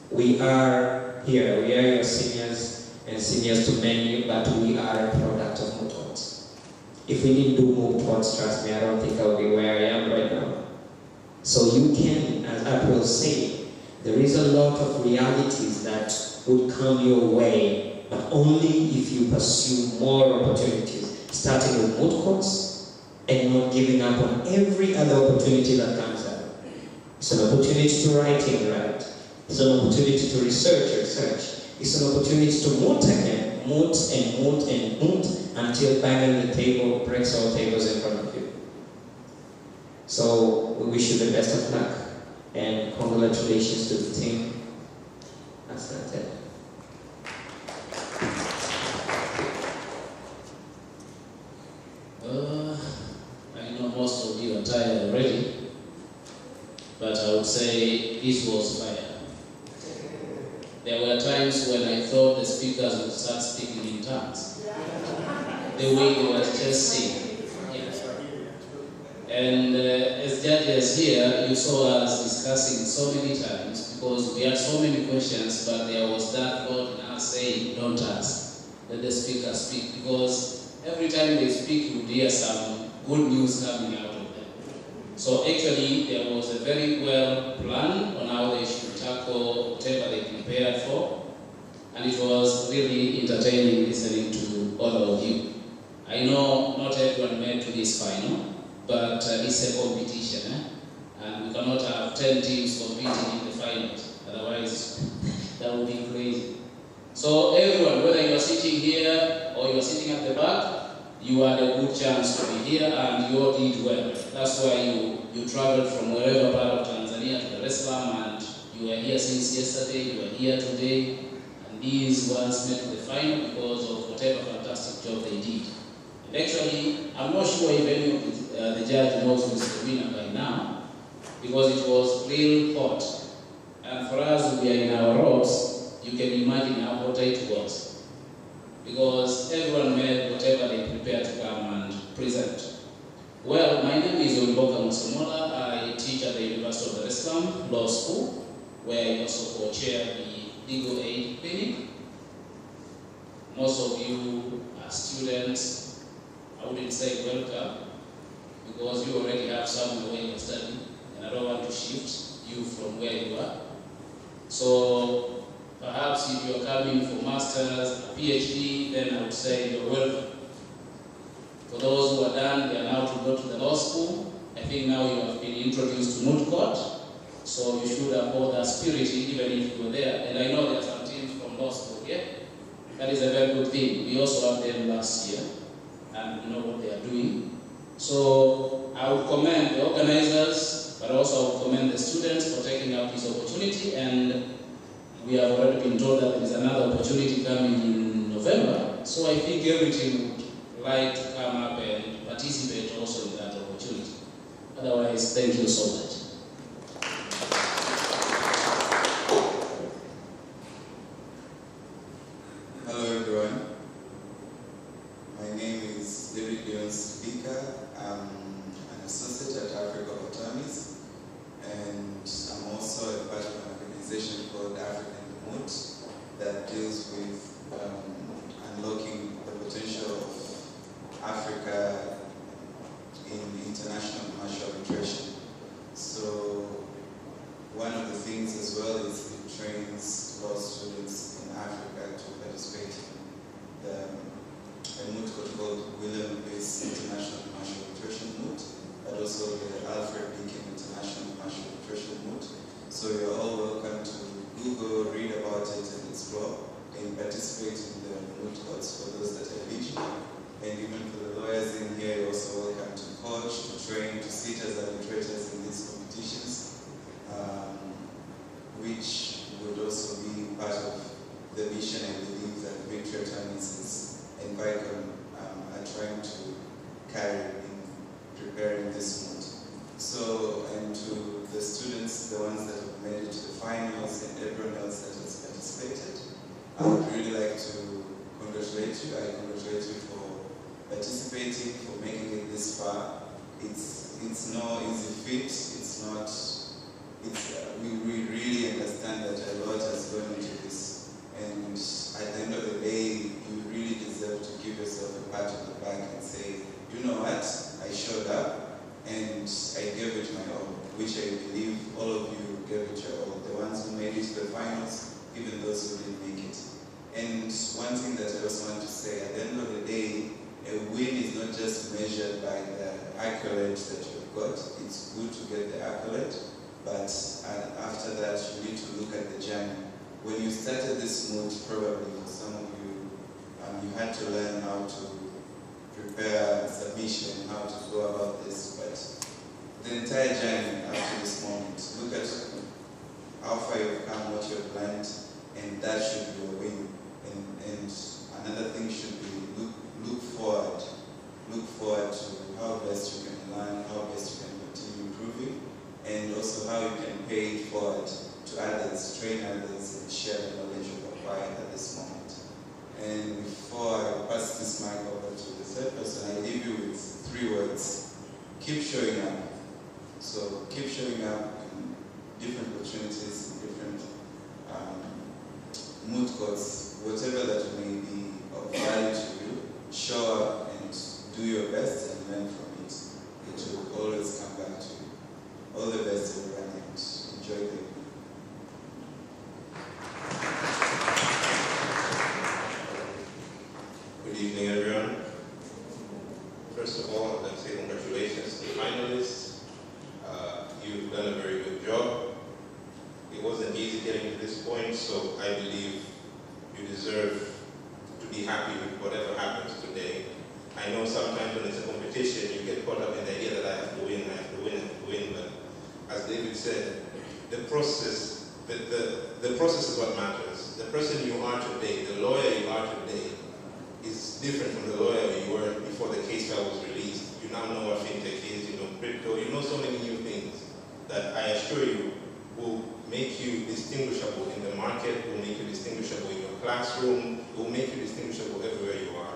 We are here. We are your seniors and seniors to many, but we are a product of Moot. If we didn't do Moot, trust me, I don't think I would be where I am right now. So you can, as April said, there is a lot of realities that would come your way, but only if you pursue more opportunities, starting with Moot courts and not giving up on every other opportunity that comes up. It's an opportunity to write. It's an opportunity to research. It's an opportunity to moot again, moot until banging the table breaks all tables in front of you. So we wish you the best of luck and congratulations to the team. That's it. I know most of you are tired already, but I would say this was fire. There were times when I thought the speakers would start speaking in tongues. The way they were just singing. And as judges here, you saw us discussing so many times because we had so many questions, but there was that thought in us saying, don't ask, let the speaker speak, because every time they speak, you hear some good news coming out of them. So actually, there was a very well plan on how they should tackle whatever they prepared for, and it was really entertaining listening to all of you. I know not everyone made to this final, but it's a competition, and we cannot have 10 teams competing in the finals, otherwise that would be crazy. So everyone, whether you are sitting here or you are sitting at the back, you had a good chance to be here and you all did well. That's why you traveled from wherever part of Tanzania to Dar es Salaam, and you were here since yesterday, you are here today, and these ones made the final because of whatever fantastic job they did. And actually, I'm not sure if any of the judge knows who's the winner by now, because it was real hot. And for us, we are in our robes, you can imagine how hot it was. Because everyone made whatever they prepared to come and present. Well, my name is Olboka Musomola. I teach at the University of Dar es Salaam Law School, where I also co-chair the Legal Aid Clinic. Most of you are students. I wouldn't say welcome, because you already have somewhere where you're studying, and I don't want to shift you from where you are. So perhaps if you're coming for master's, a PhD, then I would say you're welcome. For those who are done, they are now to go to the law school. I think now you have been introduced to Moot Court. So you should uphold that spirit even if you were there. And I know there are some teams from law school here. That is a very good thing. We also had them last year, and we know what they are doing. So I would commend the organizers, but also I would commend the students for taking up this opportunity. And we have already been told that there is another opportunity coming in November. So I think everything would like to come up and participate also in that opportunity. Otherwise, thank you so much. Hello everyone. My name is David Leon Speaker. I'm an associate at Africa of Attorneys, and I'm also a part of an organization called African Moot that deals with unlocking the potential of Africa in international commercial arbitration. So one of the things as well is it trains law students in Africa to participate in a moot court called William Lewis International Commercial Arbitration Moot, but also the Alfred Deakin International Commercial Arbitration Moot. So you're all welcome to Google, read about it, and explore, and participate in the moot courts for those that are eligible. And even for the lawyers in here, you're also welcome to coach, to train, to sit as arbitrators in these competitions, which would also be part of the mission and belief that Victory Attorneys and VICOM are trying to carry in preparing this moot. So, and to the students, the ones that have made it to the finals and everyone else that has participated, I would really like to congratulate you. I congratulate you for participating, for making it this far. It's no easy feat. It's not. We really understand that a lot has gone into this, and at the end of the day, you really deserve to give yourself a pat on the back and say, you know what, I showed up and I gave it my all, which I believe all of you gave it your all. The ones who made it to the finals, even those who didn't make it. And one thing that I also want to say, at the end of the day, a win is not just measured by the accolade that you've got. It's good to get the accolade, but after that, you need to look at the journey. When you started this moot, probably for some of you, you had to learn how to prepare submission, how to go about this, but the entire journey up to this moment, look at how far you've come, what you've learned, and that should be a win. And another thing should be look forward to how best you can learn, how best you can continue improving, and also how you can pay it forward to others, train others, and share the knowledge you've acquired at this moment. And before I pass this mic over to the third person, I leave you with 3 words. Keep showing up. So keep showing up in different opportunities, in different moot courts, whatever that may be of value to you. Show up and do your best and learn from it. It will always come back to you. All the best, everyone, and enjoy the evening. Good evening, everyone. First of all, I'd like to say congratulations to the finalists. You've done a very good job. It wasn't easy getting to this point, so I believe you deserve to be happy with whatever happens today. I know sometimes when it's a competition, you get caught up in the idea that I have to win, but as David said, the process is what matters. The person you are today, the lawyer you are today, is different from the lawyer you were before the case file was released. You now know what Fintech is, you know crypto, you know so many new things that I assure you will make you distinguishable in the market, will make you distinguishable in your classroom, will make you distinguishable everywhere you are.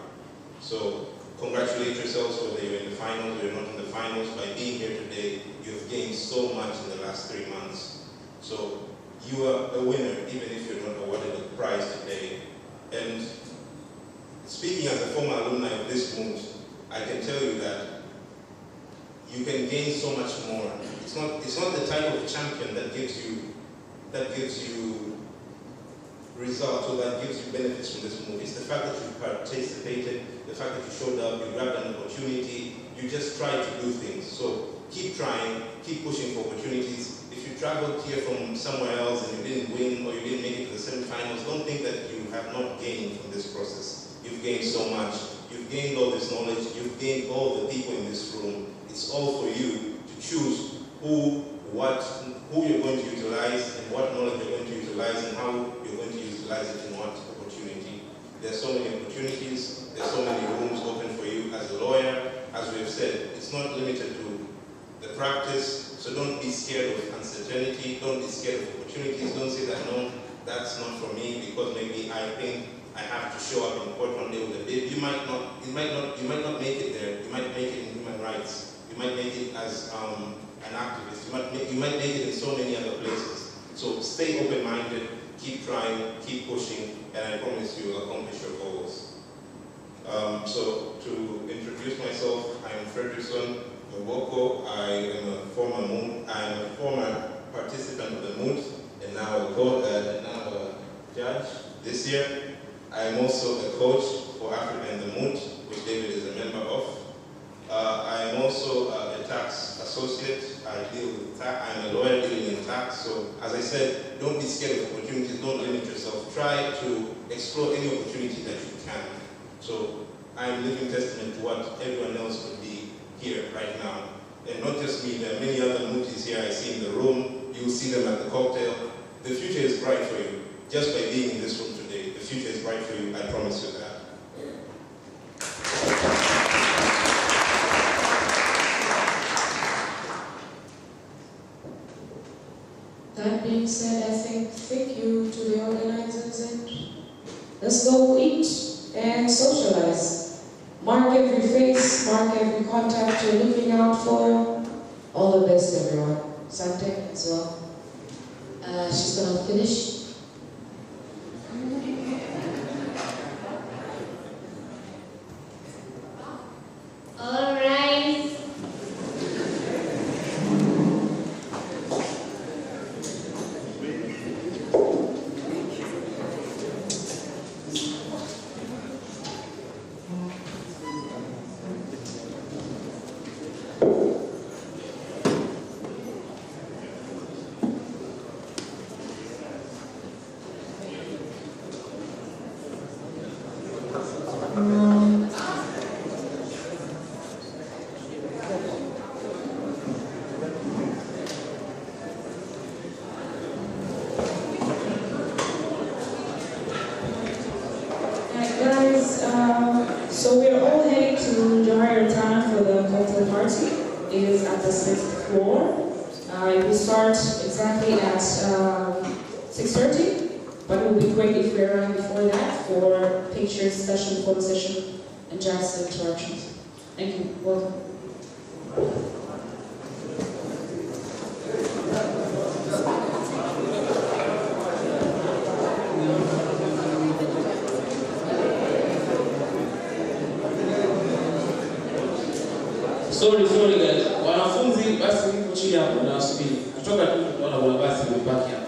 So congratulate yourselves whether you're in the finals or you're not in the finals. By being here today, you've gained so much in the last 3 months. So you are a winner even if you're not awarded a prize today. And speaking as a former alumni of this moot, I can tell you that you can gain so much more. It's not the title of champion that gives you results or that gives you benefits from this moot. It's the fact that you participated, the fact that you showed up, you grabbed an opportunity, you just tried to do things. So keep trying, keep pushing for opportunities. If you traveled here from somewhere else and you didn't win or you didn't make it to the semifinals, don't think that you have not gained from this process. You've gained so much. You've gained all this knowledge. You've gained all the people in this room. It's all for you to choose who you're going to utilize and what knowledge you're going to utilize and how you're going to utilize it in what opportunity. There's so many opportunities. There's so many rooms open for you as a lawyer. As we have said, it's not limited to the practice, so don't be scared of uncertainty. Don't be scared of opportunities. Don't say that, no, that's not for me because maybe I think I have to show up in court one day with a bid. You might not make it there. You might make it in human rights. You might make it as an activist. You might make it in so many other places. So stay open-minded, keep trying, keep pushing, and I promise you will accomplish your goals. So to introduce myself, I am Fredrickson Mboko. I am a former Moot. I am a former participant of the Moot, and now a judge this year. I am also a coach for Africa and the Moot, which David is a member of. I am also a tax associate. I deal with tax. I'm a lawyer dealing in tax. So, as I said, don't be scared of opportunities. Don't limit yourself. Try to explore any opportunity that you can. So, I am living testament to what everyone else would be here right now. And not just me. There are many other Mooties here I see in the room. You will see them at the cocktail. The future is bright for you. Just by being in this room today, the future is bright for you. I promise you that. That being said, I think thank you to the organizers and let's go eat and socialize. Mark every face, mark every contact you're looking out for. All the best, everyone. Sante as well. She's gonna finish. All right. So we're all heading to Johari Town for the cocktail party. It is at the 6th floor. It will start exactly at 6:30, but it would be great if we arrive before that for pictures session, photo session, and just interactions. Thank you. Welcome. Sorry guys. Wanafunzi basi mko chini hapo na wasubiri. Kutoka tu tunaona basi imepaki hapo.